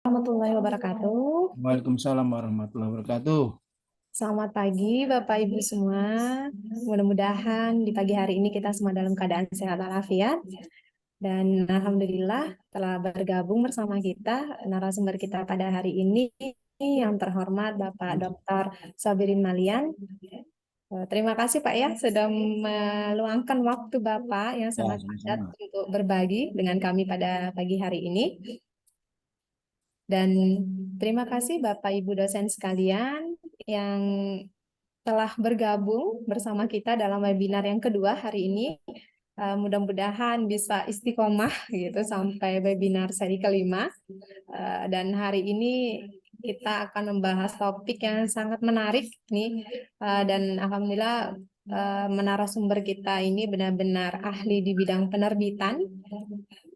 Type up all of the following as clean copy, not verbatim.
Warahmatullahi wabarakatuh. Waalaikumsalam warahmatullahi wabarakatuh. Selamat pagi Bapak Ibu semua. Mudah-mudahan di pagi hari ini kita semua dalam keadaan sehat walafiat. Dan Alhamdulillah telah bergabung bersama kita narasumber kita pada hari ini yang terhormat Bapak Dr. Sobirin Malian. Terima kasih Pak ya sudah meluangkan waktu Bapak yang Ya, sangat padat sama-sama. untuk berbagi dengan kami pada pagi hari ini. Dan terima kasih Bapak Ibu dosen sekalian yang telah bergabung bersama kita dalam webinar yang kedua hari ini. Mudah-mudahan bisa istiqomah gitu sampai webinar seri kelima. Dan hari ini kita akan membahas topik yang sangat menarik nih. Dan alhamdulillah narasumber kita ini benar-benar ahli di bidang penerbitan.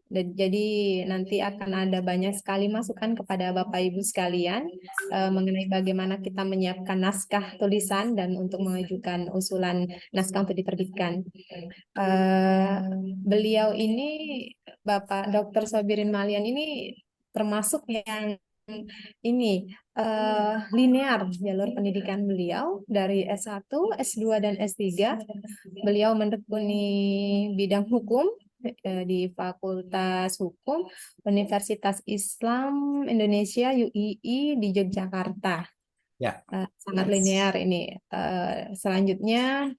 Dan jadi nanti akan ada banyak sekali masukan kepada Bapak Ibu sekalian mengenai bagaimana kita menyiapkan naskah tulisan dan untuk mengajukan usulan naskah untuk diterbitkan. Eh, Beliau ini Bapak Dr. Sobirin Malian ini termasuk yang ini linear jalur pendidikan beliau dari S1, S2 dan S3. Beliau menekuni bidang hukum di Fakultas Hukum Universitas Islam Indonesia UII di Yogyakarta. Ya, Sangat linear ini. Selanjutnya,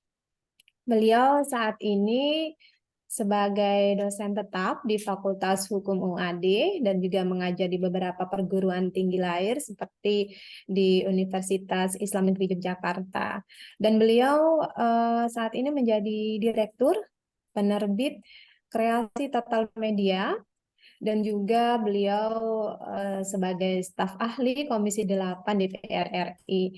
beliau saat ini sebagai dosen tetap di Fakultas Hukum UAD dan juga mengajar di beberapa perguruan tinggi lain seperti di Universitas Islam Negeri Yogyakarta. Dan beliau saat ini menjadi direktur penerbit Kreasi Total Media dan juga beliau sebagai staf ahli Komisi 8 DPR RI.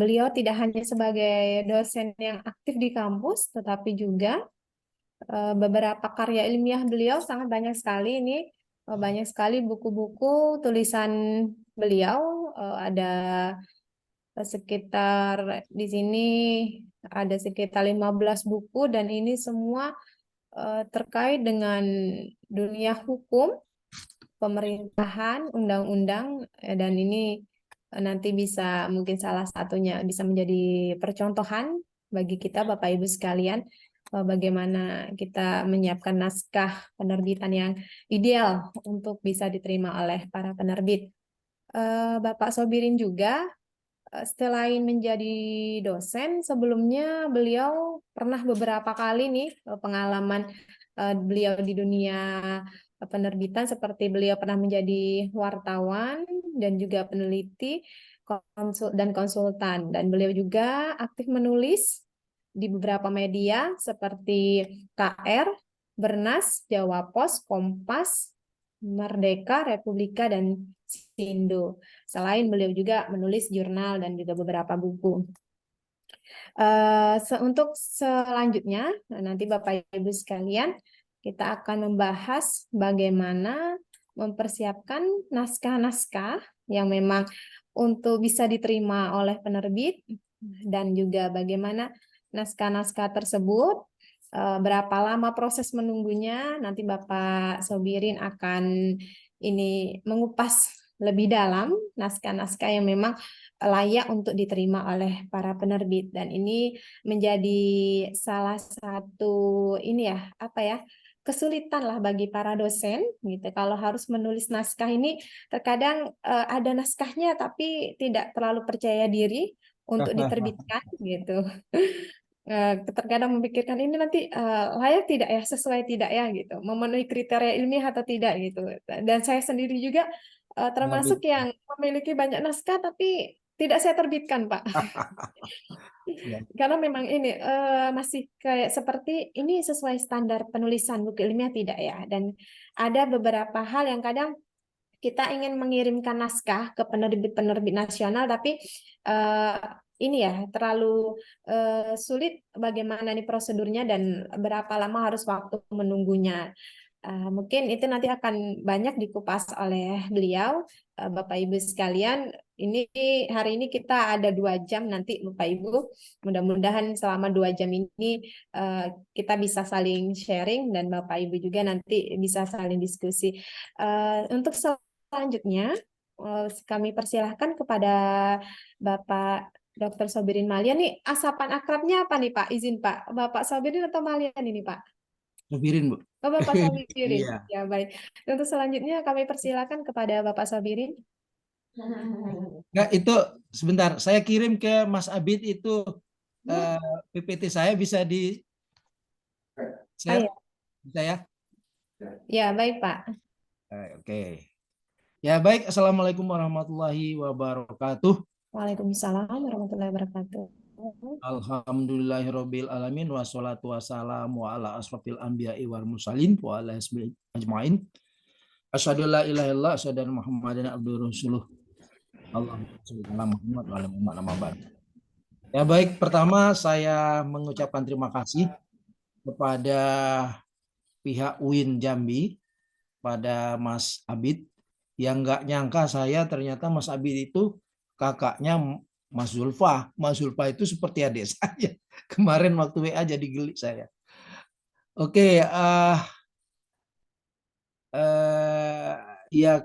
Beliau tidak hanya sebagai dosen yang aktif di kampus, tetapi juga beberapa karya ilmiah beliau sangat banyak sekali ini. Banyak sekali buku-buku tulisan beliau. Ada sekitar di sini ada sekitar 15 buku dan ini semua terkait dengan dunia hukum, pemerintahan, undang-undang, dan ini nanti bisa mungkin salah satunya bisa menjadi percontohan bagi kita Bapak Ibu sekalian bagaimana kita menyiapkan naskah penerbitan yang ideal untuk bisa diterima oleh para penerbit. Bapak Sobirin juga selain menjadi dosen, sebelumnya beliau pernah beberapa kali nih pengalaman beliau di dunia penerbitan seperti beliau pernah menjadi wartawan dan juga peneliti dan konsultan dan beliau juga aktif menulis di beberapa media seperti KR, Bernas, Jawa Pos, Kompas, Merdeka, Republika, dan Sindo. Selain beliau juga menulis jurnal dan juga beberapa buku. Untuk selanjutnya, nanti Bapak Ibu sekalian, kita akan membahas bagaimana mempersiapkan naskah-naskah yang memang untuk bisa diterima oleh penerbit dan juga bagaimana naskah-naskah tersebut berapa lama proses menunggunya. Nanti Bapak Sobirin akan ini mengupas lebih dalam naskah-naskah yang memang layak untuk diterima oleh para penerbit dan ini menjadi salah satu ini ya apa ya kesulitan lah bagi para dosen gitu kalau harus menulis naskah ini terkadang ada naskahnya tapi tidak terlalu percaya diri untuk diterbitkan gitu. Terkadang memikirkan ini nanti layak tidak ya, sesuai tidak ya gitu, memenuhi kriteria ilmiah atau tidak gitu. Dan saya sendiri juga termasuk penerbit. yang memiliki banyak naskah tapi tidak saya terbitkan, Pak. Ya, Karena memang ini masih kayak seperti ini sesuai standar penulisan buku ilmiah tidak ya. Dan ada beberapa hal yang kadang kita ingin mengirimkan naskah ke penerbit-penerbit nasional, tapi eh, ini ya terlalu sulit bagaimana nih prosedurnya dan berapa lama harus waktu menunggunya. Mungkin itu nanti akan banyak dikupas oleh beliau, Bapak Ibu sekalian. Ini hari ini kita ada 2 jam nanti Bapak Ibu. Mudah-mudahan selama 2 jam ini kita bisa saling sharing dan Bapak Ibu juga nanti bisa saling diskusi. Untuk selanjutnya kami persilahkan kepada Bapak Dr. Sobirin Malian nih. Asapan akrabnya apa nih Pak? Izin Pak, Bapak Sobirin atau Malian ini Pak? Sobirin, Bu. Oh, Bapak Sobirin. Iya. Ya, baik. Untuk selanjutnya kami persilakan kepada Bapak Sobirin. Nggak, itu sebentar. Saya kirim ke Mas Abid itu eh, PPT saya bisa di Oh share, ya, bisa ya? ya baik Pak. Oke. Ya baik. Assalamualaikum warahmatullahi wabarakatuh. Waalaikumsalam warahmatullahi wabarakatuh. Alhamdulillahirabbil alamin wassalatu wassalamu ala asrofil anbiya'i wal mursalin wa ala asbi ajmain. Asyhadu an la ilaha illallah asyhadu anna Muhammadan abduhu rasuluh. Allahumma shalli ala Muhammad wa ala Muhammad amma ba'd. Ya baik, pertama saya mengucapkan terima kasih kepada pihak UIN Jambi, pada Mas Abid, yang nggak nyangka saya ternyata Mas Abid itu kakaknya Mas Zulfa. Mas Zulfa itu seperti adik saya. Kemarin waktu WA jadi geli saya. Oke, ya,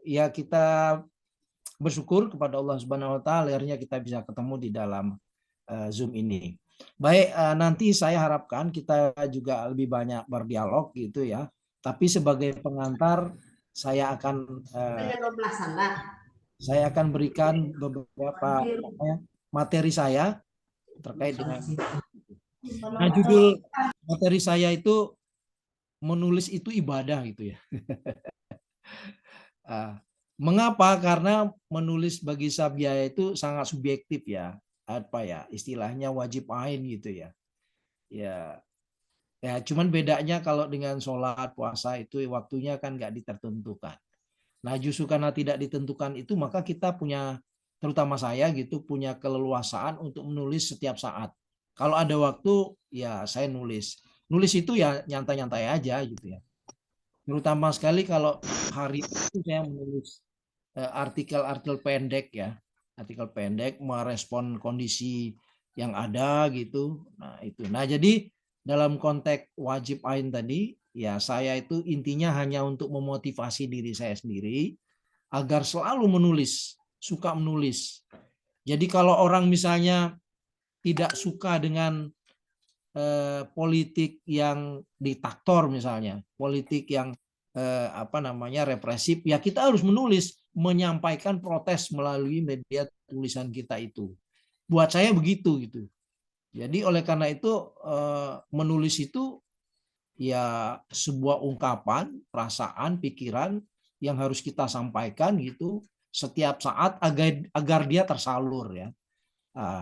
ya kita bersyukur kepada Allah Subhanahu Wa Taala akhirnya kita bisa ketemu di dalam Zoom ini. Baik, nanti saya harapkan kita juga lebih banyak berdialog gitu ya. Tapi sebagai pengantar saya akan berikan beberapa materi saya terkait dengan. Nah, judul materi saya itu menulis itu ibadah gitu ya. Mengapa? Karena menulis bagi Sabya itu sangat subjektif ya. Apa ya? Istilahnya wajib ain gitu ya. Ya, cuman bedanya kalau dengan sholat puasa itu waktunya kan nggak ditentukan. Nah, justru karena tidak ditentukan itu maka kita punya, terutama saya gitu, punya keleluasaan untuk menulis setiap saat. Kalau ada waktu ya saya nulis. Nulis itu ya nyantai-nyantai aja gitu ya. Terutama sekali kalau hari itu saya menulis artikel-artikel pendek ya. Artikel pendek merespon kondisi yang ada gitu. Nah, itu. Nah, jadi dalam konteks wajib ain tadi, ya saya itu intinya hanya untuk memotivasi diri saya sendiri agar selalu menulis, suka menulis. Jadi kalau orang misalnya tidak suka dengan politik yang diktator misalnya, politik yang represif, ya kita harus menulis, menyampaikan protes melalui media tulisan kita itu. Buat saya begitu gitu. Jadi oleh karena itu menulis itu ya sebuah ungkapan, perasaan, pikiran yang harus kita sampaikan gitu setiap saat agar dia tersalur ya.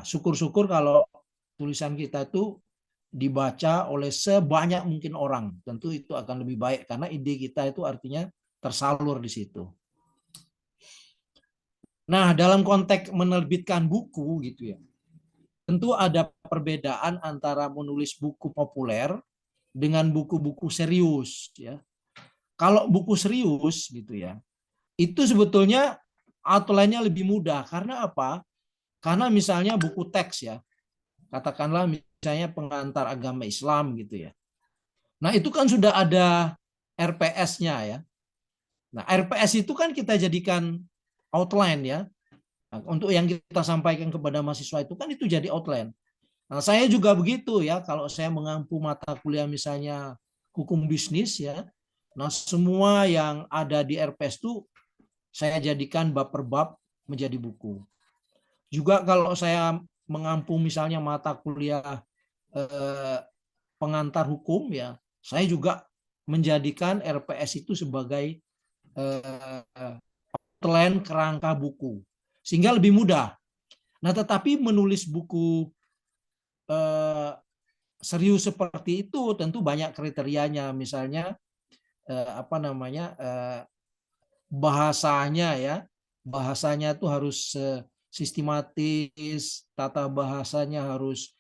Syukur-syukur kalau tulisan kita itu dibaca oleh sebanyak mungkin orang. Tentu itu akan lebih baik karena ide kita itu artinya tersalur di situ. Nah, dalam konteks menerbitkan buku gitu ya. Tentu ada perbedaan antara menulis buku populer dengan buku-buku serius ya. Kalau buku serius gitu ya, itu sebetulnya outline-nya lebih mudah. Karena apa? Karena misalnya buku teks ya, katakanlah misalnya pengantar agama Islam gitu ya. Nah, itu kan sudah ada RPS-nya ya. Nah, RPS itu kan kita jadikan outline ya. Nah, untuk yang kita sampaikan kepada mahasiswa itu kan itu jadi outline. Nah, saya juga begitu ya, kalau saya mengampu mata kuliah misalnya hukum bisnis ya. Nah, semua yang ada di RPS itu saya jadikan bab per bab menjadi buku. Juga kalau saya mengampu misalnya mata kuliah pengantar hukum ya, saya juga menjadikan RPS itu sebagai outline kerangka buku sehingga lebih mudah. Nah, tetapi menulis buku serius seperti itu tentu banyak kriterianya, misalnya bahasanya ya, bahasanya itu harus sistematis, tata bahasanya harus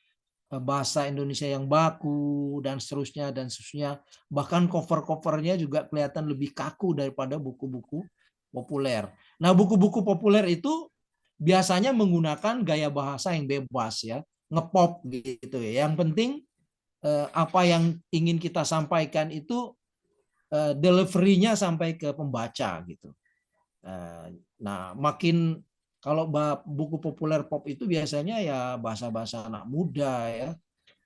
bahasa Indonesia yang baku dan seterusnya dan seterusnya. Bahkan cover-covernya juga kelihatan lebih kaku daripada buku-buku populer. Nah, buku-buku populer itu biasanya menggunakan gaya bahasa yang bebas ya, ngepop gitu ya. Yang penting apa yang ingin kita sampaikan itu delivery-nya sampai ke pembaca gitu. Nah, makin kalau buku populer pop itu biasanya ya bahasa-bahasa anak muda ya.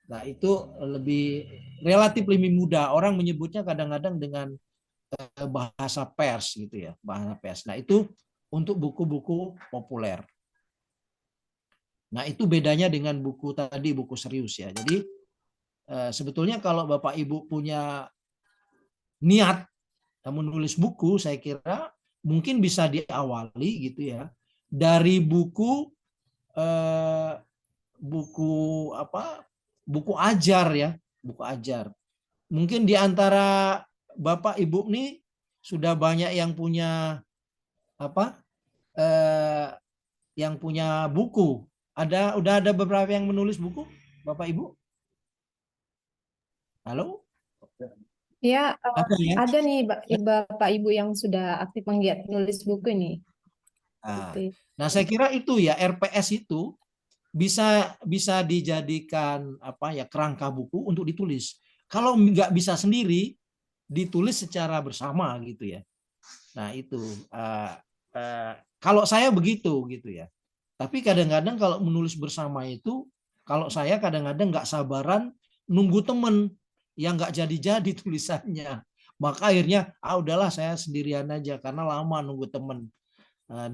Nah, itu relatif lebih mudah. Orang menyebutnya kadang-kadang dengan bahasa pers gitu ya, bahasa pers. Nah, itu untuk buku-buku populer. Nah, itu bedanya dengan buku tadi, buku serius ya. Jadi sebetulnya kalau Bapak Ibu punya niat menulis buku, saya kira mungkin bisa diawali gitu ya dari eh, buku buku ajar ya, buku ajar. Mungkin di antara Bapak Ibu nih sudah banyak yang punya eh, yang punya buku. Udah ada beberapa yang menulis buku, Bapak Ibu? Halo? Ya, Ada ya? ada nih Bapak Ibu yang sudah aktif menggiat nulis buku nih. Nah, Gitu. nah, saya kira itu ya RPS itu bisa bisa dijadikan kerangka buku untuk ditulis. Kalau nggak bisa sendiri, ditulis secara bersama gitu ya. Nah itu kalau saya begitu gitu ya. Tapi kadang-kadang kalau menulis bersama itu, kalau saya kadang-kadang nggak sabaran nunggu temen yang nggak jadi-jadi tulisannya. Maka akhirnya udahlah saya sendirian aja karena lama nunggu temen.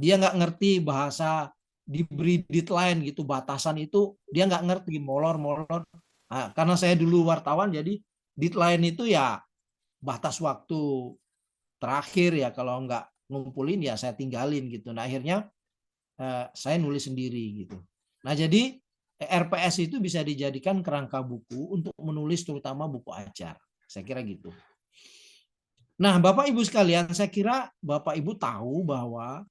Dia nggak ngerti bahasa, diberi deadline gitu, batasan itu dia nggak ngerti, molor-molor. Karena saya dulu wartawan, jadi deadline itu ya batas waktu terakhir ya, kalau nggak ngumpulin ya saya tinggalin gitu. Nah akhirnya saya nulis sendiri gitu. Nah jadi RPS itu bisa dijadikan kerangka buku untuk menulis terutama buku ajar. Saya kira gitu. Nah Bapak Ibu sekalian, saya kira Bapak Ibu tahu bahwa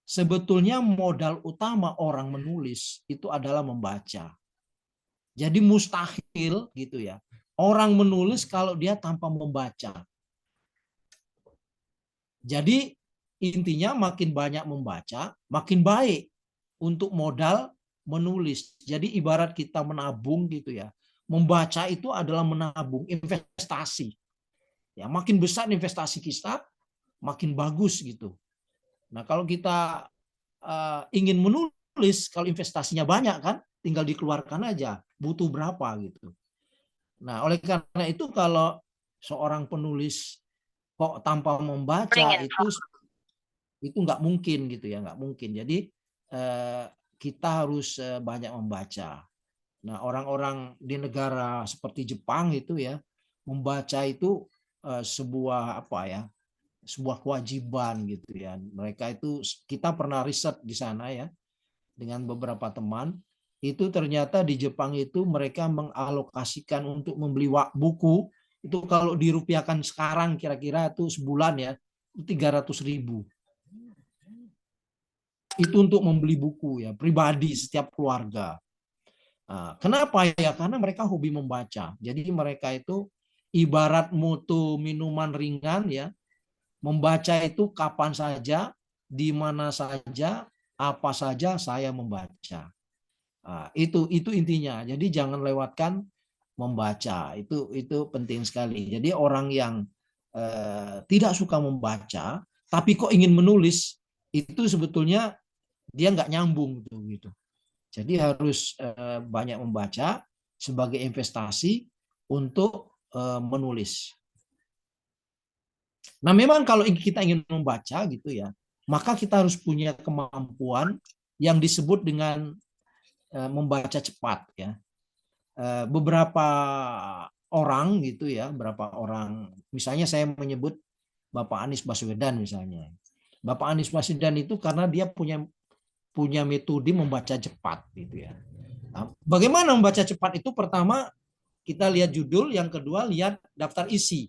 sebetulnya modal utama orang menulis itu adalah membaca. Jadi mustahil gitu ya, orang menulis kalau dia tanpa membaca. Jadi intinya makin banyak membaca, makin baik untuk modal menulis. Jadi ibarat kita menabung gitu ya. Membaca itu adalah menabung, investasi. Ya, makin besar investasi kita, makin bagus gitu. Nah, kalau kita ingin menulis, kalau investasinya banyak kan, tinggal dikeluarkan aja, butuh berapa gitu. Nah, oleh karena itu kalau seorang penulis kok tanpa membaca itu nggak mungkin gitu ya, nggak mungkin. Jadi kita harus banyak membaca. Nah, orang-orang di negara seperti Jepang itu ya, membaca itu sebuah sebuah kewajiban gitu ya. Mereka itu, kita pernah riset di sana ya dengan beberapa teman, itu ternyata di Jepang itu mereka mengalokasikan untuk membeli buku itu, kalau dirupiahkan sekarang kira-kira itu sebulan ya 300.000. Itu untuk membeli buku ya pribadi setiap keluarga. Kenapa ya? Karena mereka hobi membaca. Jadi mereka itu ibarat mutu minuman ringan ya. Membaca itu kapan saja, di mana saja, apa saja saya membaca. Itu intinya. Jadi jangan lewatkan membaca. Itu penting sekali. Jadi orang yang tidak suka membaca tapi kok ingin menulis, itu sebetulnya dia nggak nyambung gitu. Jadi harus banyak membaca sebagai investasi untuk menulis. Nah, memang kalau kita ingin membaca gitu ya, maka kita harus punya kemampuan yang disebut dengan membaca cepat ya. Beberapa orang gitu ya, beberapa orang, misalnya saya menyebut Bapak Anies Baswedan misalnya. Bapak Anies Baswedan itu karena dia punya metode membaca cepat gitu ya. Nah, bagaimana membaca cepat itu? Pertama, kita lihat judul, yang kedua lihat daftar isi.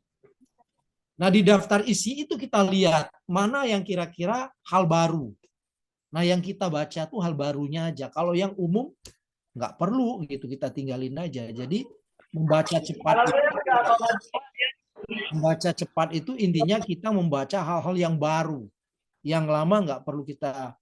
Nah, di daftar isi itu kita lihat mana yang kira-kira hal baru. Nah, yang kita baca tuh hal barunya aja. Kalau yang umum nggak perlu gitu, kita tinggalin aja. Jadi membaca cepat itu intinya kita membaca hal-hal yang baru, yang lama nggak perlu kita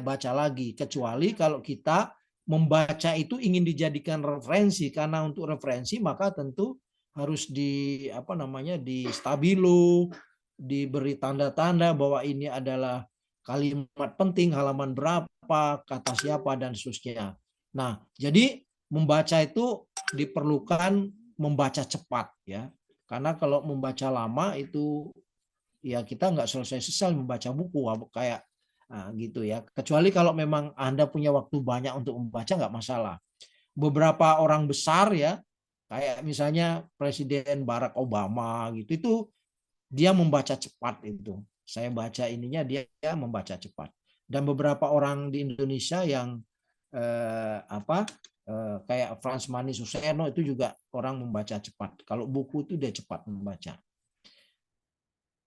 baca lagi, kecuali kalau kita membaca itu ingin dijadikan referensi. Karena untuk referensi maka tentu harus di apa namanya, di stabilo, diberi tanda-tanda bahwa ini adalah kalimat penting, halaman berapa, kata siapa dan seterusnya. Nah, jadi membaca itu diperlukan membaca cepat ya. Karena kalau membaca lama itu ya kita nggak selesai-selesai membaca buku kayak gitu ya. Kecuali kalau memang Anda punya waktu banyak untuk membaca nggak masalah. Beberapa orang besar ya, kayak misalnya Presiden Barack Obama gitu, itu dia membaca cepat itu. Saya baca ininya dia membaca cepat. Dan beberapa orang di Indonesia yang kayak Frans Mani Suseno itu juga orang membaca cepat. Kalau buku itu dia cepat membaca.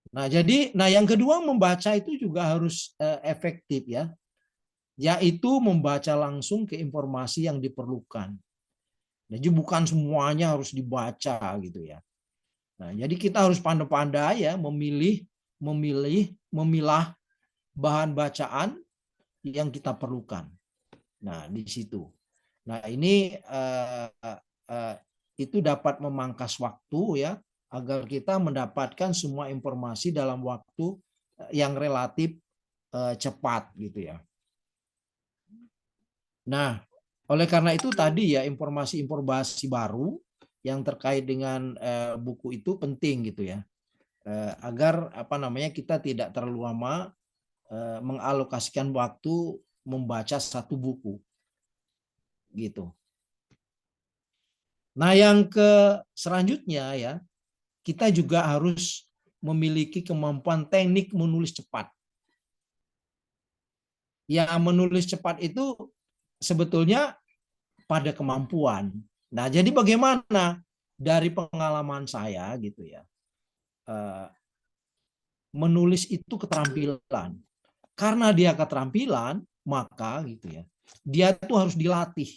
Nah, jadi yang kedua membaca itu juga harus efektif ya, yaitu membaca langsung ke informasi yang diperlukan. Jadi bukan semuanya harus dibaca gitu ya. Nah, jadi kita harus pandai-pandai ya memilah bahan bacaan yang kita perlukan. Nah, di situ. Nah, ini itu dapat memangkas waktu ya, agar kita mendapatkan semua informasi dalam waktu yang relatif cepat gitu ya. Nah, oleh karena itu tadi ya informasi-informasi baru yang terkait dengan buku itu penting gitu ya, agar apa namanya kita tidak terlalu lama mengalokasikan waktu membaca satu buku gitu. Nah, yang selanjutnya ya, kita juga harus memiliki kemampuan teknik menulis cepat. Ya, menulis cepat itu sebetulnya pada kemampuan. Nah, jadi bagaimana dari pengalaman saya gitu ya, menulis itu keterampilan. Karena dia keterampilan, maka gitu ya, dia itu harus dilatih.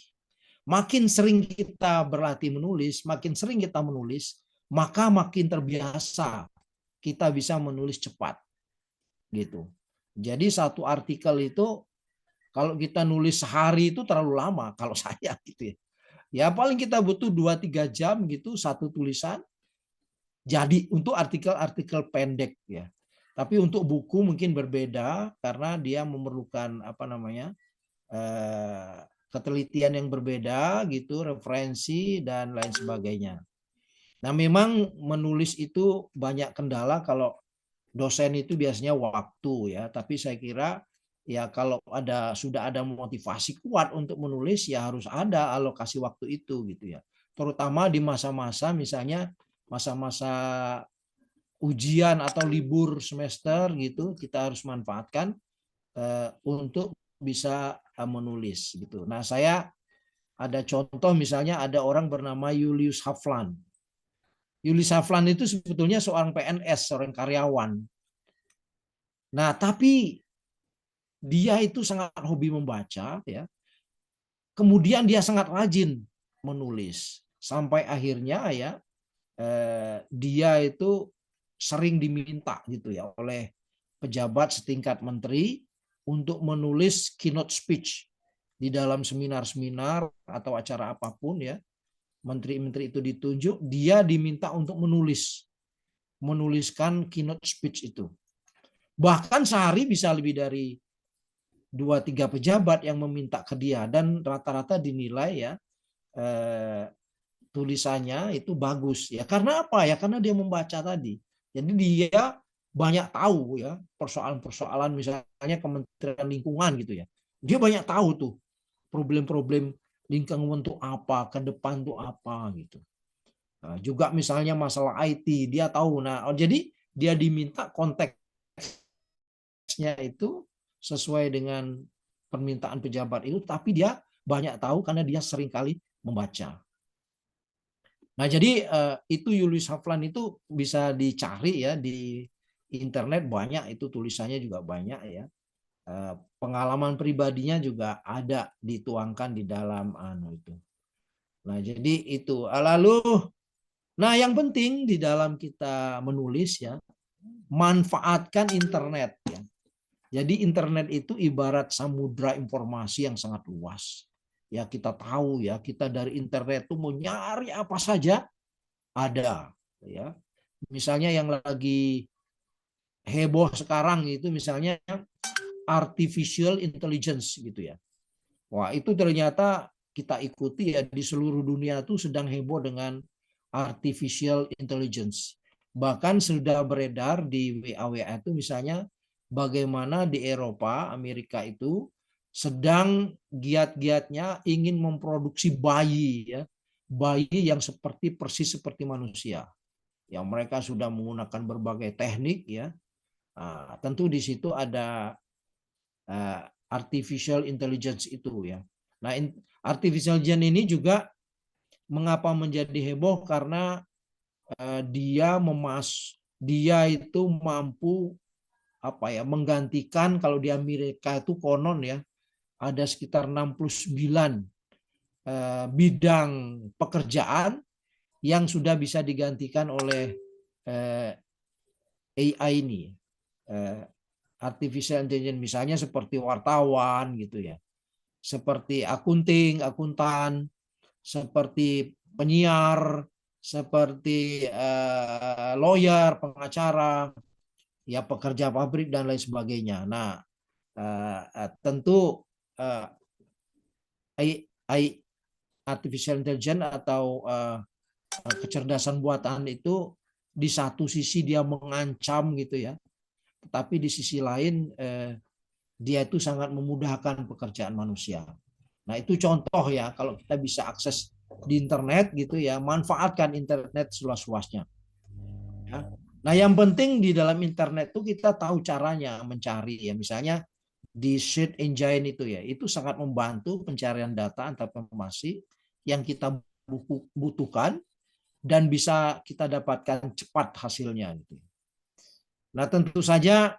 Makin sering kita berlatih menulis, makin sering kita menulis, maka makin terbiasa kita bisa menulis cepat. Gitu. Jadi satu artikel itu kalau kita nulis sehari itu terlalu lama kalau saya gitu ya. Ya paling kita butuh 2-3 jam gitu satu tulisan. Jadi untuk artikel-artikel pendek ya. Tapi untuk buku mungkin berbeda karena dia memerlukan apa namanya? Ketelitian yang berbeda gitu, referensi dan lain sebagainya. Nah, memang menulis itu banyak kendala. Kalau dosen itu biasanya waktu ya, tapi saya kira ya kalau sudah ada motivasi kuat untuk menulis ya harus ada alokasi waktu itu gitu ya. Terutama di masa-masa misalnya masa-masa ujian atau libur semester gitu, kita harus manfaatkan untuk bisa menulis gitu. Nah, saya ada contoh misalnya ada orang bernama Julius Haflan. Julius Haflan itu sebetulnya seorang PNS, seorang karyawan. Nah, tapi dia itu sangat hobi membaca ya. Kemudian dia sangat rajin menulis sampai akhirnya ya dia itu sering diminta gitu ya oleh pejabat setingkat menteri untuk menulis keynote speech di dalam seminar-seminar atau acara apapun ya. Menteri-menteri itu ditunjuk, dia diminta untuk menuliskan keynote speech itu. Bahkan sehari bisa lebih dari 2-3 pejabat yang meminta ke dia dan rata-rata dinilai ya tulisannya itu bagus ya. Karena apa ya? Karena dia membaca tadi. Jadi dia banyak tahu ya persoalan-persoalan misalnya Kementerian Lingkungan gitu ya. Dia banyak tahu tuh problem-problem lingkungan tuh apa, ke depan tuh apa gitu. Nah, juga misalnya masalah IT dia tahu. Nah, jadi dia diminta konteksnya itu sesuai dengan permintaan pejabat itu, tapi dia banyak tahu karena dia sering kali membaca. Nah, jadi itu Julius Haflan itu bisa dicari ya di internet, banyak itu tulisannya juga banyak ya. Pengalaman pribadinya juga ada dituangkan di dalam itu. Nah, jadi itu. Lalu nah yang penting di dalam kita menulis ya, manfaatkan internet ya. Jadi internet itu ibarat samudra informasi yang sangat luas. Ya kita tahu ya, kita dari internet itu mau nyari apa saja ada, ya. Misalnya yang lagi heboh sekarang itu misalnya artificial intelligence gitu ya. Wah, itu ternyata kita ikuti ya, di seluruh dunia tuh sedang heboh dengan artificial intelligence. Bahkan sudah beredar di WA-WA itu misalnya bagaimana di Eropa, Amerika itu sedang giat-giatnya ingin memproduksi bayi ya. Bayi yang seperti persis seperti manusia. Yang mereka sudah menggunakan berbagai teknik ya. Nah, tentu di situ ada artificial intelligence itu ya. Nah, artificial intelligence ini juga mengapa menjadi heboh karena dia itu mampu apa ya, menggantikan, kalau di Amerika itu konon ya ada sekitar 69 bidang pekerjaan yang sudah bisa digantikan oleh AI ini, artificial intelligence, misalnya seperti wartawan gitu ya, seperti akuntan, seperti penyiar, seperti lawyer, pengacara, ya pekerja pabrik dan lain sebagainya. Nah, tentu AI, artificial intelligence atau kecerdasan buatan itu di satu sisi dia mengancam gitu ya, tetapi di sisi lain dia itu sangat memudahkan pekerjaan manusia. Nah, itu contoh ya, kalau kita bisa akses di internet gitu ya, manfaatkan internet seluas-luasnya. Ya. Nah, yang penting di dalam internet itu kita tahu caranya mencari ya, misalnya di search engine itu ya, itu sangat membantu pencarian data antar informasi yang kita butuhkan dan bisa kita dapatkan cepat hasilnya gitu. Nah, tentu saja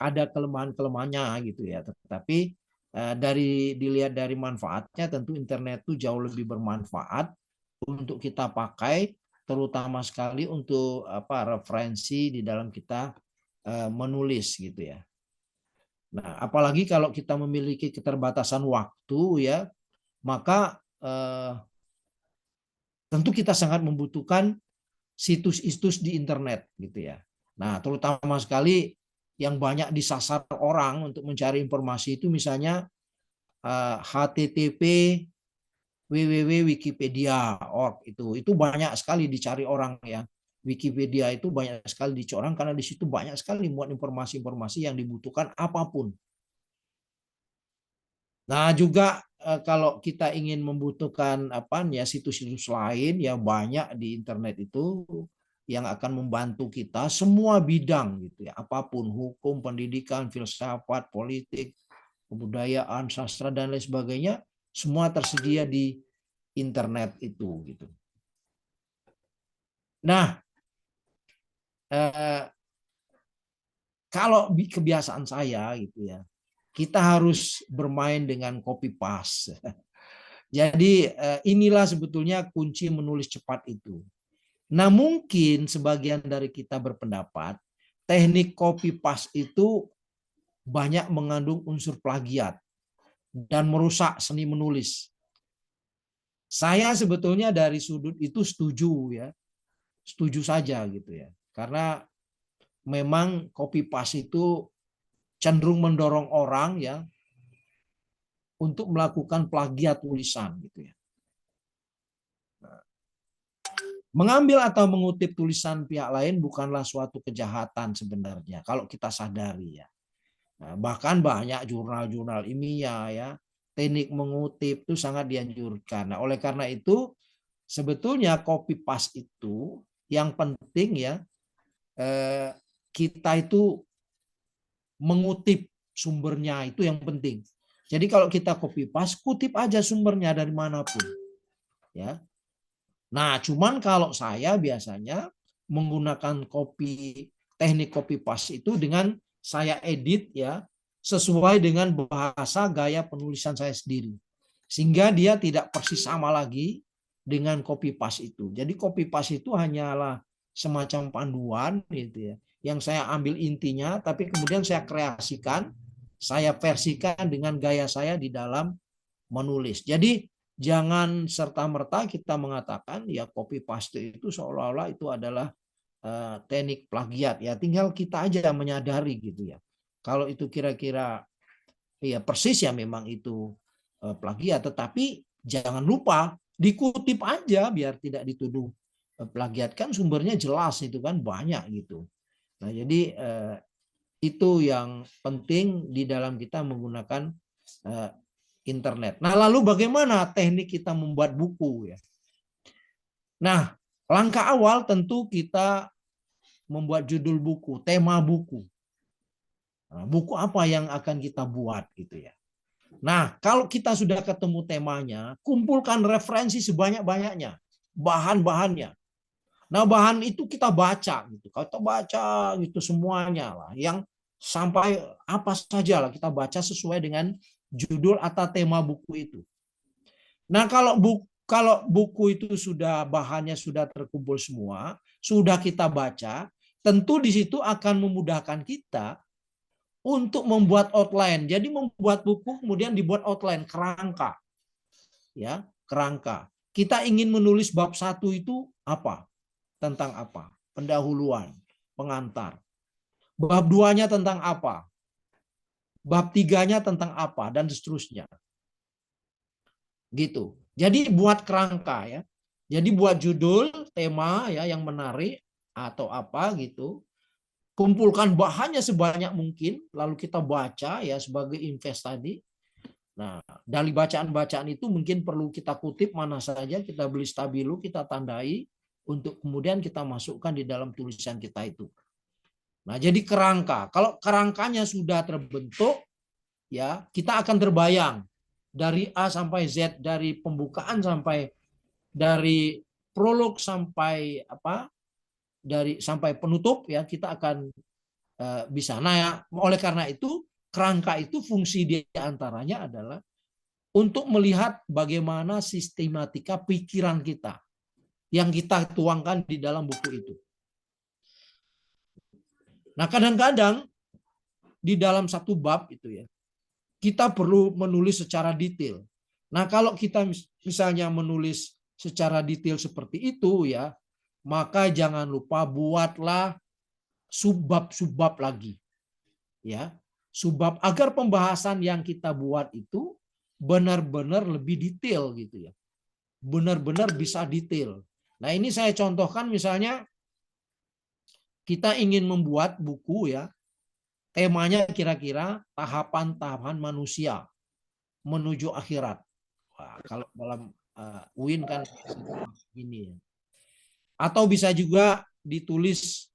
ada kelemahan-kelemahannya gitu ya, tetapi dilihat dari manfaatnya, tentu internet itu jauh lebih bermanfaat untuk kita pakai, terutama sekali untuk referensi di dalam kita menulis gitu ya. Nah, apalagi kalau kita memiliki keterbatasan waktu ya, maka tentu kita sangat membutuhkan situs-situs di internet gitu ya. Nah, terutama sekali yang banyak disasar orang untuk mencari informasi itu misalnya HTTP www.wikipedia.org, itu banyak sekali dicari orang ya. Wikipedia itu banyak sekali dicari orang karena di situ banyak sekali muat informasi-informasi yang dibutuhkan apapun. Nah, juga kalau kita ingin membutuhkan situs-situs lain ya, banyak di internet itu yang akan membantu kita semua bidang gitu ya, apapun, hukum, pendidikan, filsafat, politik, kebudayaan, sastra dan lain sebagainya, semua tersedia di internet itu gitu. Nah, kalau kebiasaan saya gitu ya, kita harus bermain dengan copy paste. Jadi inilah sebetulnya kunci menulis cepat itu. Nah, mungkin sebagian dari kita berpendapat teknik copy paste itu banyak mengandung unsur plagiat dan merusak seni menulis. Saya sebetulnya dari sudut itu setuju ya. Setuju saja gitu ya. Karena memang copy paste itu cenderung mendorong orang ya untuk melakukan plagiat tulisan gitu ya. Mengambil atau mengutip tulisan pihak lain bukanlah suatu kejahatan sebenarnya kalau kita sadari ya. Nah, bahkan banyak jurnal-jurnal ilmiah ya, teknik mengutip itu sangat dianjurkan. Nah, oleh karena itu sebetulnya copy paste itu yang penting ya, kita itu mengutip sumbernya, itu yang penting. Jadi kalau kita copy paste, kutip aja sumbernya dari manapun. Ya. Nah, cuman kalau saya biasanya menggunakan teknik copy paste itu dengan saya edit ya sesuai dengan bahasa gaya penulisan saya sendiri. Sehingga dia tidak persis sama lagi dengan copy paste itu. Jadi copy paste itu hanyalah semacam panduan gitu ya, yang saya ambil intinya tapi kemudian saya kreasikan, saya versikan dengan gaya saya di dalam menulis. Jadi jangan serta-merta kita mengatakan ya copy paste itu seolah-olah itu adalah teknik plagiat ya. Tinggal kita aja menyadari gitu ya. Kalau itu kira-kira ya persis ya memang itu plagiat, tetapi jangan lupa dikutip aja biar tidak dituduh plagiat, kan sumbernya jelas itu kan banyak gitu. Nah, jadi itu yang penting di dalam kita menggunakan internet. Nah, lalu bagaimana teknik kita membuat buku ya? Nah, langkah awal tentu kita membuat judul buku, tema buku. Nah, buku apa yang akan kita buat gitu ya. Nah, kalau kita sudah ketemu temanya, kumpulkan referensi sebanyak-banyaknya, bahan-bahannya. Nah, bahan itu kita baca gitu. Kalau kita baca gitu semuanya lah, yang sampai apa saja lah kita baca sesuai dengan judul atau tema buku itu. Nah, kalau buku itu sudah bahannya sudah terkumpul semua, sudah kita baca, tentu di situ akan memudahkan kita untuk membuat outline. Jadi membuat buku kemudian dibuat outline, kerangka. Ya, kerangka. Kita ingin menulis bab 1 itu apa? Tentang apa? Pendahuluan, pengantar. Bab 2-nya tentang apa? Bab 3-nya tentang apa dan seterusnya. Gitu. Jadi buat kerangka ya. Jadi buat judul, tema ya yang menarik atau apa gitu. Kumpulkan bahannya sebanyak mungkin, lalu kita baca ya sebagai invest tadi. Nah, dari bacaan-bacaan itu mungkin perlu kita kutip mana saja, kita beli stabilo, kita tandai untuk kemudian kita masukkan di dalam tulisan kita itu. Nah, jadi kerangka. Kalau kerangkanya sudah terbentuk, ya kita akan terbayang dari A sampai Z, dari pembukaan sampai dari prolog sampai apa, dari sampai penutup ya kita akan bisa. Nah, ya, oleh karena itu kerangka itu fungsi di antaranya adalah untuk melihat bagaimana sistematika pikiran kita yang kita tuangkan di dalam buku itu. Nah, kadang-kadang di dalam satu bab itu ya, kita perlu menulis secara detail. Nah, kalau kita misalnya menulis secara detail seperti itu ya, maka jangan lupa buatlah subbab-subbab lagi. Ya, subbab agar pembahasan yang kita buat itu benar-benar lebih detail gitu ya. Benar-benar bisa detail. Nah, ini saya contohkan misalnya kita ingin membuat buku ya, temanya kira-kira tahapan-tahapan manusia menuju akhirat. Wah, kalau dalam UIN kan ini ya. Atau bisa juga ditulis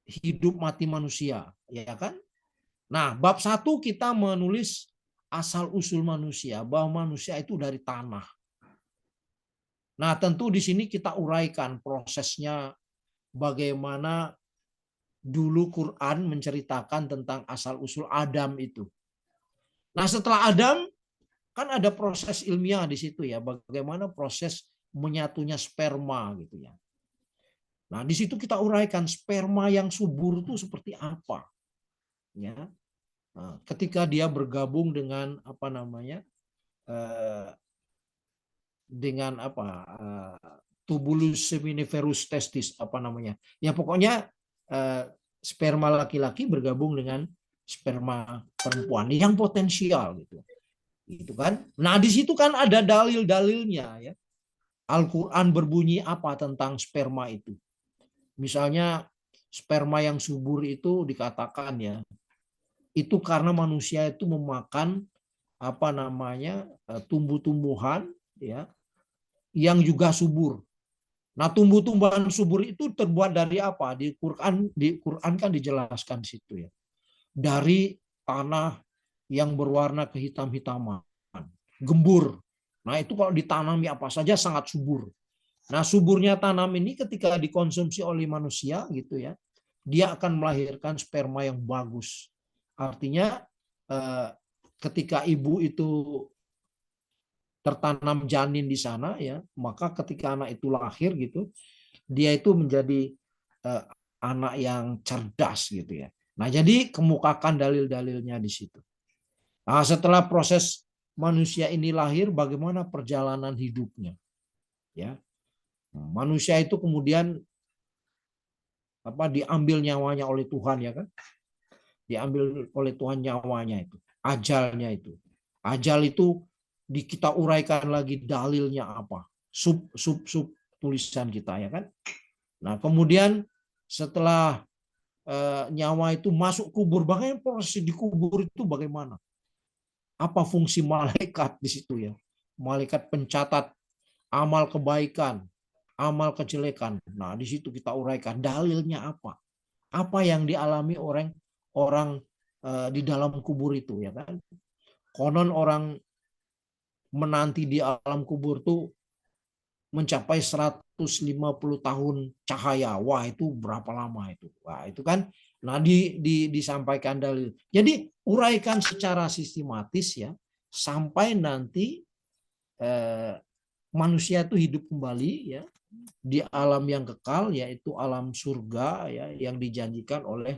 hidup mati manusia, ya kan? Nah, bab 1 kita menulis asal usul manusia, bahwa manusia itu dari tanah. Nah, tentu di sini kita uraikan prosesnya bagaimana dulu Quran menceritakan tentang asal usul Adam itu. Nah, setelah Adam kan ada proses ilmiah di situ ya, bagaimana proses menyatunya sperma gitu ya. Nah, di situ kita uraikan sperma yang subur itu seperti apa. Ya. Nah, ketika dia bergabung dengan apa namanya? Dengan apa? Tubulus seminiferus testis apa namanya? Ya pokoknya sperma laki-laki bergabung dengan sperma perempuan yang potensial gitu. Gitu kan. Nah, di situ kan ada dalil-dalilnya ya. Al-Qur'an berbunyi apa tentang sperma itu? Misalnya sperma yang subur itu dikatakan ya, itu karena manusia itu memakan apa namanya? Tumbuh-tumbuhan ya yang juga subur. Nah, tumbuh-tumbuhan subur itu terbuat dari apa? Di Quran kan dijelaskan situ ya. Dari tanah yang berwarna kehitam-hitaman, gembur. Nah, itu kalau ditanami apa saja sangat subur. Nah, suburnya tanam ini ketika dikonsumsi oleh manusia gitu ya, dia akan melahirkan sperma yang bagus. Artinya ketika ibu itu tertanam janin di sana ya, maka ketika anak itu lahir gitu, dia itu menjadi anak yang cerdas gitu ya. Nah, jadi kemukakan dalil-dalilnya di situ. Nah, setelah proses manusia ini lahir, bagaimana perjalanan hidupnya. Ya, manusia itu kemudian diambil nyawanya oleh Tuhan, ya kan? Diambil oleh Tuhan nyawanya itu, ajalnya itu. Ajal itu kita uraikan lagi dalilnya apa, sub tulisan kita, ya kan? Nah, kemudian setelah nyawa itu masuk kubur, bagaimana proses di kubur itu bagaimana? Apa fungsi malaikat di situ, ya? Malaikat pencatat amal kebaikan, amal kejelekan. Nah, di situ kita uraikan dalilnya apa? Apa yang dialami orang di dalam kubur itu, ya kan? Konon orang menanti di alam kubur tuh mencapai 150 tahun cahaya. Wah, itu berapa lama itu? Wah, itu kan. Nah, disampaikan dalil. Jadi uraikan secara sistematis, ya, sampai nanti manusia itu hidup kembali, ya, di alam yang kekal, yaitu alam surga, ya, yang dijanjikan oleh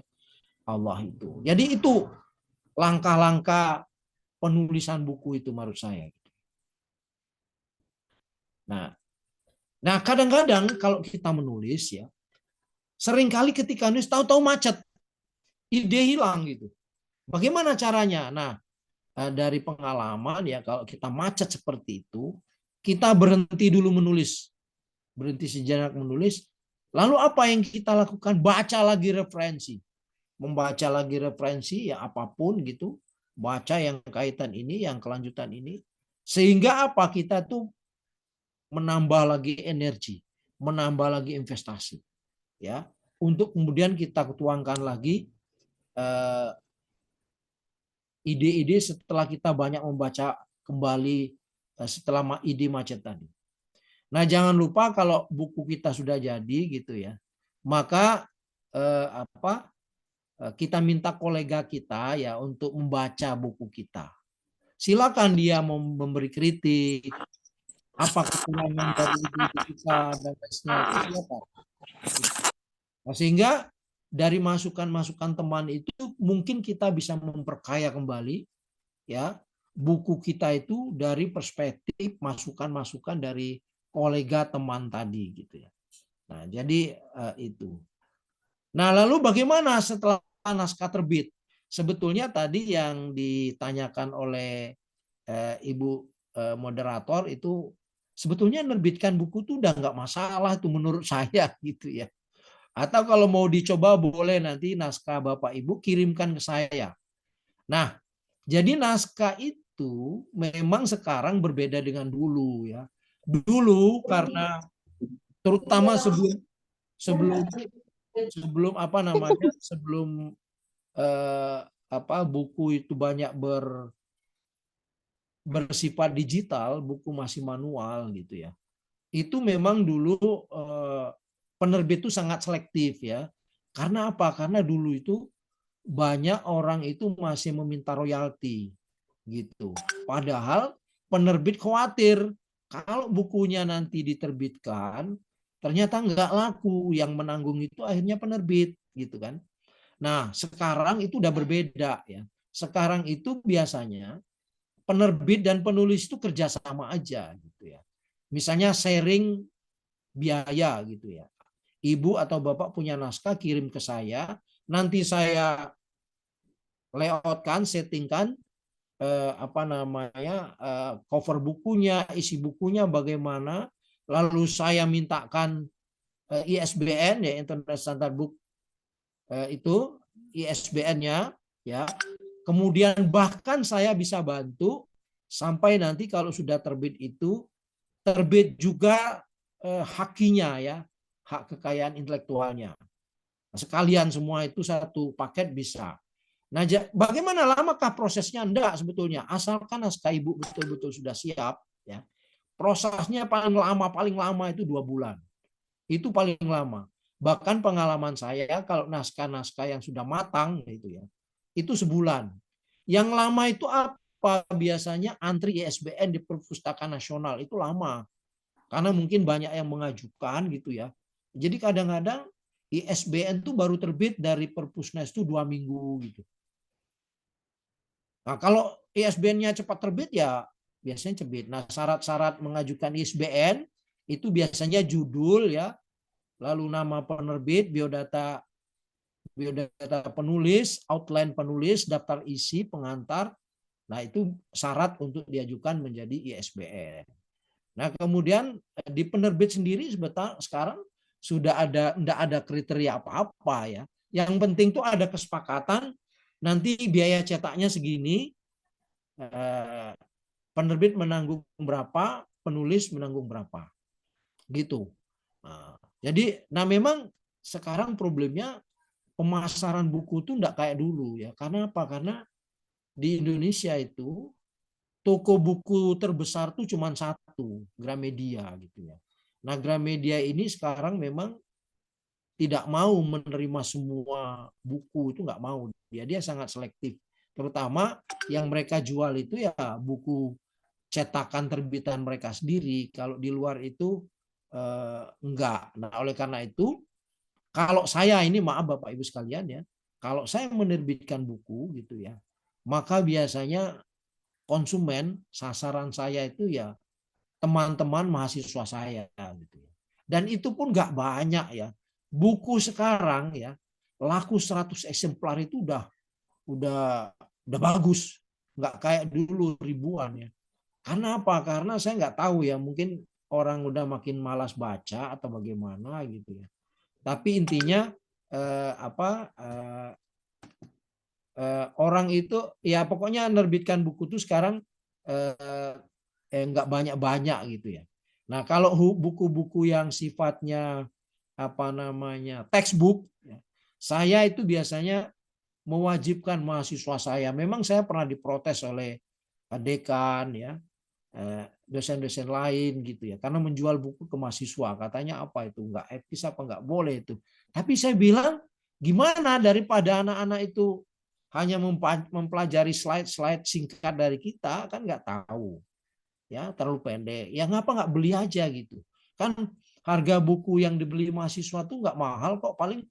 Allah itu. Jadi itu langkah-langkah penulisan buku itu menurut saya. Nah, kadang-kadang kalau kita menulis, ya, seringkali ketika nulis tahu-tahu macet, ide hilang gitu. Bagaimana caranya? Nah, dari pengalaman, ya, kalau kita macet seperti itu, kita berhenti dulu menulis, berhenti sejenak menulis. Lalu apa yang kita lakukan? Baca lagi referensi, membaca lagi referensi, ya, apapun gitu, baca yang kaitan ini, yang kelanjutan ini, sehingga apa, kita tuh menambah lagi energi, menambah lagi investasi, ya, untuk kemudian kita tuangkan lagi ide-ide setelah kita banyak membaca kembali setelah ide macet tadi. Nah, jangan lupa kalau buku kita sudah jadi gitu, ya, maka kita minta kolega kita, ya, untuk membaca buku kita. Silakan dia memberi kritik, apa kekurangan dari ide kita dan lainnya, itu silakan. Nah, sehingga dari masukan-masukan teman itu mungkin kita bisa memperkaya kembali, ya, buku kita itu dari perspektif masukan-masukan dari kolega teman tadi gitu, ya. Nah, jadi itu. Nah, lalu bagaimana setelah naskah terbit? Sebetulnya tadi yang ditanyakan oleh Ibu moderator itu, sebetulnya menerbitkan buku itu udah nggak masalah tuh menurut saya gitu, ya. Atau kalau mau dicoba boleh nanti naskah Bapak Ibu kirimkan ke saya. Nah, jadi naskah itu memang sekarang berbeda dengan dulu, ya. Dulu karena terutama sebelum sebelum sebelum sebelum buku itu banyak bersifat digital, buku masih manual gitu, ya. Itu memang dulu penerbit itu sangat selektif, ya. Karena apa? Karena dulu itu banyak orang itu masih meminta royalti gitu. Padahal penerbit khawatir kalau bukunya nanti diterbitkan ternyata nggak laku, yang menanggung itu akhirnya penerbit gitu kan. Nah, sekarang itu udah berbeda, ya. Sekarang itu biasanya penerbit dan penulis itu kerjasama aja gitu, ya. Misalnya sharing biaya gitu, ya. Ibu atau Bapak punya naskah kirim ke saya, nanti saya layoutkan, settingkan cover bukunya, isi bukunya bagaimana, lalu saya mintakan ISBN, ya, Internet Standard Book itu ISBN-nya, ya. Kemudian bahkan saya bisa bantu sampai nanti kalau sudah terbit itu terbit juga hakinya, ya, hak kekayaan intelektualnya. Nah, sekalian semua itu satu paket bisa. Nah, bagaimana lamakah prosesnya? Enggak sebetulnya, asalkan naskah Ibu betul-betul sudah siap, ya. Prosesnya paling lama itu 2 bulan. Itu paling lama. Bahkan pengalaman saya kalau naskah-naskah yang sudah matang itu, ya, itu sebulan. Yang lama itu apa? Biasanya antri ISBN di Perpustakaan Nasional itu lama. Karena mungkin banyak yang mengajukan gitu, ya. Jadi kadang-kadang ISBN itu baru terbit dari Perpusnas itu 2 minggu gitu. Nah, kalau ISBN-nya cepat terbit, ya biasanya terbit. Nah, syarat-syarat mengajukan ISBN itu biasanya judul ya, lalu nama penerbit, biodata penulis, outline penulis, daftar isi, pengantar. Nah, itu syarat untuk diajukan menjadi ISBN. Nah, kemudian di penerbit sendiri sebetulnya sekarang sudah tidak ada kriteria apa-apa ya. Yang penting tuh ada kesepakatan nanti biaya cetaknya segini, penerbit menanggung berapa, penulis menanggung berapa, gitu. Nah, memang sekarang problemnya pemasaran buku itu tidak kayak dulu ya. Karena apa? Karena di Indonesia itu toko buku terbesar tuh cuma satu, Gramedia gitu ya. Nah, Gramedia ini sekarang memang tidak mau menerima semua buku, itu nggak mau. Dia sangat selektif. Terutama yang mereka jual itu ya buku cetakan terbitan mereka sendiri. Kalau di luar itu enggak. Nah, oleh karena itu, kalau saya ini, maaf Bapak Ibu sekalian ya, kalau saya menerbitkan buku gitu ya, maka biasanya konsumen sasaran saya itu ya teman-teman mahasiswa saya gitu ya. Dan itu pun nggak banyak ya. Buku sekarang ya laku 100 eksemplar itu udah bagus. Nggak kayak dulu ribuan ya. Karena apa? Karena saya nggak tahu ya, mungkin orang udah makin malas baca atau bagaimana gitu ya. Tapi intinya orang itu ya pokoknya menerbitkan buku itu sekarang nggak banyak-banyak gitu ya. Nah, kalau buku-buku yang sifatnya apa namanya textbook, ya, saya itu biasanya mewajibkan mahasiswa saya. Memang saya pernah diprotes oleh dekan ya, dosen-dosen lain gitu ya, karena menjual buku ke mahasiswa, katanya apa itu nggak etis apa nggak boleh itu. Tapi saya bilang gimana daripada anak-anak itu hanya mempelajari slide-slide singkat dari kita, kan nggak tahu ya, terlalu pendek ya, ngapa nggak beli aja gitu kan. Harga buku yang dibeli mahasiswa tuh nggak mahal kok, paling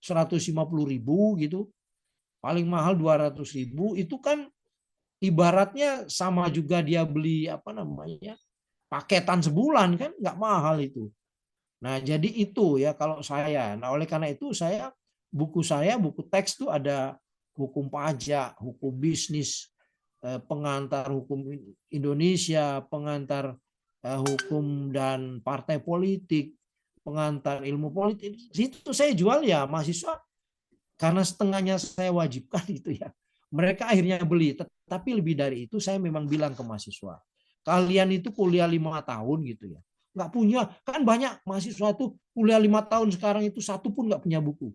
150.000 gitu, paling mahal 200.000. Itu kan ibaratnya sama juga dia beli apa namanya paketan sebulan, kan nggak mahal itu. Nah, jadi itu ya kalau saya. Nah, oleh karena itu saya buku teks tuh ada hukum pajak, hukum bisnis, pengantar hukum Indonesia, pengantar hukum dan partai politik, pengantar ilmu politik. Itu saya jual ya mahasiswa, karena setengahnya saya wajibkan itu ya. Mereka akhirnya beli, tapi lebih dari itu saya memang bilang ke mahasiswa, kalian itu kuliah 5 tahun gitu ya, nggak punya, kan banyak mahasiswa tuh kuliah 5 tahun sekarang itu satu pun nggak punya buku.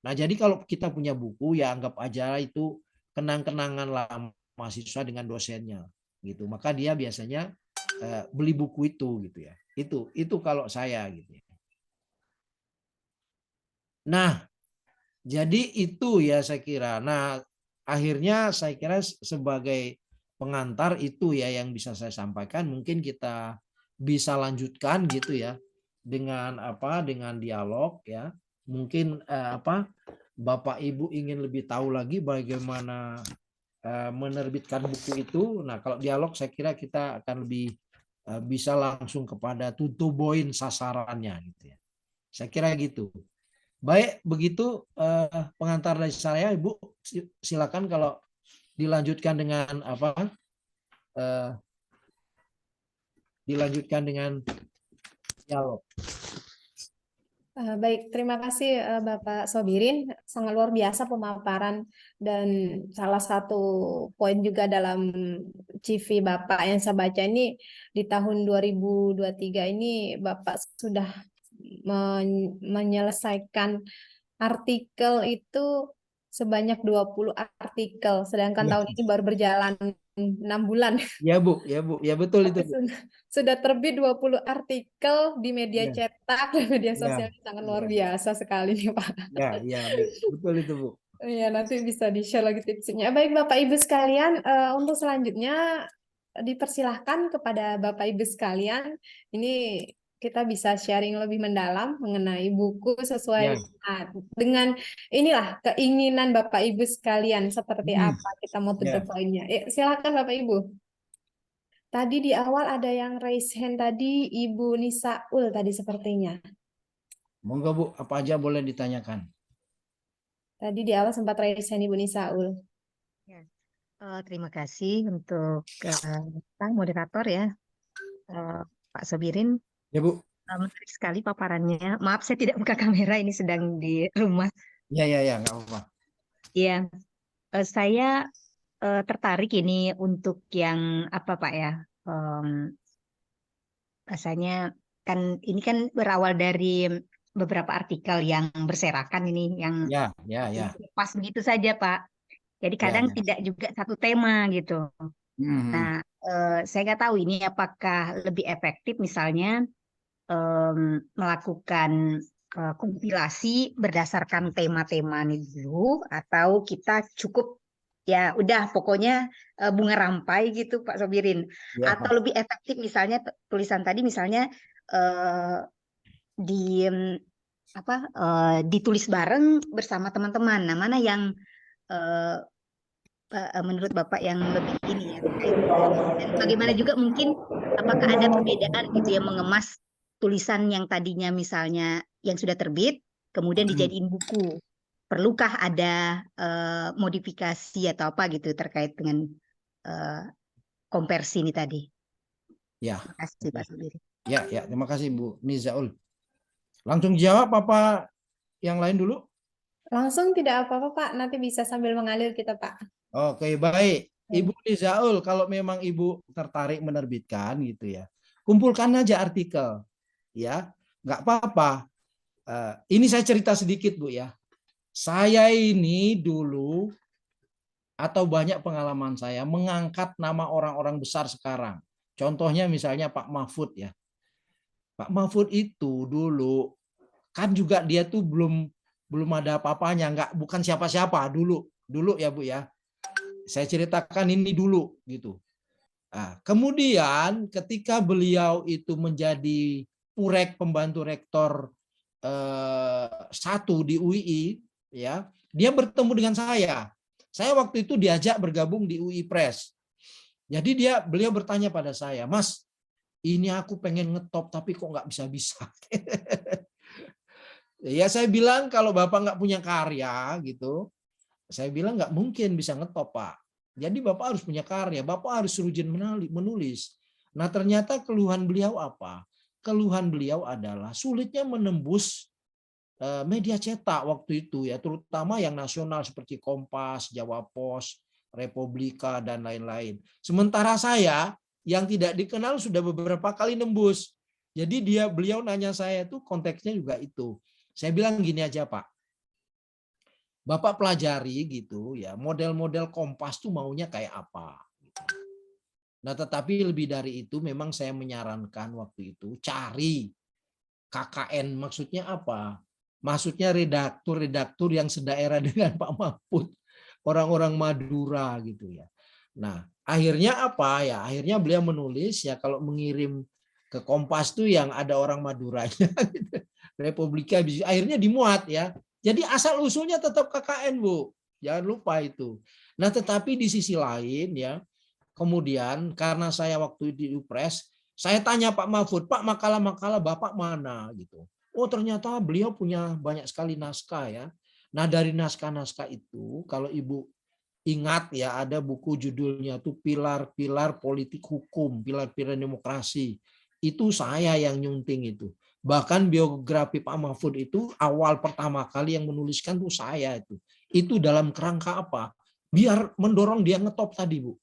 Nah, jadi kalau kita punya buku ya anggap aja itu kenang-kenangan lah mahasiswa dengan dosennya gitu. Maka dia biasanya beli buku itu gitu ya. Itu kalau saya gitu ya. Nah, jadi itu ya saya kira. Nah, akhirnya saya kira sebagai pengantar itu ya yang bisa saya sampaikan. Mungkin kita bisa lanjutkan gitu ya dengan apa? Dengan dialog ya. Mungkin Bapak Ibu ingin lebih tahu lagi bagaimana menerbitkan buku itu. Nah, kalau dialog saya kira kita akan lebih bisa langsung kepada to the point sasarannya gitu ya. Saya kira gitu. Baik, begitu pengantar dari saya, Ibu. Silakan kalau dilanjutkan dengan apa? eh, dilanjutkan dengan dialog. Baik, terima kasih Bapak Sobirin. Sangat luar biasa pemaparan dan salah satu poin juga dalam CV Bapak yang saya baca ini di tahun 2023 ini Bapak sudah menyelesaikan artikel itu sebanyak 20 artikel, sedangkan Ya, tahun ini baru berjalan 6 bulan. ya Bu, ya Bu, ya betul itu Tapi Bu. sudah terbit 20 artikel di media Ya, cetak dan media ya, sosial, sangat luar ya, biasa sekali nih Pak. ya, ya, betul itu Bu. Ya, nanti bisa di-share lagi tipsnya. Baik Bapak Ibu sekalian, untuk selanjutnya dipersilahkan kepada Bapak Ibu sekalian. Ini kita bisa sharing lebih mendalam mengenai buku sesuai Ya, dengan inilah keinginan Bapak Ibu sekalian seperti hmm, apa kita mau to the ya. point-nya. Silakan Bapak Ibu. Tadi di awal ada yang raise hand tadi, Ibu Nisaul tadi sepertinya. Monggo Bu, apa aja boleh ditanyakan. Tadi di awal sempat raise hand Ibu Nisaul. Ya, terima kasih untuk Pak moderator ya, Pak Sobirin. Ya Bu. Menarik sekali paparannya. Maaf, saya tidak buka kamera, ini sedang di rumah. Ya, ya, ya, nggak apa-apa. Ya, saya tertarik ini untuk yang apa Pak ya? Rasanya kan ini kan berawal dari beberapa artikel yang berserakan ini, yang Ya, ya, ya, pas begitu saja Pak. Jadi ya, kadang ya. tidak juga satu tema gitu. Mhm. Nah, saya nggak tahu ini apakah lebih efektif misalnya melakukan kompilasi berdasarkan tema-tema ini dulu, atau kita cukup ya udah pokoknya bunga rampai gitu Pak Sobirin, Ya. atau lebih efektif misalnya tulisan tadi misalnya eh, di apa ditulis bareng bersama teman-teman. Nah, mana yang eh, menurut Bapak yang lebih ini ya terkait dengan, dan bagaimana juga mungkin apakah ada perbedaan gitu ya mengemas tulisan yang tadinya misalnya yang sudah terbit kemudian dijadiin buku. Perlukah ada modifikasi atau apa gitu terkait dengan eh, konversi ini tadi? Ya. Terima kasih Pak Subiri. Ya, ya, terima kasih Bu Nizaul. Langsung jawab apa yang lain dulu? Langsung tidak apa-apa Pak, nanti bisa sambil mengalir kita Pak. Oke, baik. Ibu Nizaul, kalau memang Ibu tertarik menerbitkan gitu ya, kumpulkan aja artikel, ya, nggak apa-apa. Ini saya cerita sedikit Bu ya. Saya ini dulu atau banyak pengalaman saya mengangkat nama orang-orang besar sekarang. Contohnya misalnya Pak Mahfud ya. Pak Mahfud itu dulu kan juga dia tuh belum ada apa-apanya, bukan siapa-siapa dulu ya Bu ya. Saya ceritakan ini dulu gitu. Nah, kemudian ketika beliau itu menjadi purek pembantu rektor 1 di UII, ya, dia bertemu dengan saya. Saya waktu itu diajak bergabung di UI Press. Jadi beliau bertanya pada saya, Mas, ini aku pengen ngetop tapi kok nggak bisa-bisa. Ya saya bilang kalau Bapak nggak punya karya gitu, saya bilang nggak mungkin bisa ngetop Pak. Jadi Bapak harus punya karya, Bapak harus rajin menulis. Nah ternyata keluhan beliau apa? Keluhan beliau adalah sulitnya menembus media cetak waktu itu ya, terutama yang nasional seperti Kompas, Jawa Pos, Republika dan lain-lain. Sementara saya yang tidak dikenal sudah beberapa kali nembus. Jadi beliau nanya saya tuh konteksnya juga itu. Saya bilang gini aja Pak, Bapak pelajari gitu ya, model-model Kompas tuh maunya kayak apa. Nah tetapi lebih dari itu memang saya menyarankan waktu itu cari KKN, maksudnya apa? Maksudnya redaktur-redaktur yang sedaerah dengan Pak Mahfud, orang-orang Madura gitu ya. Nah, akhirnya apa ya? Akhirnya beliau menulis ya kalau mengirim ke Kompas tuh yang ada orang Maduranya gitu. Republika akhirnya dimuat ya. Jadi asal usulnya tetap KKN, Bu. Jangan lupa itu. Nah, tetapi di sisi lain ya, kemudian karena saya waktu di Upres, saya tanya Pak Mahfud, Pak makalah-makalah Bapak mana gitu. Oh ternyata beliau punya banyak sekali naskah ya. Nah dari naskah-naskah itu kalau Ibu ingat ya ada buku judulnya tuh Pilar-Pilar Politik Hukum, Pilar-Pilar Demokrasi. Itu saya yang nyunting itu. Bahkan biografi Pak Mahfud itu awal pertama kali yang menuliskan tuh saya itu. Itu dalam kerangka apa? Biar mendorong dia ngetop tadi Bu.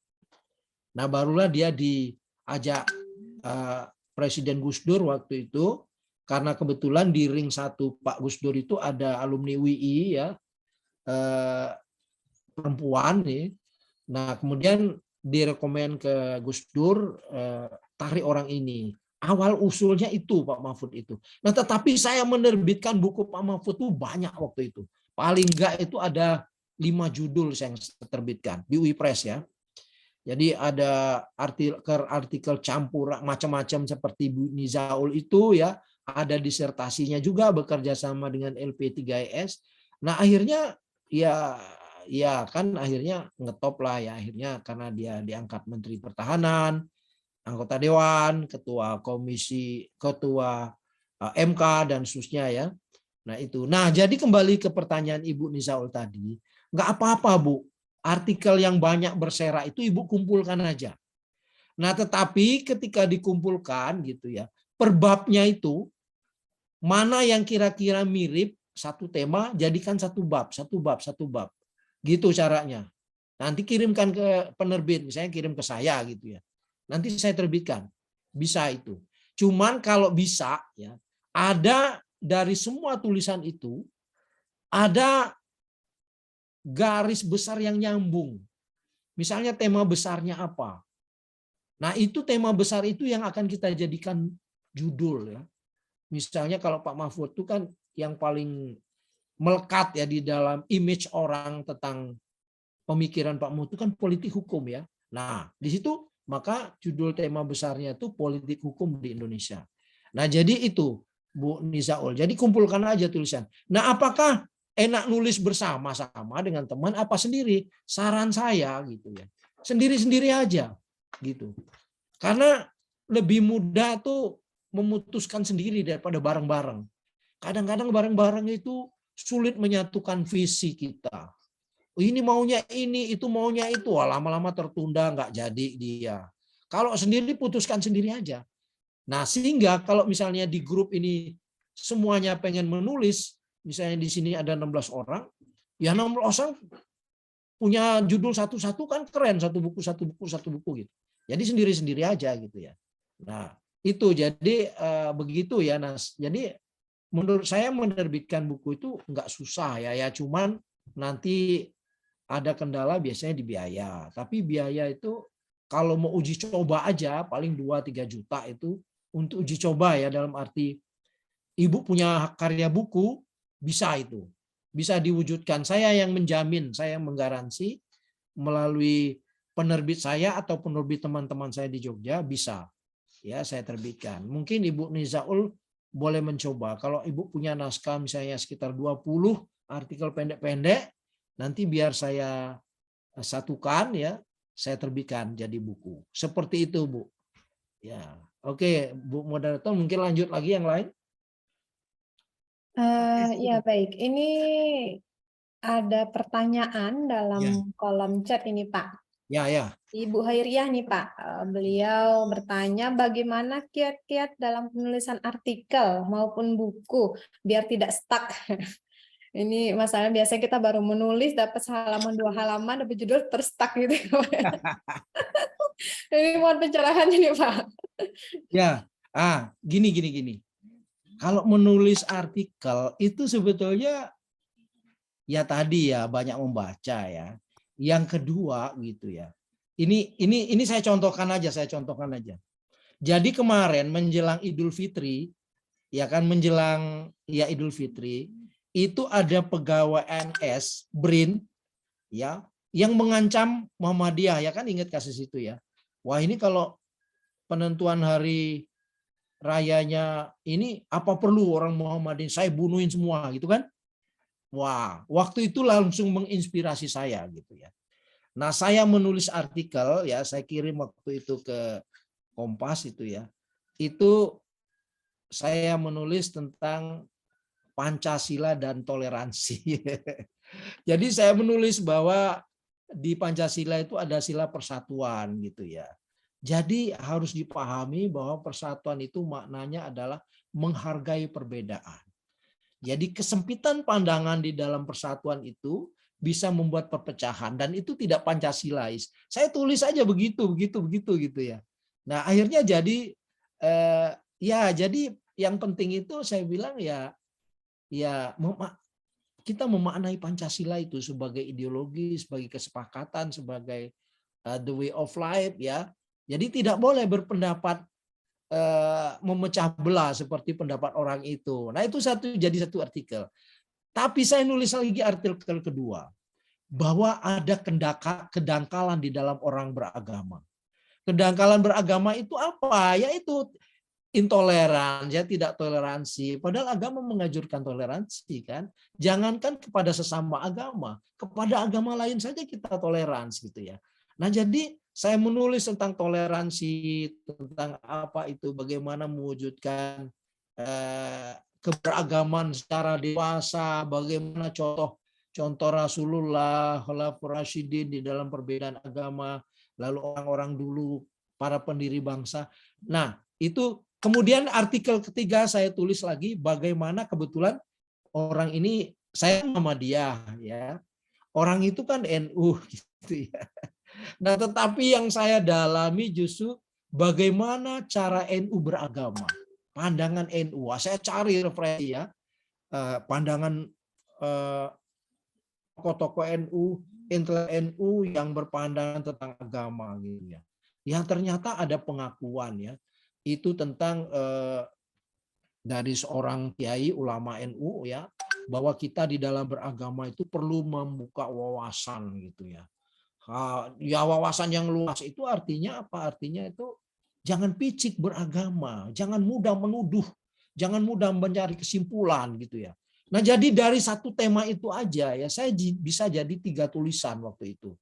Nah barulah dia diajak Presiden Gus Dur waktu itu, karena kebetulan di ring 1 Pak Gus Dur itu ada alumni UI ya, perempuan nih. Nah kemudian direkomend ke Gus Dur, tarik orang ini. Awal usulnya itu Pak Mahfud itu. Nah tetapi saya menerbitkan buku Pak Mahfud itu banyak waktu itu. Paling enggak itu ada 5 judul yang saya terbitkan di UI Press ya. Jadi ada artikel campur macam-macam seperti Bu Nizaul itu ya, ada disertasinya juga bekerja sama dengan LP3IS. Nah, akhirnya ya kan akhirnya ngetop lah ya akhirnya karena dia diangkat Menteri Pertahanan. anggota dewan, ketua komisi, ketua MK dan seterusnya ya. Nah itu. Nah jadi kembali ke pertanyaan Ibu Nizaul tadi, nggak apa-apa Bu. Artikel yang banyak berserak itu Ibu kumpulkan aja. Nah tetapi ketika dikumpulkan gitu ya, per babnya itu mana yang kira-kira mirip satu tema, jadikan satu bab, satu bab, satu bab. Gitu caranya. Nanti kirimkan ke penerbit, misalnya kirim ke saya gitu ya. Nanti saya terbitkan. Bisa itu. Cuman kalau bisa ya, ada dari semua tulisan itu ada garis besar yang nyambung. Misalnya tema besarnya apa. Nah, itu tema besar itu yang akan kita jadikan judul ya. Misalnya kalau Pak Mahfud itu kan yang paling melekat ya di dalam image orang tentang pemikiran Pak Mahfud itu kan politik hukum ya. Nah, di situ maka judul tema besarnya itu politik hukum di Indonesia. Nah, jadi itu Bu Nizaul. Jadi kumpulkan aja tulisan. Nah, apakah enak nulis bersama-sama dengan teman apa sendiri? Saran saya gitu ya. Sendiri-sendiri aja gitu. Karena lebih mudah tuh memutuskan sendiri daripada bareng-bareng. Kadang-kadang bareng-bareng itu sulit menyatukan visi kita. Ini maunya ini, itu maunya itu. Lama-lama tertunda, nggak jadi dia. Kalau sendiri, putuskan sendiri aja. Nah, sehingga kalau misalnya di grup ini semuanya pengen menulis, misalnya di sini ada 16 orang, ya 16 orang punya judul satu-satu kan keren, satu buku, satu buku, satu buku gitu. Jadi sendiri-sendiri aja gitu ya. Nah, itu jadi begitu ya, Nas. Jadi menurut saya menerbitkan buku itu nggak susah ya, ya cuman nanti ada kendala biasanya di biaya. Tapi biaya itu kalau mau uji coba aja paling 2-3 juta itu untuk uji coba ya, dalam arti Ibu punya karya buku bisa itu. Bisa diwujudkan. Saya yang menjamin, saya yang menggaransi melalui penerbit saya atau penerbit teman-teman saya di Jogja bisa ya saya terbitkan. Mungkin Ibu Nizaul boleh mencoba. Kalau Ibu punya naskah misalnya sekitar 20 artikel pendek-pendek, nanti biar saya satukan ya, saya terbitkan jadi buku. Seperti itu, Bu. Ya. Oke, Bu moderator, mungkin lanjut lagi yang lain. Ya baik, ini ada pertanyaan dalam Ya. kolom chat ini Pak. Ya, ya. Ibu Hairiah nih Pak, beliau bertanya bagaimana kiat-kiat dalam penulisan artikel maupun buku biar tidak stuck. Ini masalahnya biasanya kita baru menulis dapat halaman 2 halaman dapat judul terstuck gitu. Ini mohon pencerahan ini Pak. Ya, gini. Kalau menulis artikel itu sebetulnya ya tadi ya banyak membaca ya. Yang kedua gitu ya. Ini saya contohkan aja. Jadi kemarin menjelang Idul Fitri, ya kan menjelang ya Idul Fitri, itu ada pegawai NS BRIN ya yang mengancam Muhammadiyah, ya kan, ingat kasus itu ya. Wah, ini kalau penentuan hari rayanya ini apa perlu orang Muhammadiyah saya bunuhin semua gitu kan. Wah, waktu itu langsung menginspirasi saya gitu ya. Nah, saya menulis artikel ya, saya kirim waktu itu ke Kompas itu ya. Itu saya menulis tentang Pancasila dan toleransi. Jadi saya menulis bahwa di Pancasila itu ada sila persatuan gitu ya. Jadi harus dipahami bahwa persatuan itu maknanya adalah menghargai perbedaan. Jadi kesempitan pandangan di dalam persatuan itu bisa membuat perpecahan dan itu tidak Pancasilais. Saya tulis aja begitu gitu ya. Nah, akhirnya jadi jadi yang penting itu saya bilang ya kita memaknai Pancasila itu sebagai ideologi, sebagai kesepakatan, sebagai the way of life ya. Jadi tidak boleh berpendapat memecah belah seperti pendapat orang itu. Nah, itu jadi satu artikel. Tapi saya nulis lagi artikel kedua bahwa ada kedangkalan di dalam orang beragama. Kedangkalan beragama itu apa? Yaitu intoleran, ya tidak toleransi. Padahal agama menganjurkan toleransi kan. Jangankan kepada sesama agama, kepada agama lain saja kita toleransi gitu ya. Nah, jadi saya menulis tentang toleransi, tentang apa itu, bagaimana mewujudkan keberagaman secara dewasa, bagaimana contoh Rasulullah, Khulafaur Rasyidin di dalam perbedaan agama, lalu orang-orang dulu, para pendiri bangsa. Nah, itu kemudian artikel ketiga saya tulis lagi bagaimana kebetulan orang ini saya Muhammadiyah ya. Orang itu kan NU gitu ya. Nah, tetapi yang saya dalami justru bagaimana cara NU beragama. Pandangan NU. Saya cari referensi ya. Pandangan tokoh-tokoh NU, intelektual NU yang berpandangan tentang agama gitu ya. Yang ternyata ada pengakuan ya. Itu tentang dari seorang kiai ulama NU ya, bahwa kita di dalam beragama itu perlu membuka wawasan gitu ya. Ya wawasan yang luas itu artinya apa? Artinya itu jangan picik beragama, jangan mudah menuduh, jangan mudah mencari kesimpulan gitu ya. Nah, jadi dari satu tema itu aja ya saya bisa jadi 3 tulisan waktu itu.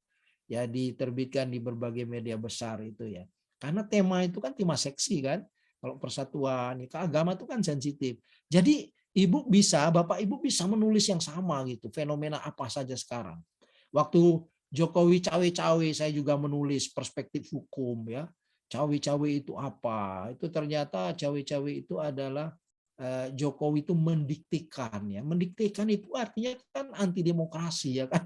Ya diterbitkan di berbagai media besar itu ya. Karena tema itu kan tema seksi kan. Kalau persatuan, agama itu kan sensitif. Jadi Ibu bisa, Bapak Ibu bisa menulis yang sama gitu. Fenomena apa saja sekarang. Waktu Jokowi cawe-cawe saya juga menulis perspektif hukum ya. Cawe-cawe itu apa? Itu ternyata cawe-cawe itu adalah Jokowi itu mendiktikan ya. Mendiktikan itu artinya kan anti demokrasi ya kan.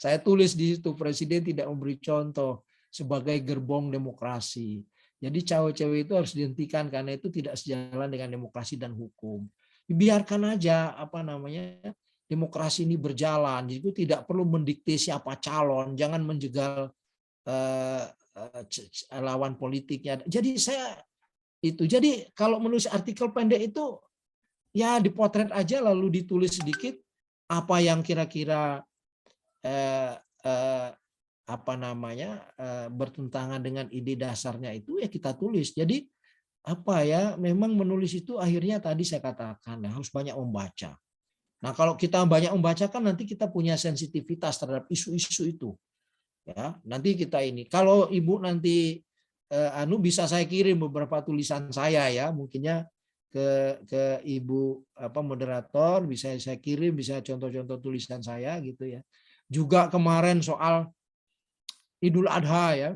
Saya tulis di situ presiden tidak memberi contoh sebagai gerbong demokrasi. Jadi cawe-cawe itu harus dihentikan karena itu tidak sejalan dengan demokrasi dan hukum. Biarkan aja apa namanya demokrasi ini berjalan. Jadi itu tidak perlu mendikte siapa calon, jangan menjegal lawan politiknya. Jadi saya itu. Jadi kalau menulis artikel pendek itu ya dipotret aja lalu ditulis sedikit apa yang kira-kira apa namanya bertentangan dengan ide dasarnya itu ya kita tulis. Jadi apa ya memang menulis itu akhirnya tadi saya katakan ya, harus banyak membaca. Nah, kalau kita banyak membaca kan nanti kita punya sensitivitas terhadap isu-isu itu. Ya, nanti kita ini. Kalau Ibu nanti bisa saya kirim beberapa tulisan saya ya, mungkinnya ke Ibu apa moderator bisa saya kirim, bisa contoh-contoh tulisan saya gitu ya. Juga kemarin soal Idul Adha ya.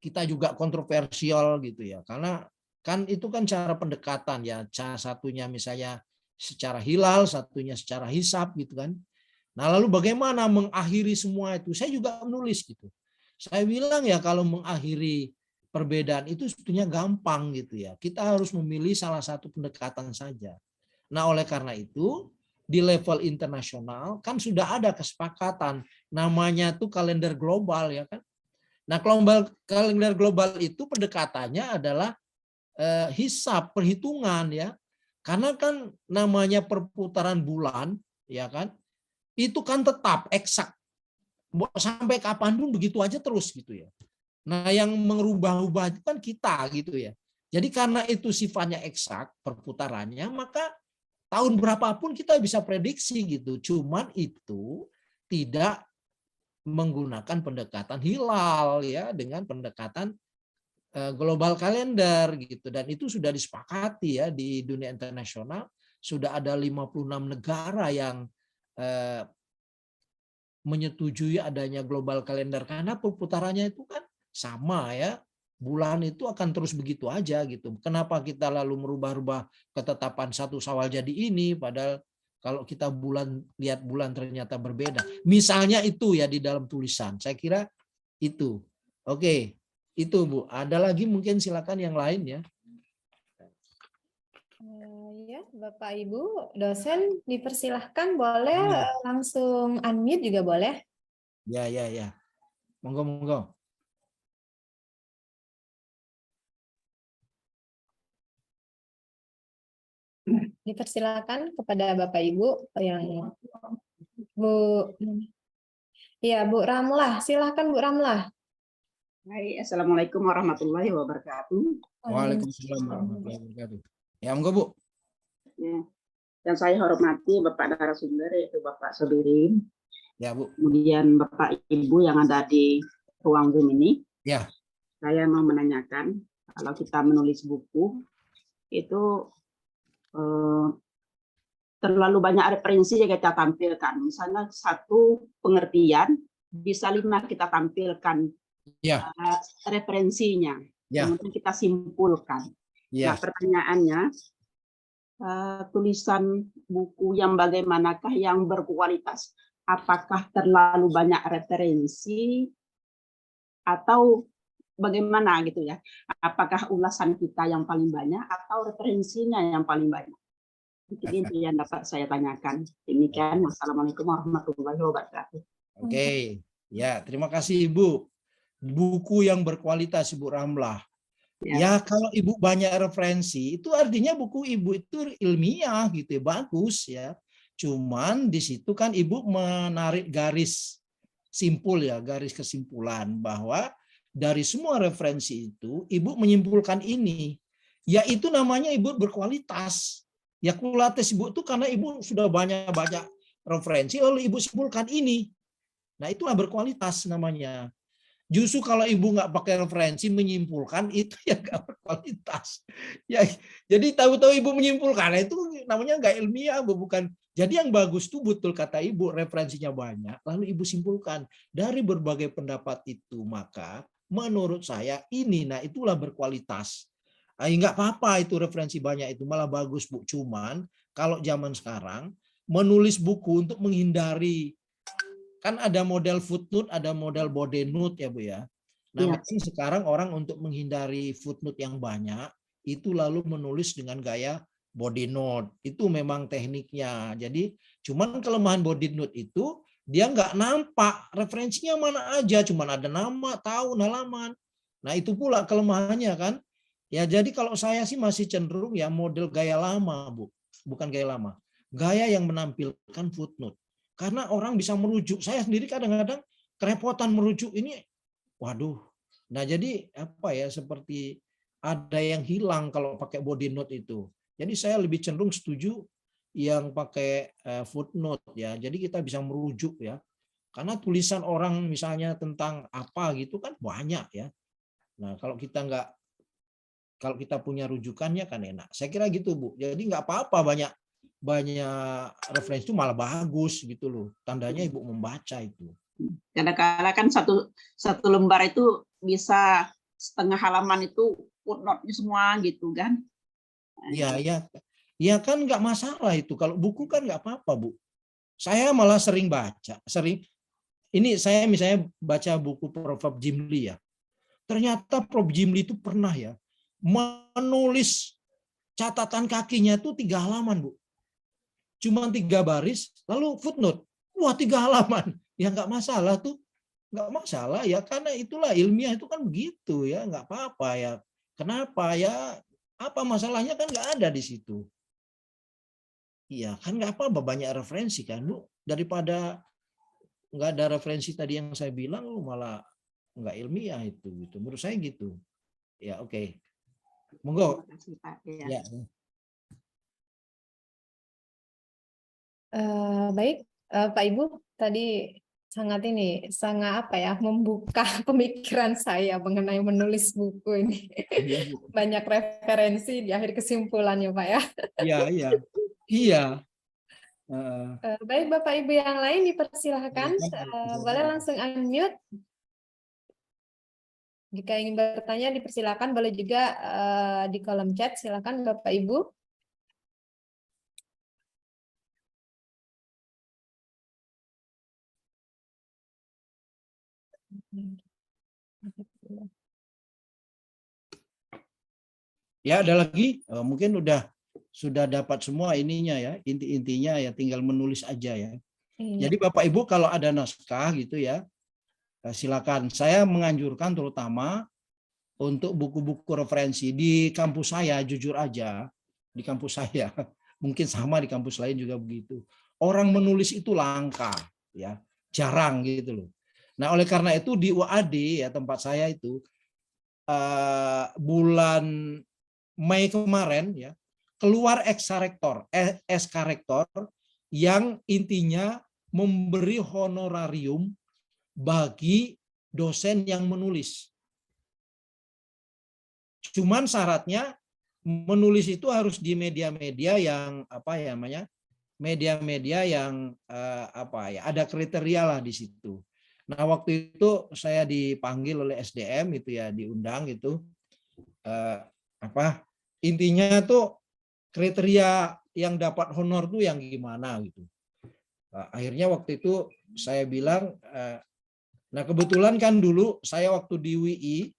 Kita juga kontroversial gitu ya. Karena kan itu kan cara pendekatan ya. Cara satunya misalnya secara hilal, satunya secara hisab gitu kan. Nah, lalu bagaimana mengakhiri semua itu? Saya juga menulis gitu. Saya bilang ya kalau mengakhiri perbedaan itu sebetulnya gampang gitu ya. Kita harus memilih salah satu pendekatan saja. Nah, oleh karena itu di level internasional kan sudah ada kesepakatan namanya tuh kalender global ya kan. Nah, kalender global itu pendekatannya adalah hisab, perhitungan ya. Karena kan namanya perputaran bulan ya kan. Itu kan tetap eksak. Sampai kapanpun begitu aja terus gitu ya. Nah, yang mengubah-ubah itu kan kita gitu ya. Jadi karena itu sifatnya eksak perputarannya, maka tahun berapapun kita bisa prediksi gitu. Cuman itu tidak menggunakan pendekatan hilal ya dengan pendekatan global kalender gitu, dan itu sudah disepakati ya di dunia internasional. Sudah ada 56 negara yang menyetujui adanya global kalender karena perputarannya itu kan sama ya. Bulan itu akan terus begitu aja gitu. Kenapa kita lalu merubah-rubah ketetapan 1 Syawal jadi ini padahal kalau kita lihat bulan ternyata berbeda. Misalnya itu ya di dalam tulisan. Saya kira itu. Oke, itu Bu. Ada lagi mungkin silakan yang lain ya. Ya, Bapak Ibu dosen dipersilahkan boleh langsung unmute juga boleh. Ya. Monggo. Dipersilakan kepada Bapak Ibu yang Bu. Ya, Bu Ramlah, silahkan Bu Ramlah. Hai, Assalamualaikum warahmatullahi wabarakatuh. Waalaikumsalam warahmatullahi wabarakatuh. Ya, monggo Bu. Ya. Dan saya hormati Bapak narasumber yaitu Bapak Solihin. Ya, Bu. kemudian Bapak Ibu yang ada di ruang Zoom ini. Ya. Saya mau menanyakan, kalau kita menulis buku itu terlalu banyak referensi yang kita tampilkan. Misalnya satu pengertian bisa 5 kita tampilkan Ya. referensinya, Ya. kemudian kita simpulkan. Nah, Ya. pertanyaannya, tulisan buku yang bagaimanakah yang berkualitas? Apakah terlalu banyak referensi atau bagaimana gitu ya? Apakah ulasan kita yang paling banyak atau referensinya yang paling banyak? Mungkin itu yang dapat saya tanyakan. Demikian, wassalamualaikum warahmatullahi wabarakatuh. Oke, ya terima kasih Ibu. Buku yang berkualitas Ibu Ramlah. Ya kalau Ibu banyak referensi itu artinya buku Ibu itu ilmiah gitu ya, bagus ya. Cuman di situ kan Ibu menarik garis simpul ya, garis kesimpulan bahwa dari semua referensi itu Ibu menyimpulkan ini, yaitu namanya Ibu berkualitas. Ya kualitas Ibu itu karena Ibu sudah banyak referensi lalu Ibu simpulkan ini. Nah itulah berkualitas namanya. Justru kalau Ibu nggak pakai referensi menyimpulkan itu ya nggak berkualitas. Ya, jadi tahu-tahu Ibu menyimpulkan itu namanya nggak ilmiah, bukan. Jadi yang bagus tuh betul kata Ibu, referensinya banyak, lalu Ibu simpulkan dari berbagai pendapat itu, maka menurut saya ini, nah itulah berkualitas. Nggak apa-apa itu referensi banyak itu malah bagus Bu. Cuman kalau zaman sekarang menulis buku untuk menghindari, kan ada model footnote, ada model body note ya Bu ya. Nah memang sekarang orang untuk menghindari footnote yang banyak itu lalu menulis dengan gaya body note. Itu memang tekniknya. Jadi cuman kelemahan body note itu dia nggak nampak referensinya mana aja, cuman ada nama, tahun, halaman. Nah itu pula kelemahannya kan. Ya jadi kalau saya sih masih cenderung ya model gaya lama Bu, bukan gaya lama, gaya yang menampilkan footnote. Karena orang bisa merujuk. Saya sendiri kadang-kadang kerepotan merujuk ini, waduh. Nah jadi apa ya seperti ada yang hilang kalau pakai body note itu. Jadi saya lebih cenderung setuju yang pakai footnote ya. Jadi kita bisa merujuk ya. Karena tulisan orang misalnya tentang apa gitu kan banyak ya. Nah kalau kita punya rujukannya kan enak. Saya kira gitu Bu. Jadi nggak apa-apa banyak referensi itu malah bagus gitu loh. Tandanya Ibu membaca itu. Kadang-kadang kan satu lembar itu bisa setengah halaman itu footnote-nya semua gitu kan. Iya, ya. Ya kan nggak masalah itu. Kalau buku kan nggak apa-apa Bu. Saya malah sering baca. Ini saya misalnya baca buku Prof. Jimli ya. Ternyata Prof. Jimli itu pernah ya menulis catatan kakinya itu 3 halaman Bu. Cuma 3 baris, lalu footnote. Wah 3 halaman. Ya nggak masalah tuh. Nggak masalah ya, karena itulah ilmiah itu kan begitu ya. Nggak apa-apa ya. Kenapa ya? Apa masalahnya kan nggak ada di situ. Iya kan nggak apa-apa banyak referensi kan Bu. Daripada nggak ada referensi tadi yang saya bilang, malah nggak ilmiah itu. Gitu. Menurut saya gitu. Ya oke. Monggo. Ya. Baik, Pak Ibu tadi sangat apa ya membuka pemikiran saya mengenai menulis buku ini. Iya, Bu. Banyak referensi di akhir kesimpulannya Pak ya. Iya. Baik Bapak Ibu yang lain dipersilahkan, boleh langsung unmute. Jika ingin bertanya dipersilakan, boleh juga di kolom chat, silakan Bapak Ibu. Ya ada lagi, mungkin sudah dapat semua ininya ya, inti-intinya ya tinggal menulis aja ya. Jadi Bapak Ibu kalau ada naskah gitu ya, silakan. Saya menganjurkan terutama untuk buku-buku referensi di kampus saya, jujur aja, di kampus saya, mungkin sama di kampus lain juga begitu. Orang menulis itu langka ya, jarang gitu loh. Nah, oleh karena itu di UAD ya tempat saya itu bulan Mei kemarin ya keluar SK Rektor yang intinya memberi honorarium bagi dosen yang menulis. Cuman syaratnya menulis itu harus di media-media yang apa ya namanya? Media-media yang ada kriteria lah di situ. Nah, waktu itu saya dipanggil oleh SDM itu ya, diundang gitu. Intinya tuh kriteria yang dapat honor tuh yang gimana gitu. Akhirnya waktu itu saya bilang, nah kebetulan kan dulu saya waktu di UI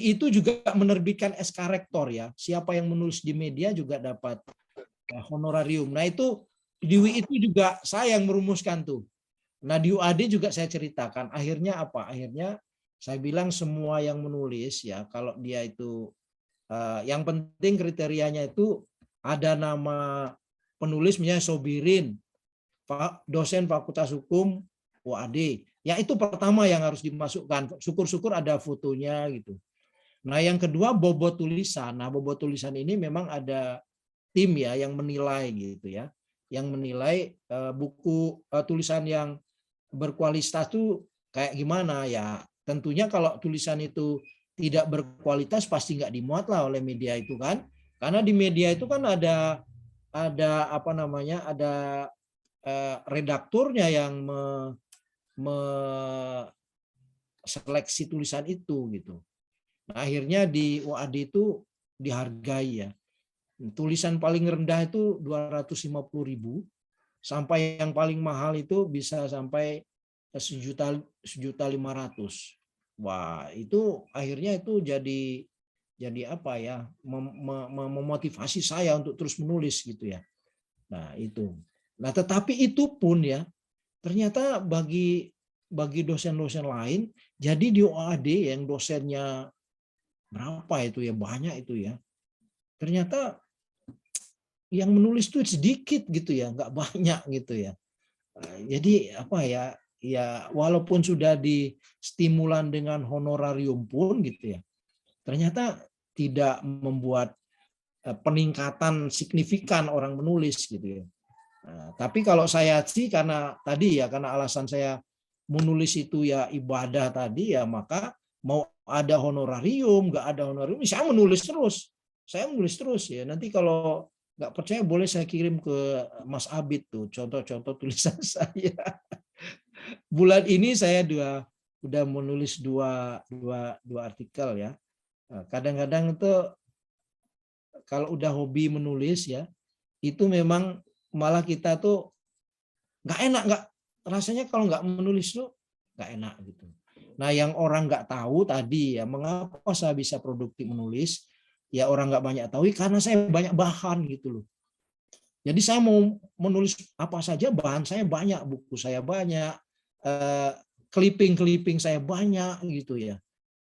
itu juga menerbitkan SK Rektor ya. Siapa yang menulis di media juga dapat honorarium. Nah itu di UI itu juga saya yang merumuskan tuh. Nah di UAD juga saya ceritakan. Akhirnya apa? Akhirnya saya bilang semua yang menulis ya, kalau dia itu yang penting kriterianya itu ada nama penulis, misalnya Sobirin, dosen Fakultas Hukum UAD. Ya itu pertama yang harus dimasukkan. Syukur-syukur ada fotonya gitu. Nah yang kedua bobot tulisan. Nah bobot tulisan ini memang ada tim ya yang menilai gitu ya. Yang menilai buku tulisan yang berkualitas itu kayak gimana ya. Tentunya kalau tulisan itu tidak berkualitas pasti nggak dimuat lah oleh media itu kan. Karena di media itu kan ada apa namanya, ada redakturnya yang seleksi tulisan itu gitu. Nah, akhirnya di UAD itu dihargai ya. Tulisan paling rendah itu 250.000 sampai yang paling mahal itu bisa sampai 1.500.000. Wah, itu akhirnya itu jadi apa ya? Memotivasi saya untuk terus menulis gitu ya. Nah, itu. Nah, tetapi itu pun ya ternyata bagi dosen-dosen lain, jadi di OAD yang dosennya berapa itu ya, banyak itu ya. Ternyata yang menulis itu sedikit gitu ya, nggak banyak gitu ya. Jadi apa ya, ya walaupun sudah distimulan dengan honorarium pun gitu ya, ternyata tidak membuat peningkatan signifikan orang menulis gitu ya. Nah, tapi kalau saya sih karena tadi ya, karena alasan saya menulis itu ya ibadah tadi ya, maka mau ada honorarium, nggak ada honorarium, saya menulis terus. Saya menulis terus ya. Nanti kalau nggak percaya boleh saya kirim ke Mas Abid tuh contoh-contoh tulisan saya. Bulan ini saya udah menulis dua artikel ya. Kadang-kadang itu kalau udah hobi menulis ya, itu memang malah kita tuh nggak enak, nggak rasanya kalau nggak menulis tuh nggak enak gitu. Nah yang orang nggak tahu tadi ya, mengapa saya bisa produktif menulis, ya orang nggak banyak tahu karena saya banyak bahan gitu loh. Jadi saya mau menulis apa saja, bahan saya banyak, buku saya banyak, clipping saya banyak gitu ya.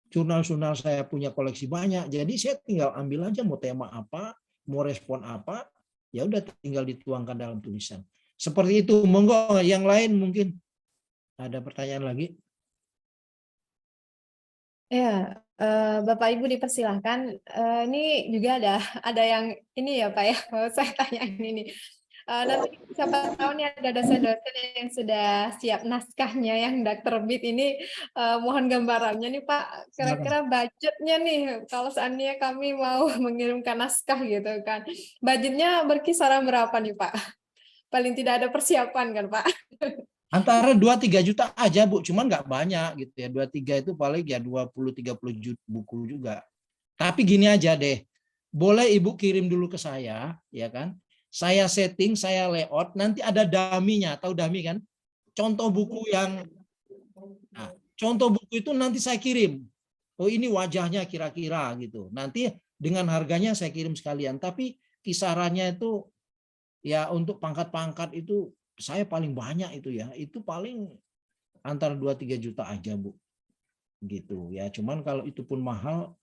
Jurnal-jurnal saya punya koleksi banyak. Jadi saya tinggal ambil aja mau tema apa, mau respon apa, ya udah tinggal dituangkan dalam tulisan. Seperti itu. Monggo yang lain mungkin ada pertanyaan lagi. Ya, Bapak Ibu dipersilahkan. Ini juga ada yang ini ya Pak ya, mau saya tanyain ini. Nanti siapa tahu nih ada dosen-dosen yang sudah siap naskahnya yang hendak terbit ini, mohon gambarannya nih Pak, kira-kira budgetnya nih kalau seandainya kami mau mengirimkan naskah gitu kan, budgetnya berkisaran berapa nih Pak? Paling tidak ada persiapan kan Pak? Antara 2-3 juta aja Bu, cuman nggak banyak gitu ya. 2-3 itu paling ya 20-30 buku juga. Tapi gini aja deh, boleh Ibu kirim dulu ke saya, ya kan? Saya setting, saya layout, nanti ada dummy-nya, tahu dummy kan? Contoh buku contoh buku itu nanti saya kirim. Oh ini wajahnya kira-kira gitu. Nanti dengan harganya saya kirim sekalian. Tapi kisarannya itu ya untuk pangkat-pangkat itu saya paling banyak itu ya. Itu paling antara 2-3 juta aja Bu. Gitu ya. Cuman kalau itu pun mahal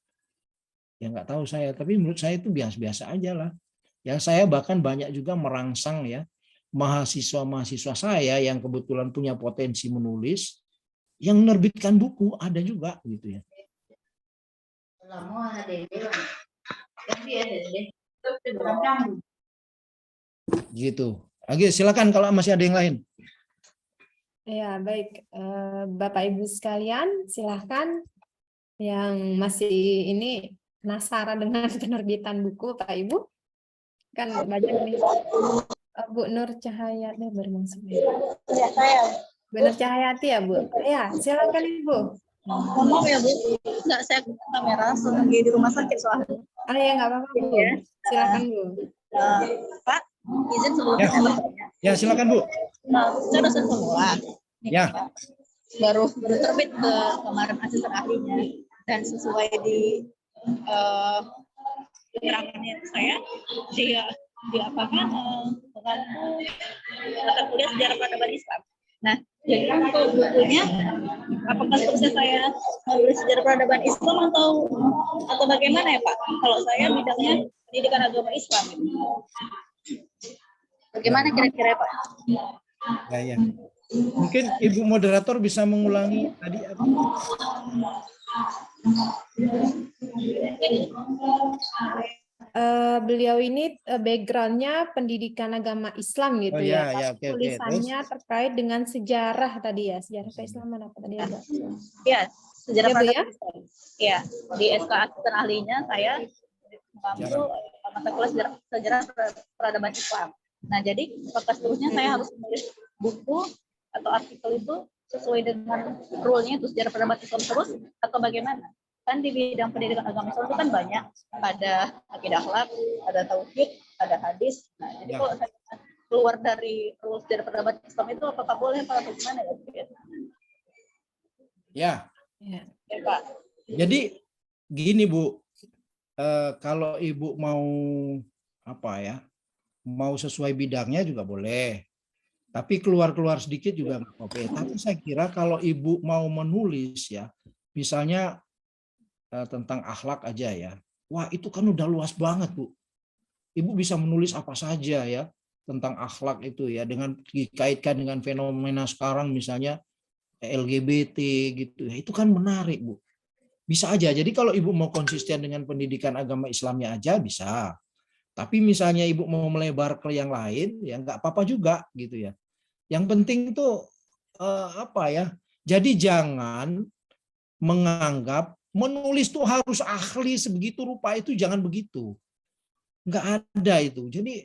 ya nggak tahu saya. Tapi menurut saya itu biasa-biasa aja lah. Ya saya bahkan banyak juga merangsang ya mahasiswa-mahasiswa saya yang kebetulan punya potensi menulis yang menerbitkan buku ada juga gitu ya. Gitu. Oke, silakan kalau masih ada yang lain. Ya, baik. Bapak Ibu sekalian, silahkan yang masih ini penasaran dengan penerbitan buku, Pak Ibu. Kan banyak nih. Bu Nur Cahayati baru masuk. Ya, saya. Bu Nur Cahayati ya, Bu? Ya, silakan Ibu. Ngomong ya, Bu. Enggak, saya kamera, lagi di rumah sakit soalnya. Ah ya, nggak apa-apa, Bu. Silakan, Bu. Pak, izin sebelumnya Ya. saya bertanya. Ya, silakan Bu. Saya dosen semua. Ya. Baru terbit ke kemarin asisten ahlinya, dan sesuai di keterangannya saya, dia apakan mengampu mata kuliah sejarah peradaban Islam. Nah, jadi untuk bukunya, apakah seterusnya saya menulis sejarah peradaban Islam atau bagaimana ya Pak? Kalau saya bidangnya pendidikan agama Islam. Bagaimana kira-kira Pak? Ya, ya. Mungkin Ibu moderator bisa mengulangi tadi apa? Beliau ini backgroundnya pendidikan agama Islam gitu Oh ya. ya, ya, oke, oke. Tulisannya terkait dengan sejarah tadi ya, sejarah keislaman apa tadi ada? Ya, sejarah Ya, Bu, ya? peradaban Islam. Ya, di SK asisten ahlinya saya mengambil mata kuliah sejarah peradaban Islam. Nah, jadi apakah seterusnya saya harus menulis buku atau artikel itu sesuai dengan rule-nya itu sejarah peradaban Islam terus atau bagaimana? Kan di bidang pendidikan agama Islam itu kan banyak, ada akidah akhlak, ada tauhid, ada hadis. Nah, jadi Ya. kalau saya keluar dari rule sejarah peradaban Islam itu apakah boleh Pak atau gimana ya? Ya. Ya. Ya, Pak. Jadi gini Bu, kalau Ibu mau apa ya, mau sesuai bidangnya juga boleh. Tapi keluar-keluar sedikit juga nggak apa-apa. Tapi saya kira kalau Ibu mau menulis ya, misalnya tentang akhlak aja ya, wah itu kan udah luas banget Bu. Ibu bisa menulis apa saja ya tentang akhlak itu ya, dengan dikaitkan dengan fenomena sekarang misalnya LGBT gitu ya, itu kan menarik Bu. Bisa aja. Jadi kalau Ibu mau konsisten dengan pendidikan agama Islamnya aja bisa. Tapi misalnya Ibu mau melebar ke yang lain ya nggak apa-apa juga gitu ya. Yang penting itu apa ya? Jadi jangan menganggap menulis tuh harus ahli sebegitu rupa, itu jangan begitu. Nggak ada itu. Jadi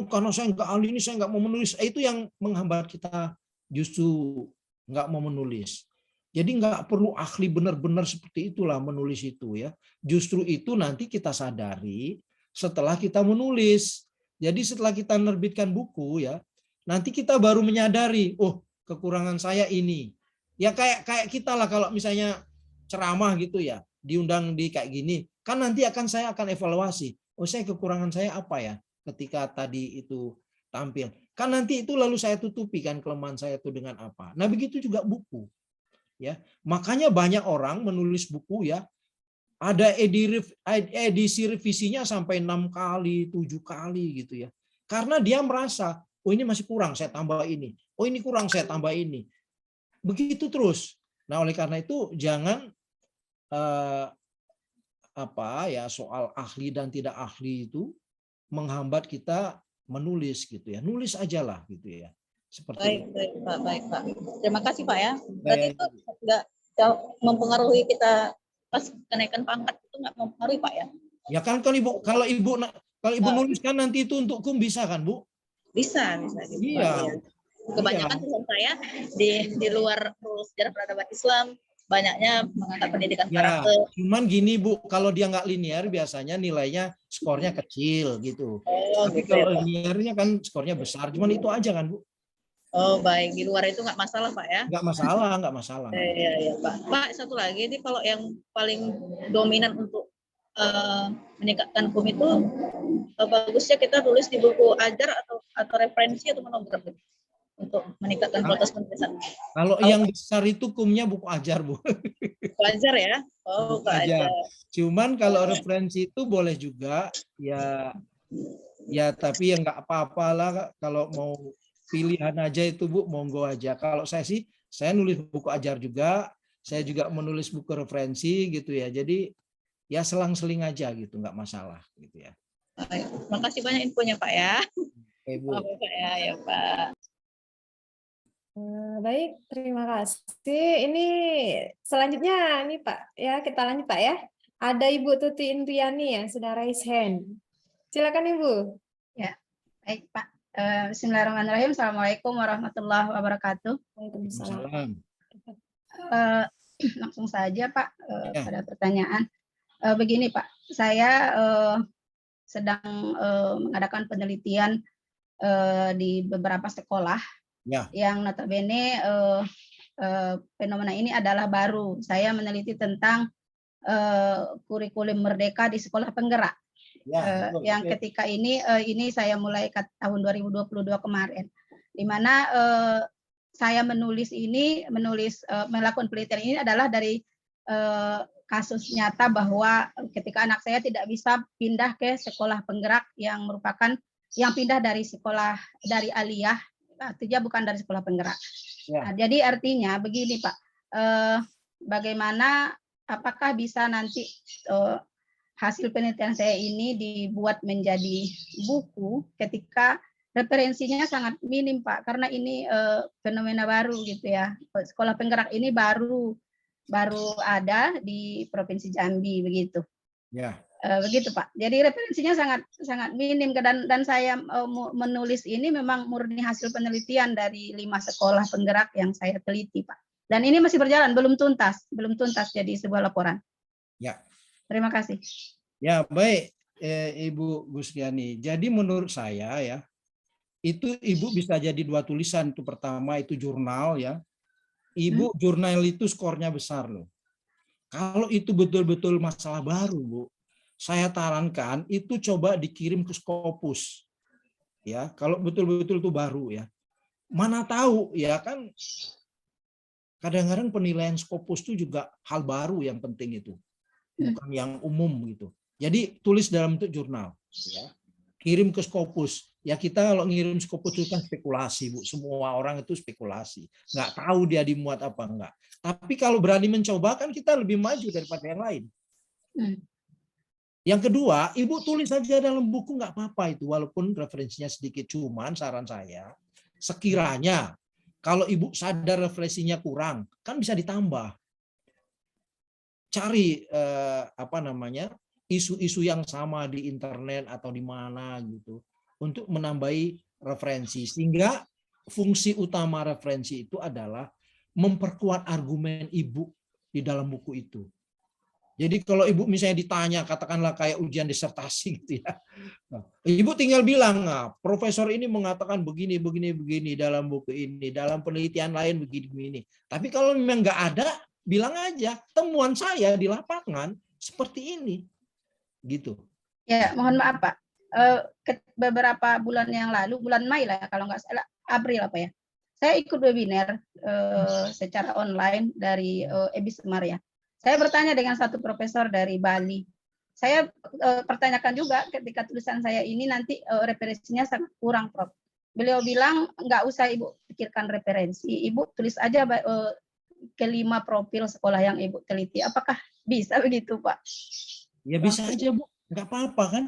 karena saya nggak ahli ini saya nggak mau menulis, itu yang menghambat kita justru nggak mau menulis. Jadi nggak perlu ahli benar-benar seperti itulah menulis itu ya. Justru itu nanti kita sadari setelah kita menulis. Jadi setelah kita menerbitkan buku ya, nanti kita baru menyadari, oh kekurangan saya ini. Ya kayak kita lah kalau misalnya ceramah gitu ya, diundang di kayak gini, kan nanti saya akan evaluasi. Oh saya kekurangan saya apa ya ketika tadi itu tampil. Kan nanti itu lalu saya tutupi kan kelemahan saya itu dengan apa. Nah begitu juga buku. Ya, makanya banyak orang menulis buku ya, ada edisi revisinya sampai 6 kali, 7 kali gitu ya. Karena dia merasa, oh ini masih kurang, saya tambah ini. Oh ini kurang, saya tambah ini. Begitu terus. Nah, oleh karena itu jangan soal ahli dan tidak ahli itu menghambat kita menulis gitu ya. Nulis aja lah gitu ya. Seperti Baik Pak. Terima kasih Pak ya. Berarti itu nggak mempengaruhi kita pas kenaikan pangkat, itu nggak mempengaruhi Pak ya? Ya kan kalau ibu nuliskan nanti itu untukku bisa kan Bu? Bisa. Iya. Kebanyakan tulisan saya di luar sejarah peradaban Islam banyaknya mengangkat pendidikan karakter. Cuman gini Bu, kalau dia nggak linear biasanya nilainya skornya kecil gitu. Tapi Gitu kalau ya, linearnya kan skornya besar. Cuman itu aja kan Bu? Oh baik, di luar itu nggak masalah Pak ya? Nggak masalah. Iya Pak. Pak, satu lagi ini kalau yang paling dominan untuk meningkatkan hukum itu bagusnya kita tulis di buku ajar atau referensi atau monograf untuk meningkatkan kualitas penulisan. Kalau yang besar itu hukumnya buku ajar Bu. Buku ajar ya? Oh buku ajar. Cuman kalau referensi itu boleh juga ya tapi ya nggak apa-apa lah kalau mau pilihan aja itu Bu, monggo aja. Kalau saya nulis buku ajar juga, saya juga menulis buku referensi gitu ya. Jadi ya selang-seling aja gitu, nggak masalah gitu ya. Makasih banyak infonya Pak ya. Ibu. Maaf ya, ya Pak. Baik, terima kasih. Ini selanjutnya nih Pak, ya kita lanjut Pak ya. Ada Ibu Tuti Indriani yang sudah raise hand. Silakan Ibu. Baik, Pak. Bismillahirrahmanirrahim. Assalamualaikum warahmatullahi wabarakatuh. Waalaikumsalam. Salam. Langsung saja, Pak, Ya. pada pertanyaan. Begini, Pak, saya sedang mengadakan penelitian di beberapa sekolah Ya. yang notabene fenomena ini adalah baru. Saya meneliti tentang kurikulum merdeka di sekolah penggerak. Ya, betul, Yang betul. ketika ini saya mulai tahun 2022 kemarin, di mana saya melakukan penelitian ini adalah dari kasus nyata bahwa ketika anak saya tidak bisa pindah ke sekolah penggerak yang merupakan yang pindah dari sekolah dari aliyah, artinya bukan dari sekolah penggerak. Ya. Nah, jadi artinya begini Pak, bagaimana apakah bisa nanti hasil penelitian saya ini dibuat menjadi buku ketika referensinya sangat minim Pak, karena ini fenomena baru gitu ya. Sekolah penggerak ini baru ada di Provinsi Jambi begitu. Ya. Begitu Pak. Jadi referensinya sangat minim dan saya menulis ini memang murni hasil penelitian dari 5 sekolah penggerak yang saya teliti Pak. Dan ini masih berjalan, belum tuntas jadi sebuah laporan. Ya. Terima kasih. Ya, baik, Ibu Gusdiani. Jadi menurut saya ya, itu Ibu bisa jadi 2 tulisan. Itu pertama itu jurnal ya. Ibu jurnal itu skornya besar loh. Kalau itu betul-betul masalah baru, Bu, saya tarankan itu coba dikirim ke Scopus. Ya, kalau betul-betul itu baru ya. Mana tahu ya kan kadang-kadang penilaian Scopus itu juga hal baru yang penting itu. Bukan yang umum gitu. Jadi tulis dalam bentuk jurnal ya. Kirim ke Scopus. Ya kita kalau ngirim Scopus itu kan spekulasi, Bu. Semua orang itu spekulasi. Nggak tahu dia dimuat apa enggak. Tapi kalau berani mencoba kan kita lebih maju daripada yang lain. Yang kedua, Ibu tulis saja dalam buku nggak apa-apa itu. Walaupun referensinya sedikit. Cuman saran saya, sekiranya kalau Ibu sadar referensinya kurang, kan bisa ditambah. Cari isu-isu yang sama di internet atau di mana gitu untuk menambahi referensi, sehingga fungsi utama referensi itu adalah memperkuat argumen Ibu di dalam buku itu. Jadi kalau Ibu misalnya ditanya, katakanlah kayak ujian disertasi gitu ya, Ibu tinggal bilang, nah, profesor ini mengatakan begini dalam buku ini, dalam penelitian lain begini. Tapi kalau memang nggak ada, bilang aja temuan saya di lapangan seperti ini, gitu. Ya, mohon maaf Pak. Beberapa bulan yang lalu, bulan Mei lah kalau nggak salah, April apa ya, saya ikut webinar secara online dari Ebis Maria. Saya bertanya dengan satu profesor dari Bali. Saya pertanyakan juga ketika tulisan saya ini nanti referensinya sangat kurang, Prof. Beliau bilang nggak usah Ibu pikirkan referensi, Ibu tulis aja kelima profil sekolah yang Ibu teliti. Apakah bisa begitu, Pak? Ya bisa aja, Bu. Nggak apa-apa kan?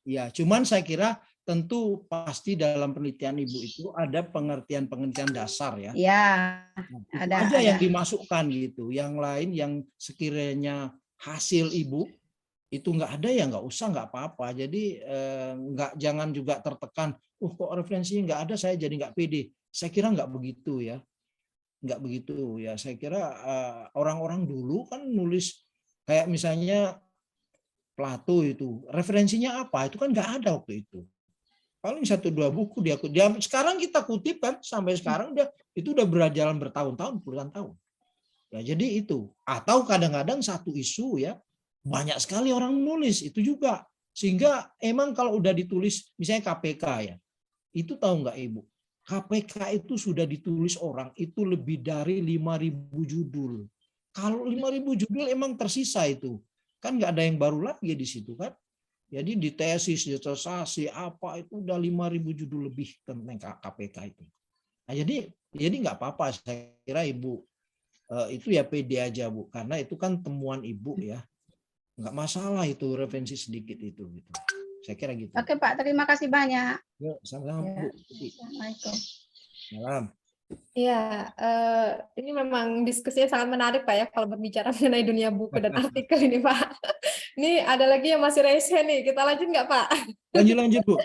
Ya, cuman saya kira tentu pasti dalam penelitian Ibu itu ada pengertian dasar ya. Ya, ada yang dimasukkan gitu. Yang lain yang sekiranya hasil Ibu itu nggak ada ya nggak usah, nggak apa-apa. Jadi jangan juga tertekan. Kok referensinya nggak ada, saya jadi nggak pede. Saya kira nggak begitu ya. Nggak begitu ya. Saya kira orang-orang dulu kan nulis kayak misalnya Plato itu referensinya apa? Itu kan nggak ada waktu itu. Paling 1-2 buku dia sekarang kita kutip kan sampai sekarang itu udah berjalan bertahun-tahun, puluhan tahun. Ya jadi itu. Atau kadang-kadang satu isu ya banyak sekali orang menulis itu juga. Sehingga emang kalau udah ditulis misalnya KPK ya. Itu tahu nggak Ibu? KPK itu sudah ditulis orang itu lebih dari 5.000 judul. Kalau 5.000 judul emang tersisa itu. Kan nggak ada yang baru lagi di situ kan. Jadi di tesis, disertasi apa itu udah 5.000 judul lebih tentang KPK itu. Nah, jadi nggak apa-apa, saya kira Ibu itu ya pede aja Bu, karena itu kan temuan Ibu ya, nggak masalah itu referensi sedikit itu gitu. Saya kira gitu. Oke Pak, terima kasih banyak. Yuk, sama-sama Ya. Bu. Assalamualaikum. Malam. Iya, ini memang diskusinya sangat menarik Pak ya kalau berbicara mengenai dunia buku dan artikel ini Pak. Ini ada lagi yang masih rese nih, kita lanjut nggak Pak? Lanjut Bu.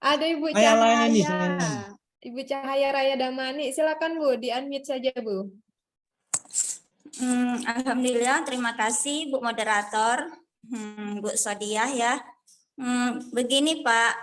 Ada Ibu Saya layani, Cahaya, saya layani. Ibu Cahaya Raya Damani, silakan Bu, di-unmute saja Bu. Alhamdulillah, terima kasih Bu Moderator, Bu Sodiah ya. Begini Pak,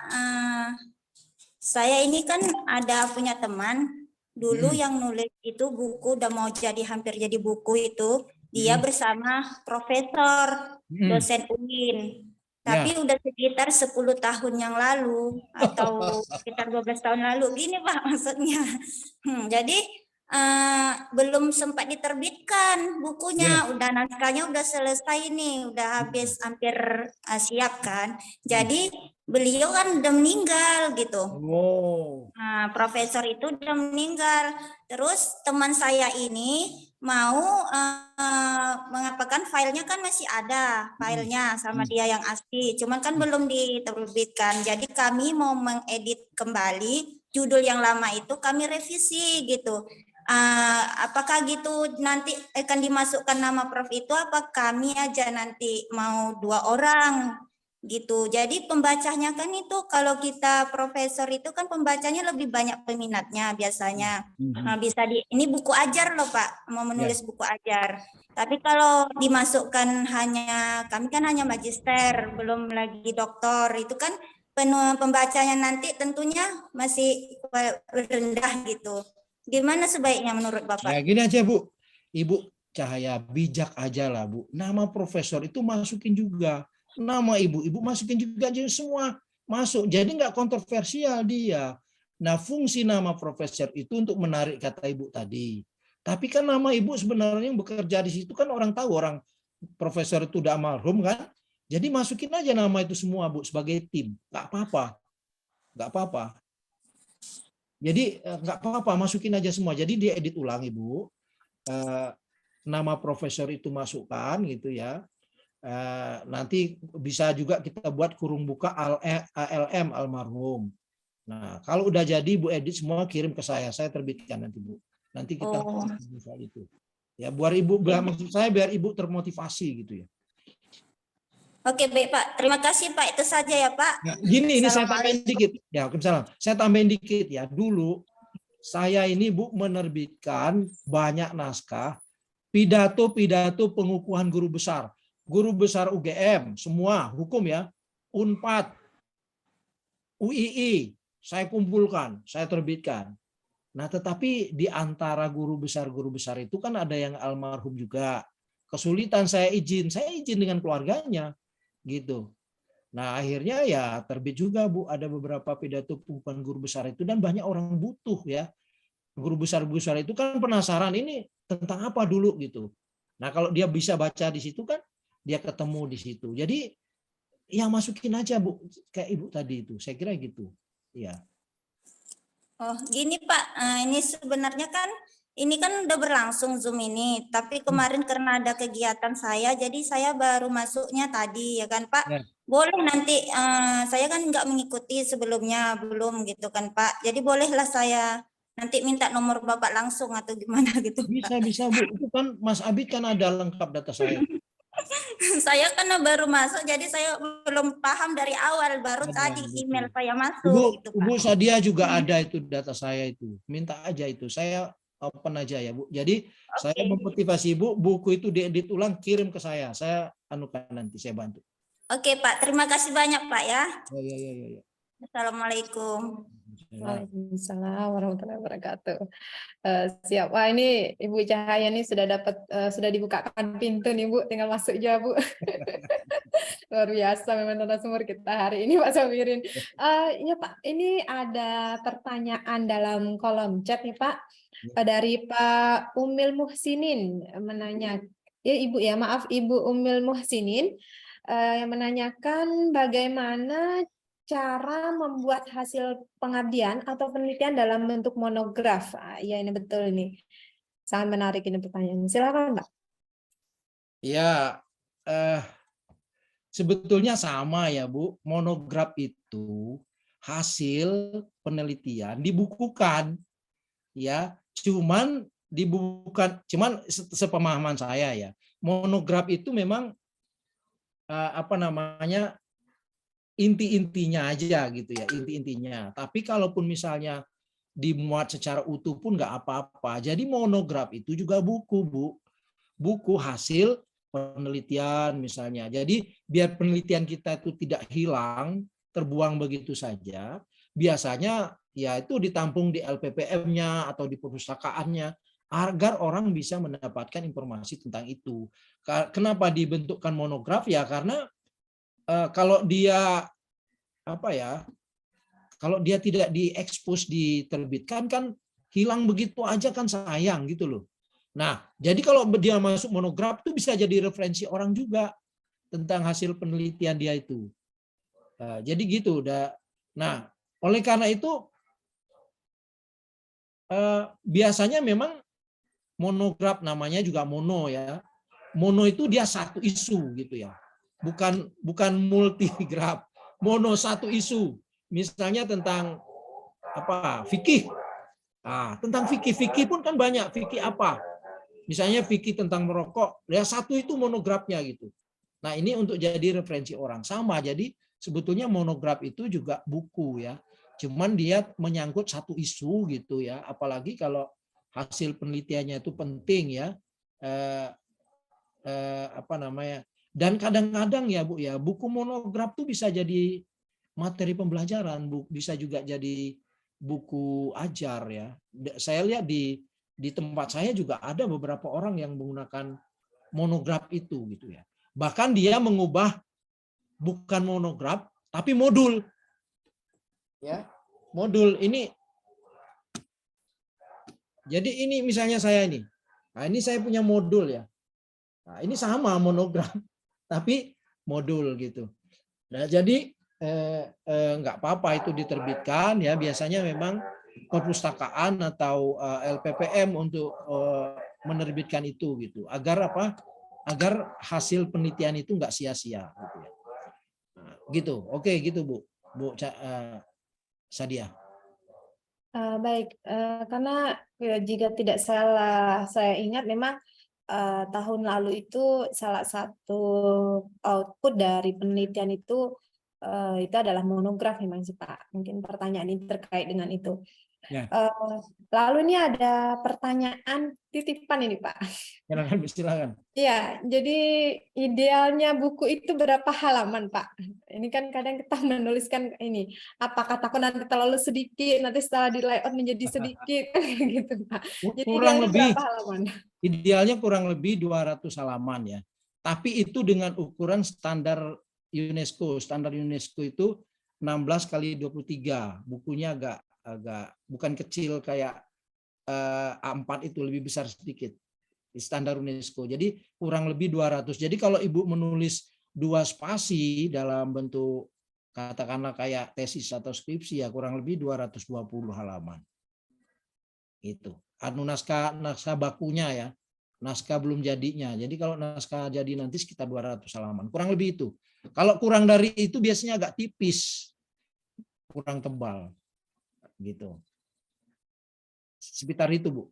saya ini kan ada punya teman dulu yang nulis itu buku, udah mau jadi hampir jadi buku itu, dia bersama profesor, dosen UIN. Tapi udah sekitar 10 tahun yang lalu atau sekitar 12 tahun lalu, gini Pak maksudnya. Jadi belum sempat diterbitkan bukunya, udah naskahnya udah selesai nih, udah habis hampir siap kan. Jadi beliau kan udah meninggal gitu. Nah, profesor itu udah meninggal. Terus teman saya ini mau mengatakan filenya kan masih ada filenya sama dia yang asli, cuman kan belum diterbitkan. Jadi kami mau mengedit kembali judul yang lama itu, kami revisi gitu. Apakah gitu nanti akan dimasukkan nama Prof itu, apa kami aja nanti mau 2 orang gitu. Jadi pembacanya kan itu kalau kita profesor itu kan pembacanya lebih banyak peminatnya biasanya. Bisa ini buku ajar loh Pak, mau menulis buku ajar. Tapi kalau dimasukkan kami kan hanya magister, belum lagi doktor, itu kan pembacanya nanti tentunya masih rendah gitu. Gimana sebaiknya menurut Bapak? Ya gini aja Bu, Ibu Cahaya bijak aja lah Bu. Nama profesor itu masukin juga. Nama ibu masukin juga aja, semua masuk. Jadi nggak kontroversial dia. Nah, fungsi nama profesor itu untuk menarik kata ibu tadi. Tapi kan nama ibu sebenarnya yang bekerja di situ kan orang tahu, orang profesor itu udah almarhum kan. Jadi masukin aja nama itu semua Bu sebagai tim. Nggak apa-apa. Nggak apa-apa. Jadi nggak apa-apa, masukin aja semua. Jadi diedit ulang Ibu. Nama profesor itu masukkan gitu ya. Nanti bisa juga kita buat kurung buka ALM almarhum. Nah, kalau udah jadi Bu edit semua kirim ke saya terbitkan nanti Bu. Nanti kita soal itu. Ya, biar Ibu, maksud saya biar Ibu termotivasi gitu ya. Oke, baik Pak. Terima kasih Pak. Itu saja ya Pak. Nah, gini ini saya tambahin dikit. Ya, misalnya saya tambahin dikit ya. Dulu saya ini Bu menerbitkan banyak naskah pidato-pidato pengukuhan guru besar UGM, semua hukum ya, Unpad, UII, saya kumpulkan, saya terbitkan. Nah, tetapi di antara guru besar itu kan ada yang almarhum juga. Kesulitan saya izin dengan keluarganya, gitu. Nah, akhirnya ya terbit juga Bu, ada beberapa pidato pengukuhan guru besar itu dan banyak orang butuh ya. Guru besar itu kan penasaran ini tentang apa dulu gitu. Nah, kalau dia bisa baca di situ kan dia ketemu di situ. Jadi ya masukin aja Bu, kayak Ibu tadi itu. Saya kira gitu. Ya. Oh, gini Pak, ini sebenarnya kan ini kan udah berlangsung Zoom ini, tapi kemarin karena ada kegiatan saya, jadi saya baru masuknya tadi ya kan Pak. Ya. Boleh nanti saya kan nggak mengikuti sebelumnya belum gitu kan Pak. Jadi bolehlah saya nanti minta nomor Bapak langsung atau gimana gitu. Bisa Bu. Itu kan Mas Abid kan ada lengkap data saya. Saya kan baru masuk, jadi saya belum paham dari awal, baru tadi email saya masuk. Ibu Sadia juga ada itu data saya itu. Minta aja itu, saya open aja ya Bu. Jadi saya memotivasi Ibu, buku itu diedit ulang, kirim ke saya anukan nanti, saya bantu. Oke Pak, terima kasih banyak Pak ya. Ya. Assalamualaikum. Waalaikumsalam warahmatullahi wabarakatuh. Siap. Wah, ini Ibu Cahaya nih sudah dibukakan pintu nih Bu, tinggal masuk aja Bu. Luar biasa memang narasumber kita hari ini Pak Samirin. Ya Pak, ini ada pertanyaan dalam kolom chat nih Pak, dari Pak Umil Muhsinin menanya, ya Ibu ya maaf Ibu Umil Muhsinin yang menanyakan bagaimana cara membuat hasil pengabdian atau penelitian dalam bentuk monograf. Ya ini betul ini. Sangat menarik ini pertanyaan. Silakan Pak. Ya, sebetulnya sama ya Bu, monograf itu hasil penelitian dibukukan ya, cuman sepemahaman saya ya, monograf itu memang apa namanya, inti-intinya aja gitu ya, inti-intinya. Tapi kalaupun misalnya dimuat secara utuh pun nggak apa-apa. Jadi monograf itu juga buku, Bu. Buku hasil penelitian misalnya. Jadi biar penelitian kita itu tidak hilang, terbuang begitu saja, biasanya ya itu ditampung di LPPM-nya atau di perpustakaannya agar orang bisa mendapatkan informasi tentang itu. Kenapa dibentukkan monograf ya? Karena kalau dia apa ya? Kalau dia tidak diekspos, diterbitkan kan hilang begitu aja kan sayang gitu loh. Nah, jadi kalau dia masuk monograf itu bisa jadi referensi orang juga tentang hasil penelitian dia itu. Nah, jadi gitu. Nah, oleh karena itu biasanya memang monograf, namanya juga mono ya. Mono itu dia satu isu gitu ya. Bukan multigraf. Mono satu isu. Misalnya tentang apa? Fikih. Nah, tentang fikih pun kan banyak. Fikih apa? Misalnya fikih tentang merokok, ya satu itu monografnya gitu. Nah, ini untuk jadi referensi orang sama. Jadi sebetulnya monograf itu juga buku ya. Cuman dia menyangkut satu isu gitu ya. Apalagi kalau hasil penelitiannya itu penting ya. Apa namanya? Dan kadang-kadang ya Bu ya, buku monograf tuh bisa jadi materi pembelajaran, bisa juga jadi buku ajar ya. Saya lihat di tempat saya juga ada beberapa orang yang menggunakan monograf itu gitu ya. Bahkan dia mengubah bukan monograf tapi modul. Ya. Modul ini. Jadi ini misalnya saya ini. Nah, ini saya punya modul ya. Nah, ini sama monograf tapi modul gitu. Nah, jadi nggak apa-apa itu diterbitkan ya, biasanya memang perpustakaan atau LPPM untuk menerbitkan itu gitu, agar apa, agar hasil penelitian itu nggak sia-sia gitu ya. Nah, gitu. Oke gitu Bu Sadia. Baik, karena jika tidak salah saya ingat memang tahun lalu itu salah satu output dari penelitian itu adalah monograf memang sih Pak. Mungkin pertanyaan ini terkait dengan itu. Ya. Lalu ini ada pertanyaan titipan ini Pak. Silakan. Iya, jadi idealnya buku itu berapa halaman Pak? Ini kan kadang kita menuliskan ini, apakah takut nanti terlalu sedikit, nanti setelah di layout menjadi sedikit, gitu Pak. Jadi kurang lebih berapa halaman? Idealnya kurang lebih 200 halaman ya. Tapi itu dengan ukuran standar UNESCO. Standar UNESCO itu 16 kali 23. Bukunya agak bukan kecil kayak A4 itu, lebih besar sedikit. Di standar UNESCO. Jadi kurang lebih 200. Jadi kalau Ibu menulis 2 spasi dalam bentuk katakanlah kayak tesis atau skripsi ya kurang lebih 220 halaman. Itu. Naskah bakunya ya. Naskah belum jadinya. Jadi kalau naskah jadi nanti sekitar 200 halaman. Kurang lebih itu. Kalau kurang dari itu biasanya agak tipis. Kurang tebal. Gitu. Sekitar itu, Bu.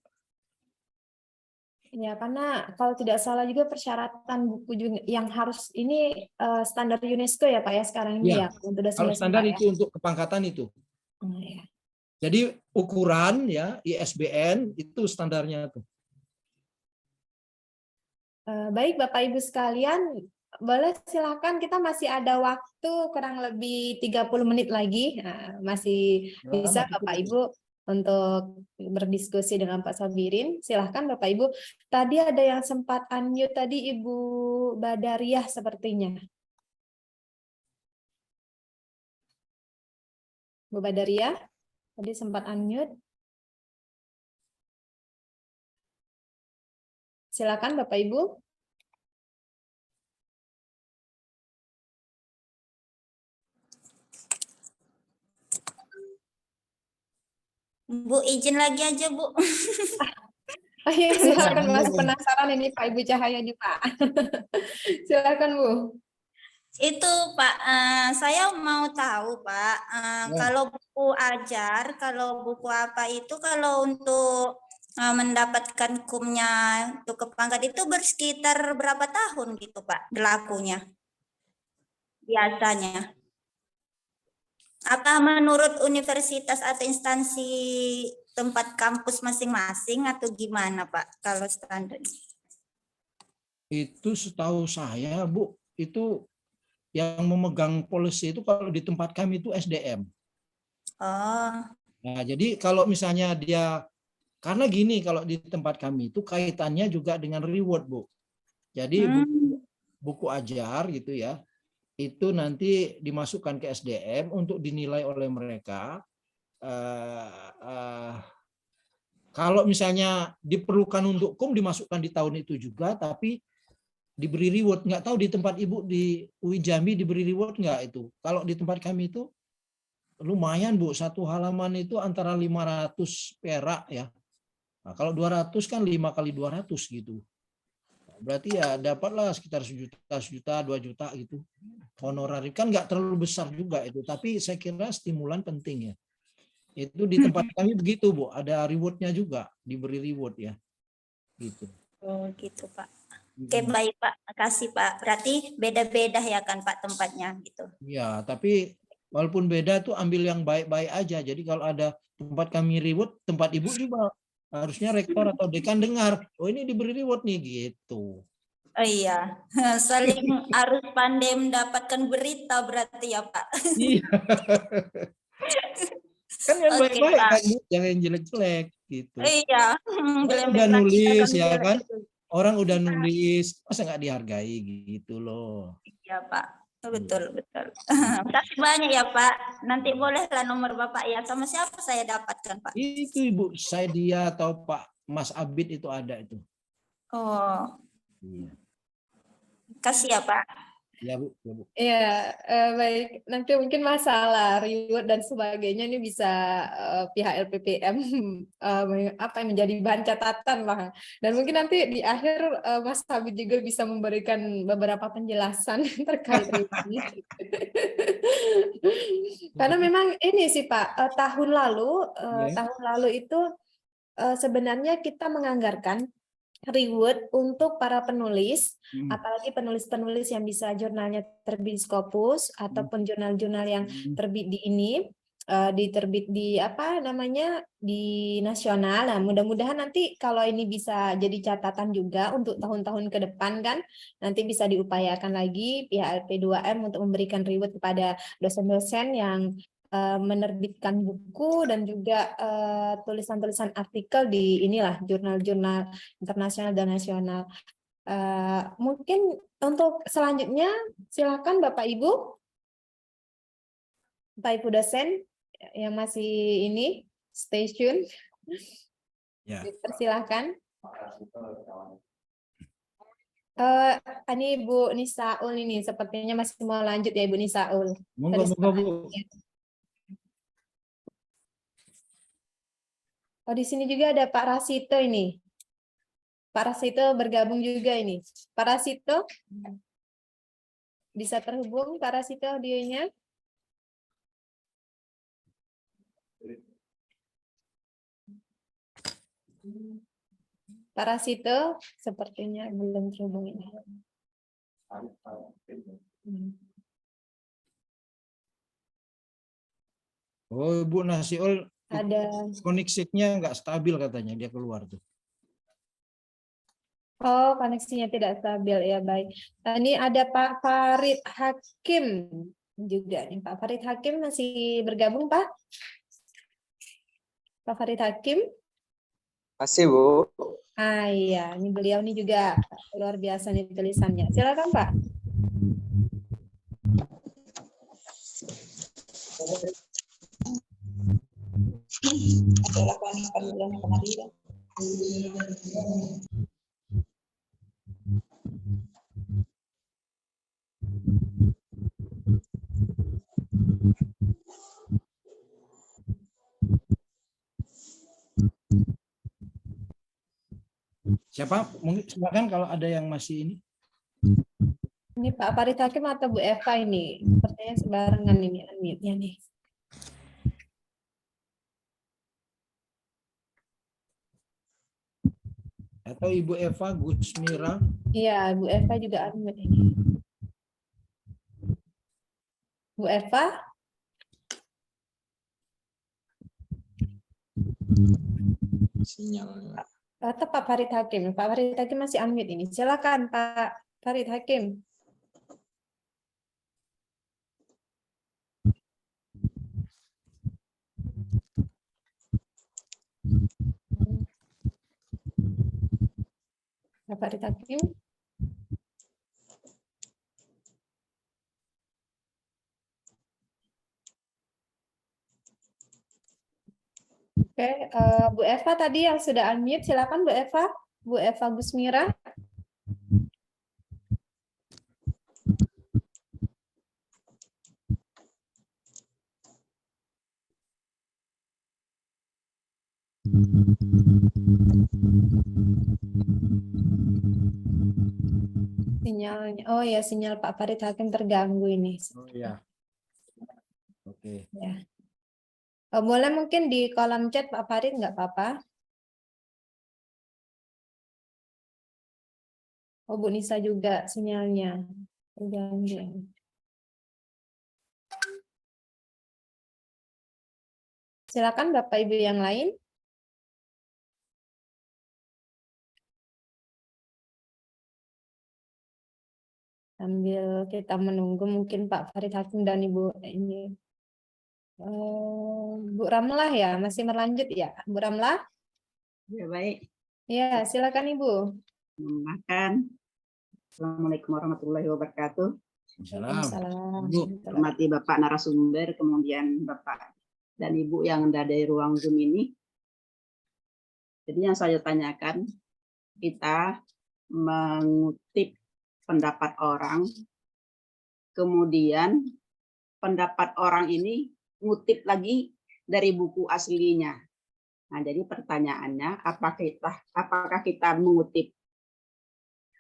Ya, karena kalau tidak salah juga persyaratan buku juga yang harus ini standar UNESCO ya Pak ya sekarang ini ya. Untuk kalau standar itu ya. Untuk kepangkatan itu. Ya. Jadi ukuran ya ISBN itu standarnya tuh. Baik Bapak Ibu sekalian, boleh silakan, kita masih ada waktu kurang lebih 30 menit lagi. Nah, masih bisa Bapak Ibu untuk berdiskusi dengan Pak Sabirin. Silahkan Bapak Ibu. Tadi ada yang sempat unmute tadi Ibu Badariah sepertinya. Bu Badariah, tadi sempat unmute. Silakan Bapak Ibu. Bu, izin lagi aja, Bu. Ayo, silakan, masih penasaran ini Pak Ibu Cahaya nih Pak. Silakan Bu. Itu Pak, saya mau tahu Pak, Ya. kalau buku ajar, kalau buku apa itu kalau untuk mendapatkan kumnya untuk ke pangkat itu bersekitar berapa tahun gitu Pak berlakunya biasanya? Apa menurut universitas atau instansi tempat kampus masing-masing atau gimana Pak kalau standar? Itu setahu saya, Bu, itu yang memegang policy itu kalau di tempat kami itu SDM. Oh, Nah, jadi kalau misalnya dia, karena gini, kalau di tempat kami itu kaitannya juga dengan reward, Bu. Jadi buku ajar gitu ya, itu nanti dimasukkan ke SDM untuk dinilai oleh mereka. Kalau misalnya diperlukan untuk kum dimasukkan di tahun itu juga, tapi diberi reward. Nggak tahu di tempat Ibu di UI Jambi diberi reward nggak itu. Kalau di tempat kami itu lumayan Bu, satu halaman itu antara 500 perak ya. Nah, kalau 200 kan 5 kali 200 gitu. Berarti ya dapatlah sekitar sejuta, 2 juta gitu. Honorar kan nggak terlalu besar juga itu, tapi saya kira stimulan penting ya. Itu di tempat kami begitu Bu, ada rewardnya juga, diberi reward ya. Gitu. oh gitu Pak. Oke baik Pak, makasih Pak. Berarti beda-beda ya kan Pak tempatnya gitu. Ya, tapi walaupun beda tuh ambil yang baik-baik aja. Jadi kalau ada tempat kami reward, tempat Ibu juga harusnya rektor atau dekan dengar, oh ini diberi reward nih gitu. Oh iya, saling harus pandai mendapatkan berita berarti ya Pak. Iya. Kan yang Oke baik-baik Pak. kan, Bu, jangan yang jelek-jelek gitu. Iya, Orang jelek udah lagi nulis akan ya jelek kan, itu. orang udah Iya. nulis, masa nggak dihargai gitu loh. Iya Pak, betul betul. Makasih banyak ya Pak. Nanti bolehlah nomor Bapak ya. Sama siapa saya dapatkan Pak? Itu Ibu Saidia atau Pak Mas Abid itu ada itu. Oh, Iya. kasih ya Pak. Ya Bu, ya Bu. Iya, baik. Nanti mungkin masalah reward dan sebagainya ini bisa pihak LPPM apa yang menjadi bahan catatan lah. Dan mungkin nanti di akhir Mas Habib juga bisa memberikan beberapa penjelasan terkait reward ini. Karena memang ini sih Pak, tahun lalu itu sebenarnya kita menganggarkan reward untuk para penulis, apalagi penulis-penulis yang bisa jurnalnya terbit di Scopus ataupun jurnal-jurnal yang terbit di ini, diterbit di apa namanya di nasional. Nah, mudah-mudahan nanti kalau ini bisa jadi catatan juga untuk tahun-tahun ke depan kan, nanti bisa diupayakan lagi pihak LP2M untuk memberikan reward kepada dosen-dosen yang menerbitkan buku dan juga tulisan-tulisan artikel di inilah jurnal-jurnal internasional dan nasional. Mungkin untuk selanjutnya silakan Bapak Ibu dosen yang masih ini stay tune. Ya. Persilahkan. Ini Bu Nisaul ini sepertinya masih mau lanjut ya Ibu Nisaul. Monggo Bu. Oh, di sini juga ada Pak Rasito ini. Pak Rasito bergabung juga ini. Pak Rasito, bisa terhubung Pak Rasito audionya? Pak Rasito sepertinya belum terhubung ini. Oh, Bu Nasiul, Ada. koneksinya nggak stabil katanya, dia keluar tuh. Oh, koneksinya tidak stabil ya, baik. Ini ada Pak Farid Hakim juga nih. Pak Farid Hakim masih bergabung, Pak? Pak Farid Hakim? Masih, Bu. Ah iya, ini beliau ini juga luar biasa nih tulisannya. Silakan, Pak. Siapa? Mungkin silakan kalau ada yang masih ini. Ini Pak Farid Hakim atau Bu Eva ini? Sepertinya sebarengan ini unmute-nya nih. Atau Ibu Eva Gusmira? Iya, Bu Eva juga unmute ini. Bu Eva? Sinyalnya. Atau Pak Farid Hakim? Pak Farid Hakim masih unmute ini. Silakan Pak Farid Hakim. Pak Farid Hakim. Oke, Bu Eva tadi yang sudah unmute, silakan Bu Eva. Bu Eva Gusmira. Sinyalnya, oh ya, sinyal Pak Farid Hakim terganggu ini. Oh ya. Oke. Ya. Boleh mungkin di kolom chat Pak Farid, nggak apa-apa. Oh, Bu Nisa juga sinyalnya terganggu. Silakan Bapak Ibu yang lain. Sambil kita menunggu mungkin Pak Farid Hakim dan Ibu ini. Bu Ramlah ya, masih berlanjut ya, Bu Ramlah? Ya, baik. Ya, silakan Ibu. Makan. Assalamualaikum warahmatullahi wabarakatuh. Waalaikumsalam. Hormati Bapak narasumber, kemudian Bapak dan Ibu yang ada di ruang Zoom ini. Jadi yang saya tanyakan, kita mengutip pendapat orang, kemudian pendapat orang ini ngutip lagi dari buku aslinya. Nah, jadi pertanyaannya, apakah kita mengutip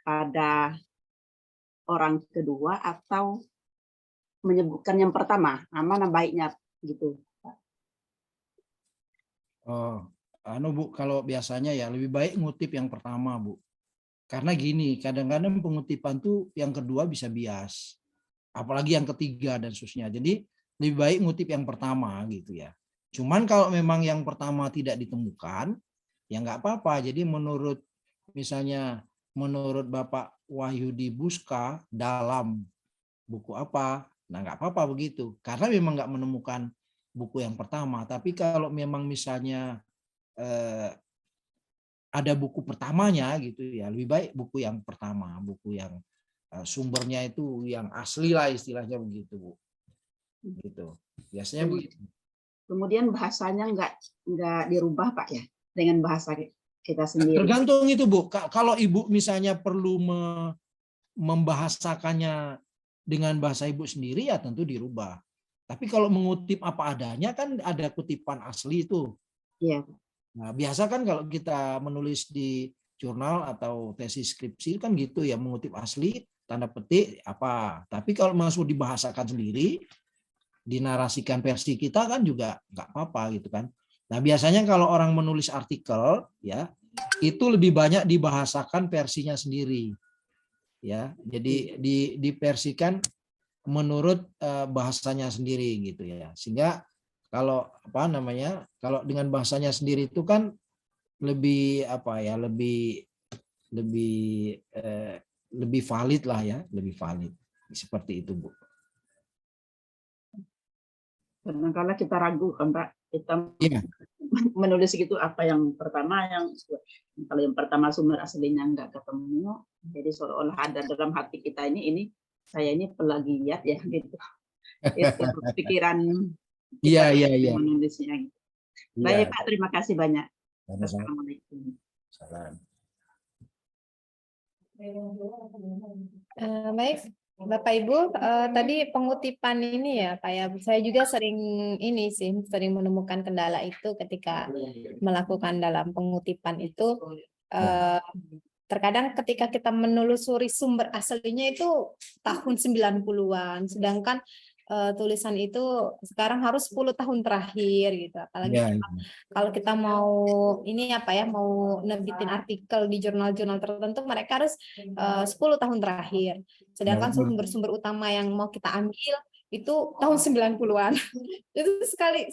pada orang kedua atau menyebutkan yang pertama, mana baiknya gitu. Oh, Bu, kalau biasanya ya lebih baik ngutip yang pertama, Bu. Karena gini, kadang-kadang pengutipan tuh yang kedua bisa bias. Apalagi yang ketiga dan seterusnya. Jadi lebih baik ngutip yang pertama gitu ya. Cuman kalau memang yang pertama tidak ditemukan, ya nggak apa-apa. Jadi misalnya menurut Bapak Wahyudi Buska dalam buku apa, nah nggak apa-apa begitu. Karena memang nggak menemukan buku yang pertama. Tapi kalau memang misalnya ada buku pertamanya gitu ya, lebih baik buku yang pertama, buku yang sumbernya itu yang asli lah istilahnya begitu, Bu. Gitu. Biasanya begitu. Kemudian bahasanya nggak dirubah Pak ya dengan bahasa kita sendiri. Tergantung itu, Bu. Kalau Ibu misalnya perlu membahasakannya dengan bahasa Ibu sendiri ya tentu dirubah. Tapi kalau mengutip apa adanya kan ada kutipan asli itu. Iya. Nah, biasa kan kalau kita menulis di jurnal atau tesis skripsi kan gitu ya, mengutip asli, tanda petik apa. Tapi kalau masuk dibahasakan sendiri, dinarasikan versi kita kan juga nggak apa-apa gitu kan. Nah, biasanya kalau orang menulis artikel ya, itu lebih banyak dibahasakan versinya sendiri. Ya, jadi diversikan menurut bahasanya sendiri gitu ya. Sehingga kalau kalau dengan bahasanya sendiri itu kan lebih lebih valid lah ya, lebih valid seperti itu, Bu. Kadang-kadang kita ragu kan Pak, kita Iya. menulis gitu apa yang pertama, kalau yang pertama sumber aslinya nggak ketemu, jadi seolah-olah ada dalam hati kita ini saya ini plagiat ya gitu. Itu pikiran kita menulisnya. Baik Pak, terima kasih banyak. Assalamualaikum. Salam. Baik, Bapak Ibu, tadi pengutipan ini ya, Pak ya. Saya juga sering menemukan kendala itu ketika melakukan dalam pengutipan itu. terkadang ketika kita menelusuri sumber aslinya itu tahun 90-an, sedangkan tulisan itu sekarang harus 10 tahun terakhir gitu. Apalagi Ya, kalau kita mau ini apa ya, mau nebitin artikel di jurnal-jurnal tertentu, mereka harus 10 tahun terakhir. Sedangkan betul. sumber-sumber utama yang mau kita ambil itu tahun 90-an. Itu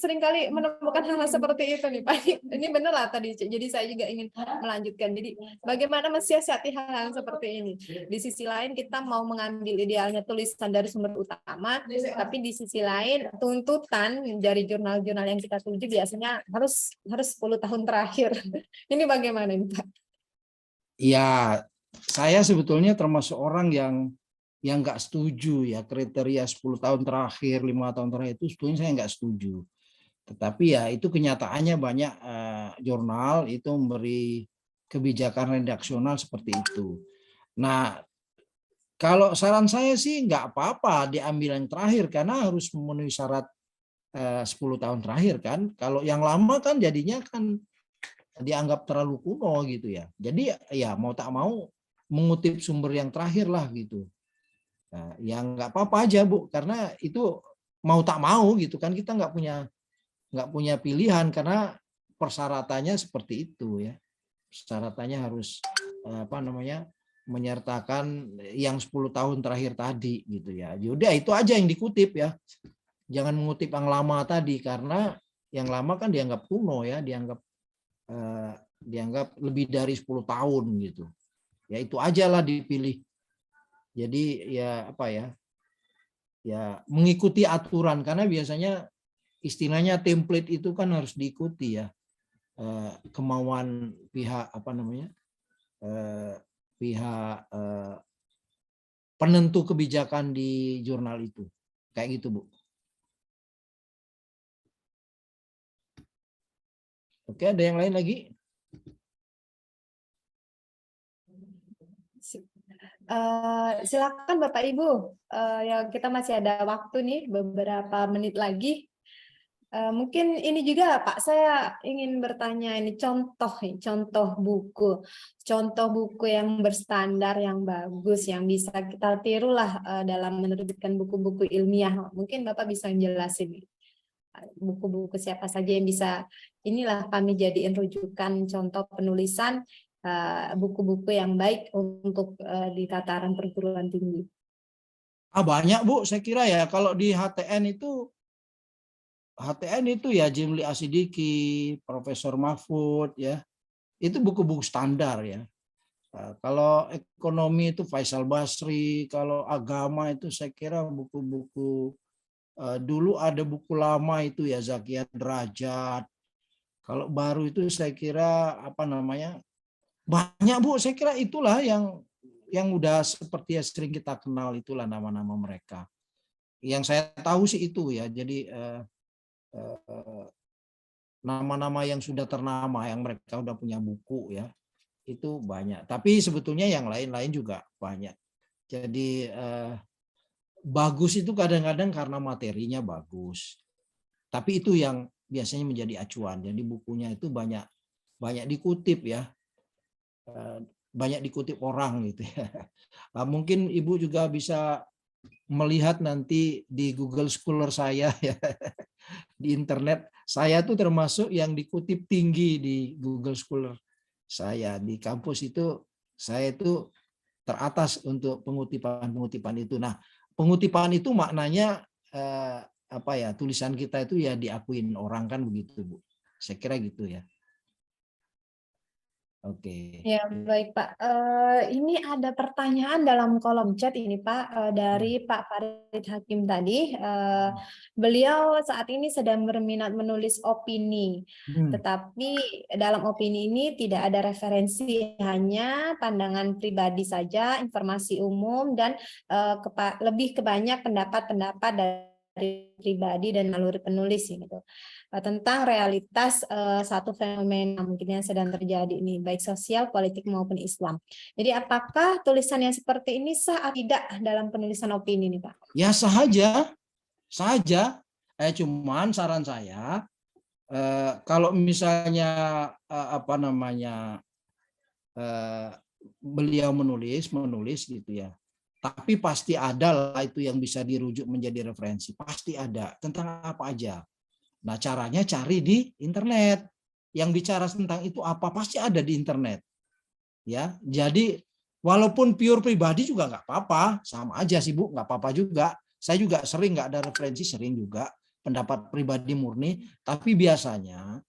seringkali menemukan hal seperti itu nih Pak. Ini benar lah tadi. Jadi saya juga ingin melanjutkan. Jadi bagaimana mensiasati hal-hal seperti ini. Di sisi lain kita mau mengambil idealnya tulisan dari sumber utama, tapi di sisi lain tuntutan dari jurnal-jurnal yang kita tuju biasanya harus 10 tahun terakhir. Ini bagaimana nih Pak? Ya, saya sebetulnya termasuk orang yang nggak setuju ya kriteria 10 tahun terakhir, 5 tahun terakhir itu sebetulnya saya nggak setuju. Tetapi ya itu kenyataannya banyak jurnal itu memberi kebijakan redaksional seperti itu. Nah, kalau saran saya sih nggak apa-apa diambil yang terakhir karena harus memenuhi syarat 10 tahun terakhir kan. Kalau yang lama kan jadinya kan dianggap terlalu kuno gitu ya. Jadi ya mau tak mau mengutip sumber yang terakhir lah gitu. Nah, yang nggak apa-apa aja Bu, karena itu mau tak mau gitu kan kita nggak punya pilihan karena persyaratannya seperti itu ya. Persyaratannya harus menyertakan yang 10 tahun terakhir tadi gitu ya. Yaudah itu aja yang dikutip ya. Jangan mengutip yang lama tadi karena yang lama kan dianggap kuno ya, dianggap lebih dari 10 tahun gitu. Ya itu aja lah dipilih. Jadi ya ya mengikuti aturan karena biasanya istilahnya template itu kan harus diikuti ya kemauan pihak pihak penentu kebijakan di jurnal itu kayak gitu Bu. Oke, ada yang lain lagi? Silakan Bapak Ibu, ya kita masih ada waktu nih beberapa menit lagi. Mungkin ini juga Pak, saya ingin bertanya ini contoh buku yang berstandar, yang bagus, yang bisa kita tirulah dalam menerbitkan buku-buku ilmiah. Mungkin Bapak bisa menjelasin buku-buku siapa saja yang bisa inilah kami jadiin rujukan contoh penulisan buku-buku yang baik untuk di tataran perguruan tinggi. Banyak Bu, saya kira ya kalau di HTN itu ya Jimli Asidiki, Profesor Mahfud ya. Itu buku-buku standar ya. Kalau ekonomi itu Faisal Basri, kalau agama itu saya kira buku-buku dulu ada buku lama itu ya Zakia Derajat. Kalau baru itu saya kira banyak Bu, saya kira itulah yang udah seperti yang sering kita kenal itulah nama-nama mereka. Yang saya tahu sih itu ya. Jadi nama-nama yang sudah ternama yang mereka udah punya buku ya. Itu banyak. Tapi sebetulnya yang lain-lain juga banyak. Jadi bagus itu kadang-kadang karena materinya bagus. Tapi itu yang biasanya menjadi acuan. Jadi bukunya itu banyak dikutip ya. Banyak dikutip orang gitu ya. Mungkin Ibu juga bisa melihat nanti di Google Scholar saya ya. Di internet saya tuh termasuk yang dikutip tinggi di Google Scholar saya. Di kampus itu saya itu teratas untuk pengutipan itu. Nah, pengutipan itu maknanya tulisan kita itu ya diakuin orang kan begitu Bu. Saya kira gitu ya. Oke. Ya, baik Pak. Ini ada pertanyaan dalam kolom chat ini Pak, dari Pak Farid Hakim tadi. Beliau saat ini sedang berminat menulis opini, tetapi dalam opini ini tidak ada referensi, hanya pandangan pribadi saja, informasi umum, dan lebih ke banyak pendapat-pendapat dari pribadi dan naluri penulis gitu. Tentang realitas satu fenomena mungkin yang sedang terjadi ini, baik sosial, politik maupun Islam. Jadi apakah tulisan yang seperti ini sah atau tidak dalam penulisan opini nih Pak? Ya sah aja. Cuman saran saya kalau misalnya beliau menulis gitu ya. Tapi pasti ada lah itu yang bisa dirujuk menjadi referensi. Pasti ada. Tentang apa aja. Nah, caranya cari di internet. Yang bicara tentang itu apa pasti ada di internet. Ya, jadi walaupun pure pribadi juga nggak apa-apa, sama aja sih Bu, nggak apa-apa juga. Saya juga sering nggak ada referensi, sering juga pendapat pribadi murni. Tapi biasanya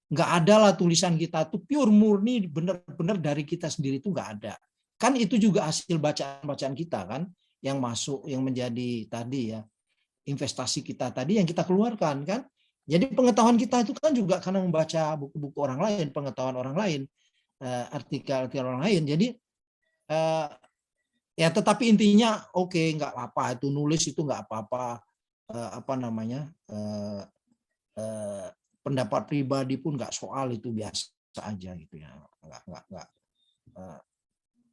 nggak ada lah tulisan kita tuh pure murni benar-benar dari kita sendiri itu nggak ada. Kan itu juga hasil bacaan-bacaan kita kan yang masuk, yang menjadi tadi ya investasi kita tadi yang kita keluarkan kan. Jadi pengetahuan kita itu kan juga karena membaca buku-buku orang lain, pengetahuan orang lain, artikel-artikel orang lain. Jadi ya tetapi intinya oke, nggak apa-apa itu nulis itu nggak apa-apa, apa namanya pendapat pribadi pun nggak soal, itu biasa aja gitu ya, nggak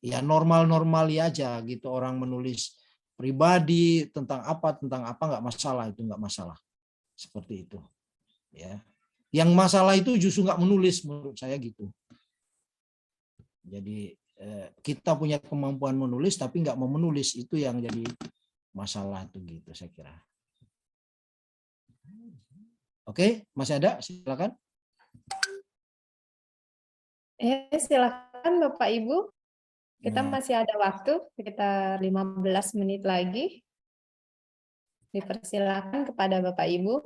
ya normal-normal aja gitu, orang menulis pribadi tentang apa nggak masalah, itu nggak masalah seperti itu ya. Yang masalah itu justru nggak menulis menurut saya gitu. Jadi kita punya kemampuan menulis tapi nggak mau menulis, itu yang jadi masalah tuh gitu saya kira. Oke, masih ada? Silakan. Silakan Bapak Ibu. Kita Nah, masih ada waktu sekitar 15 menit lagi. Dipersilakan kepada Bapak Ibu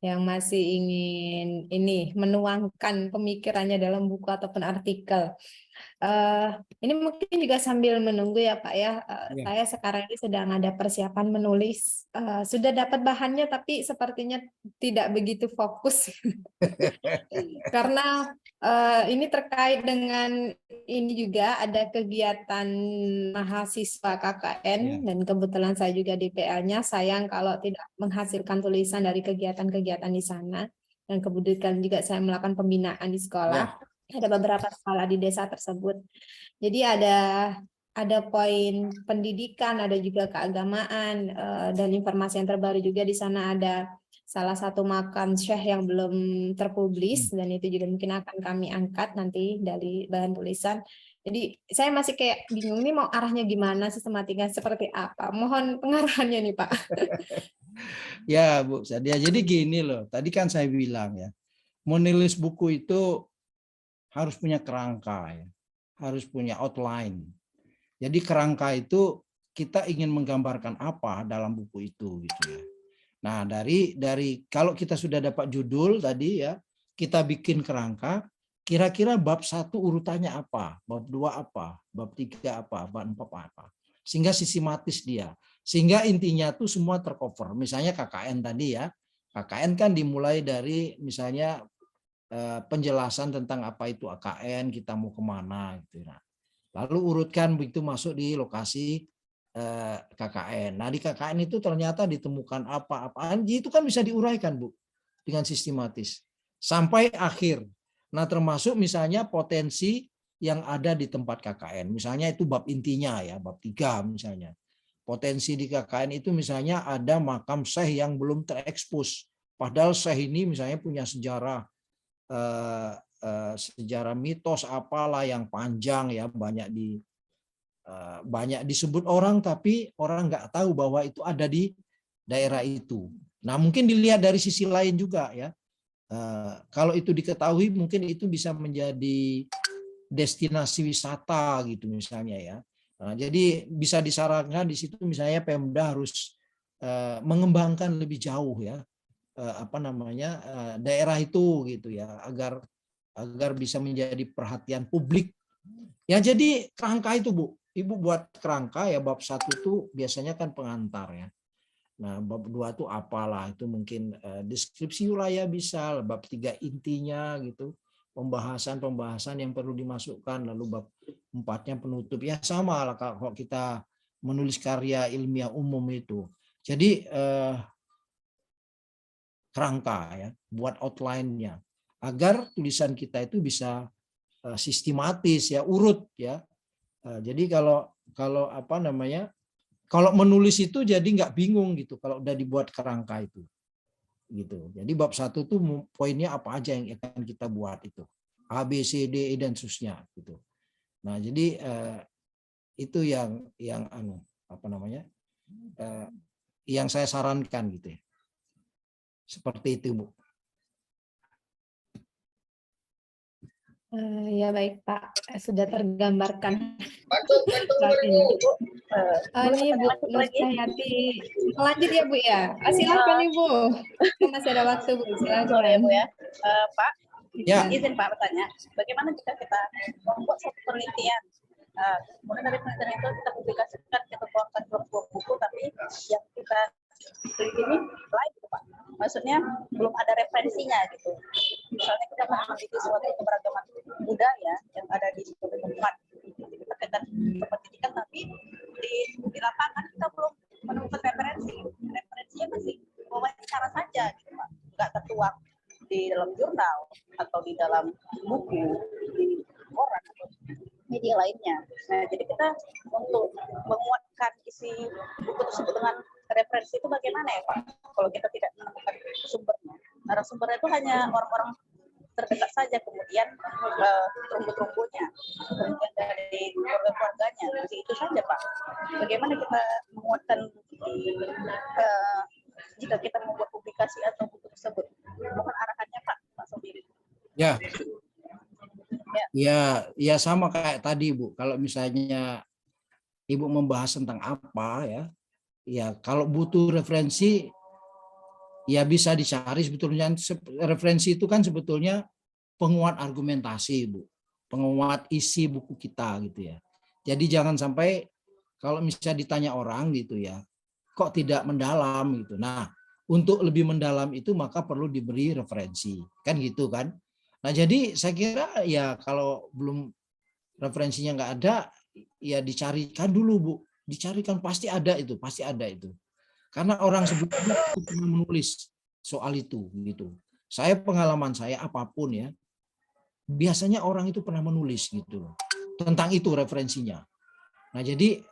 yang masih ingin menuangkan pemikirannya dalam buku ataupun artikel. Ini mungkin juga sambil menunggu ya Pak ya. ya. Saya sekarang ini sedang ada persiapan menulis. Sudah dapat bahannya tapi sepertinya tidak begitu fokus. Karena ini terkait dengan ini juga ada kegiatan mahasiswa KKN dan kebetulan saya juga DPL-nya. Sayang kalau tidak menghasilkan tulisan dari kegiatan-kegiatan di sana. Dan kebetulan juga saya melakukan pembinaan di sekolah. Ada beberapa sekolah di desa tersebut. Jadi ada poin pendidikan, ada juga keagamaan, dan informasi yang terbaru juga di sana ada salah satu makam syekh yang belum terpublis, dan itu juga mungkin akan kami angkat nanti dari bahan tulisan. Jadi saya masih kayak bingung nih mau arahnya gimana, sistematiknya seperti apa. Mohon pengarahannya nih Pak. Ya Bu Sadia, jadi gini loh, tadi kan saya bilang ya, menulis buku itu harus punya kerangka ya, harus punya outline. Jadi kerangka itu kita ingin menggambarkan apa dalam buku itu gitu ya. Nah, dari kalau kita sudah dapat judul tadi ya, kita bikin kerangka, kira-kira bab 1 urutannya apa, bab 2 apa, bab 3 apa, bab 4 apa. Sehingga sistematis dia. Sehingga intinya tuh semua tercover. Misalnya KKN tadi ya. KKN kan dimulai dari misalnya penjelasan tentang apa itu AKN, kita mau kemana gitu. Nah, lalu urutkan begitu masuk di lokasi KKN. Nah, di KKN itu ternyata ditemukan apa-apaan, itu kan bisa diuraikan Bu dengan sistematis sampai akhir. Nah, termasuk misalnya potensi yang ada di tempat KKN. Misalnya itu bab intinya ya, bab 3 misalnya. Potensi di KKN itu misalnya ada makam syekh yang belum terekspos. Padahal syekh ini misalnya punya sejarah sejarah mitos apalah yang panjang ya, banyak disebut orang tapi orang nggak tahu bahwa itu ada di daerah itu. Nah, mungkin dilihat dari sisi lain juga ya. Kalau itu diketahui mungkin itu bisa menjadi destinasi wisata gitu misalnya ya. Nah, jadi bisa disarankan di situ misalnya Pemda harus mengembangkan lebih jauh ya daerah itu gitu ya, agar bisa menjadi perhatian publik. Ya, jadi kerangka itu Bu. Ibu buat kerangka ya, bab 1 itu biasanya kan pengantar ya. Nah, bab 2 itu apalah, itu mungkin deskripsi wilayah bisa, bab 3 intinya gitu. Pembahasan yang perlu dimasukkan, lalu bab 4-nya penutup. Ya sama lah kalau kita menulis karya ilmiah umum itu. Jadi kerangka ya, buat outline-nya agar tulisan kita itu bisa sistematis ya, urut ya. Jadi kalau menulis itu jadi nggak bingung gitu kalau udah dibuat kerangka itu gitu. Jadi bab 1 tuh poinnya apa aja yang akan kita buat itu, A B C D E dan seterusnya gitu. Nah, jadi itu yang yang saya sarankan gitu ya. Seperti itu, Bu. Ya baik Pak, sudah tergambarkan saat ini. Ini Bu Nur Cahyati, lanjut ya Bu ya. Silakan Ibu, masih ada waktu Bu, Sore silakan. Bu ya. Pak, Ya. izin Pak bertanya, bagaimana jika kita membuat suatu penelitian, kemudian dari penelitian itu kita publikasikan, kita keluarkan 2 buku, tapi yang kita teliti ini lain gitu Pak. Maksudnya belum ada referensinya gitu. Misalnya kita mau meneliti suatu keberagaman budaya yang ada di suatu tempat, kita kaitan pendidikan, tapi di lapangan kita belum menemukan referensinya masih wawancara saja gitu Pak, nggak tertuang di dalam jurnal atau di dalam buku, di koran atau media lainnya. Nah, jadi kita untuk menguatkan isi buku tersebut dengan referensi itu bagaimana ya Pak? Kalau kita tidak menemukan sumbernya, narasumbernya itu hanya orang-orang terdekat saja, kemudian terumbu-terumbunya, kemudian dari keluarga-keluarganya, itu saja Pak. Bagaimana kita menguatkan jika kita membuat publikasi atau buku tersebut? Mohon arahannya Pak Sobiri. Ya sama kayak tadi Bu. Kalau misalnya Ibu membahas tentang apa ya kalau butuh referensi ya bisa dicari sebetulnya. Referensi itu kan sebetulnya penguat argumentasi Bu, penguat isi buku kita gitu ya. Jadi jangan sampai kalau misalnya ditanya orang gitu ya, kok tidak mendalam gitu. Nah, untuk lebih mendalam itu maka perlu diberi referensi, kan gitu kan. Nah, jadi saya kira ya kalau belum referensinya nggak ada, ya dicarikan dulu Bu, dicarikan pasti ada itu. Karena orang sebelumnya pernah menulis soal itu gitu. Saya pengalaman saya apapun ya, biasanya orang itu pernah menulis gitu tentang itu referensinya. Nah, jadi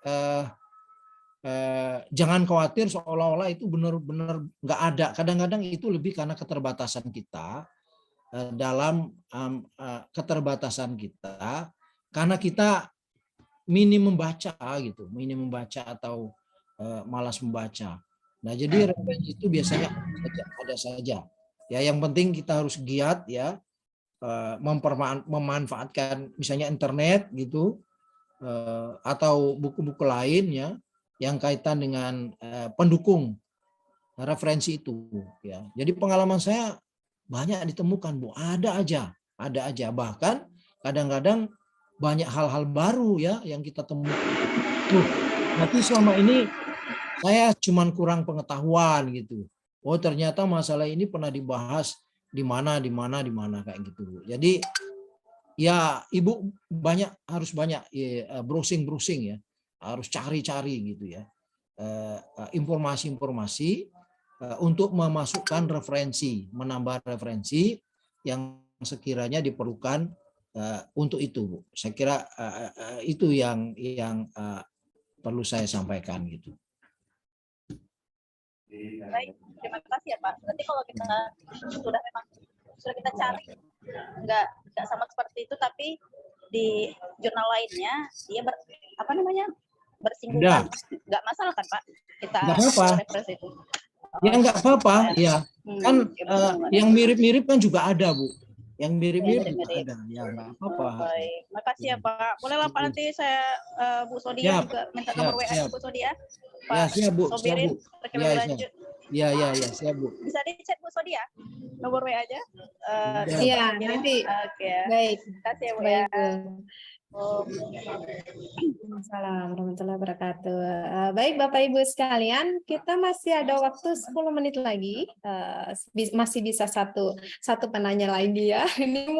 jangan khawatir seolah-olah itu benar-benar nggak ada. Kadang-kadang itu lebih karena keterbatasan kita karena kita minim membaca atau malas membaca. Nah, jadi referensi itu biasanya ada saja. Ya, yang penting kita harus giat ya memanfaatkan misalnya internet gitu atau buku-buku lain ya yang kaitan dengan pendukung referensi itu ya. Jadi pengalaman saya banyak ditemukan Bu, ada aja bahkan kadang-kadang banyak hal-hal baru ya yang kita temukan. Berarti selama ini saya cuman kurang pengetahuan gitu. Oh, ternyata masalah ini pernah dibahas di mana kayak gitu Bu. Jadi ya Ibu harus banyak browsing ya. Harus cari-cari gitu ya. Informasi-informasi untuk memasukkan referensi, menambah referensi yang sekiranya diperlukan untuk itu, Bu. Saya kira itu yang perlu saya sampaikan gitu. Baik, terima kasih ya Pak. Berarti kalau kita sudah kita cari, nggak sama seperti itu, tapi di jurnal lainnya dia bersinggungan, nggak masalah kan Pak? Kita referensi itu. Ya nggak apa-apa, ya kan yang mirip-mirip kan juga ada Bu. Yang mirip-mirip ada, ya nggak apa-apa. Baik, makasih ya Pak. Bolehlah Pak, nanti saya Bu Sodia juga minta nomor WA Bu Sodia. Pak siap Bu, Sobirin, lanjut. Ya, siap Bu. Bisa di-chat Bu Sodia, nomor WA aja. Iya, nanti. Oke. Baik. Terima kasih ya Bu Baik, ya. Assalamualaikum warahmatullahi wabarakatuh. Baik Bapak Ibu sekalian, kita masih ada waktu 10 menit lagi. Masih bisa satu penanya lain dia. Ini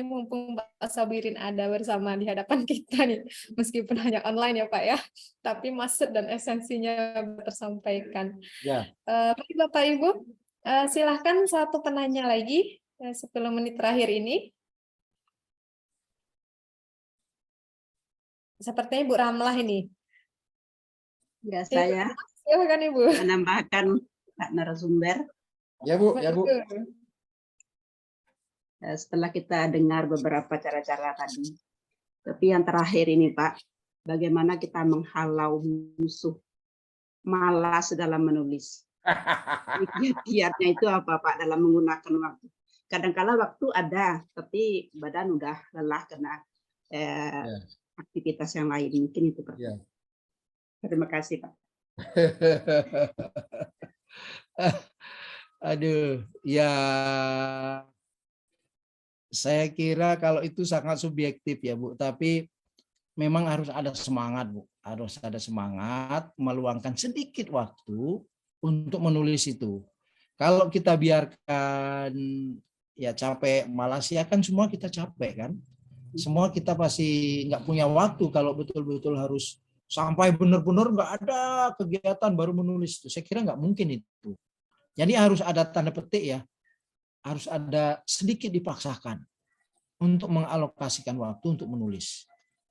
mumpung Pak Sabirin ada bersama di hadapan kita nih. Meskipun hanya online ya Pak ya, tapi maksud dan esensinya tersampaikan. Ya. Baik Bapak Ibu, silahkan satu penanya lagi 10 menit terakhir ini. Sepertinya Ibu Ramlah ini. Ya, saya Silakan Ibu. menambahkan Pak narasumber. Ya Bu. Setelah kita dengar beberapa cara-cara tadi, Tapi yang terakhir ini Pak, bagaimana kita menghalau musuh malas dalam menulis? Kiat-kiatnya itu apa Pak dalam menggunakan waktu? Kadang-kala waktu ada, tapi badan udah lelah karena aktivitas yang lain. Mungkin itu Pak. Ya. Terima kasih Pak. Aduh, ya saya kira kalau itu sangat subjektif ya Bu, tapi memang harus ada semangat Bu, harus ada semangat meluangkan sedikit waktu untuk menulis itu. Kalau kita biarkan ya capek, malas ya kan semua kita capek kan. Semua kita pasti nggak punya waktu kalau betul-betul harus sampai benar-benar nggak ada kegiatan baru menulis itu. Saya kira nggak mungkin itu. Jadi harus ada tanda petik ya, harus ada sedikit dipaksakan untuk mengalokasikan waktu untuk menulis.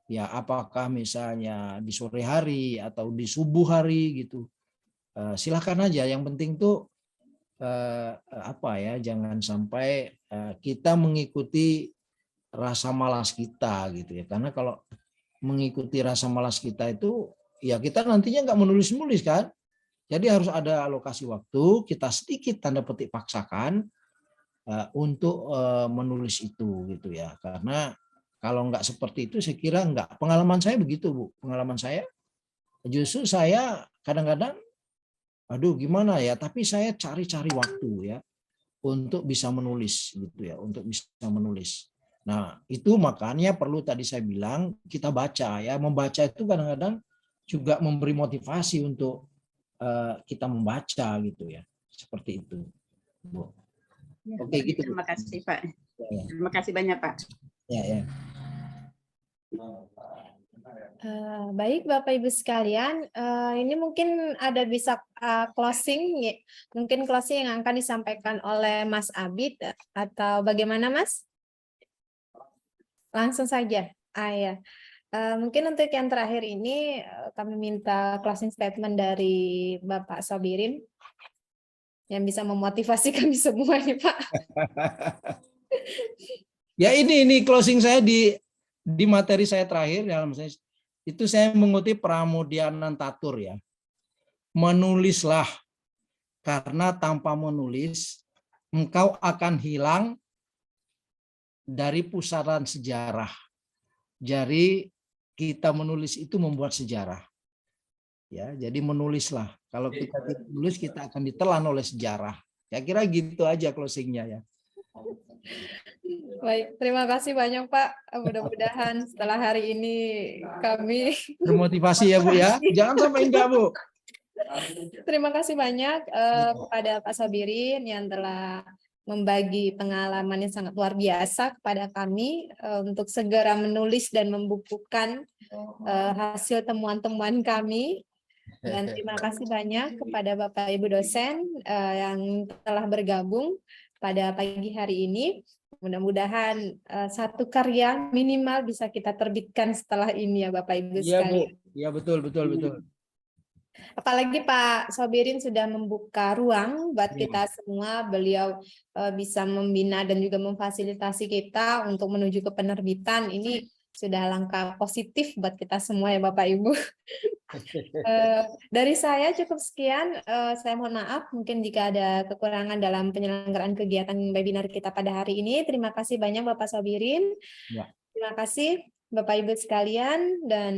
Ya apakah misalnya di sore hari atau di subuh hari gitu. Silakan aja. Yang penting tuh jangan sampai kita mengikuti rasa malas kita gitu ya. Karena kalau mengikuti rasa malas kita itu ya kita nantinya nggak menulis-nulis kan. Jadi harus ada alokasi waktu, kita sedikit tanda petik paksakan untuk menulis itu gitu ya. Karena kalau nggak seperti itu saya kira nggak. Pengalaman saya begitu Bu. Pengalaman saya justru saya kadang-kadang aduh gimana ya, tapi saya cari-cari waktu ya untuk bisa menulis gitu ya, untuk bisa menulis. Nah, itu makanya perlu tadi saya bilang kita baca ya. Membaca itu kadang-kadang juga memberi motivasi untuk kita membaca gitu ya. Seperti itu. Bu. Ya, Oke gitu. Terima kasih Pak. Ya. Terima kasih banyak Pak. Ya. Baik Bapak Ibu sekalian, ini mungkin ada bisa closing, mungkin closing yang akan disampaikan oleh Mas Abid atau bagaimana Mas? Langsung saja. Ya. Mungkin untuk yang terakhir ini kami minta closing statement dari Bapak Sobirin yang bisa memotivasi kami semua nih Pak. Ya ini closing saya di materi saya terakhir dalam saya itu saya mengutip Pramudianantatur ya. Menulislah karena tanpa menulis engkau akan hilang dari pusaran sejarah. Jadi kita menulis itu membuat sejarah. Ya, jadi menulislah. Kalau kita tidak menulis kita akan ditelan oleh sejarah. Saya kira gitu aja closingnya ya. Baik, terima kasih banyak Pak. Mudah-mudahan setelah hari ini kami termotivasi ya Bu ya. Jangan sampai enggak Bu. Terima kasih banyak kepada Pak Sobirin yang telah membagi pengalaman yang sangat luar biasa kepada kami untuk segera menulis dan membukukan hasil temuan-temuan kami. Dan terima kasih banyak kepada Bapak Ibu dosen yang telah bergabung pada pagi hari ini. Mudah-mudahan satu karya minimal bisa kita terbitkan setelah ini ya Bapak Ibu sekalian. Iya betul. Apalagi Pak Sobirin sudah membuka ruang buat kita semua. Beliau bisa membina dan juga memfasilitasi kita untuk menuju ke penerbitan. Ini sudah langkah positif buat kita semua ya Bapak Ibu. Dari saya cukup sekian. Saya mohon maaf mungkin jika ada kekurangan dalam penyelenggaraan kegiatan webinar kita pada hari ini. Terima kasih banyak Bapak Sobirin. Ya. Terima kasih Bapak Ibu sekalian, dan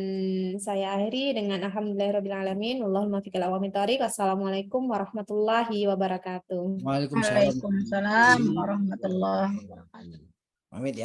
saya akhiri dengan alhamdulillahirrahmanirrahim. Allahumma fiqil awamin tariq. Wassalamualaikum warahmatullahi wabarakatuh. Waalaikumsalam Waalaikumsalam warahmatullahi wabarakatuh. Pamit ya.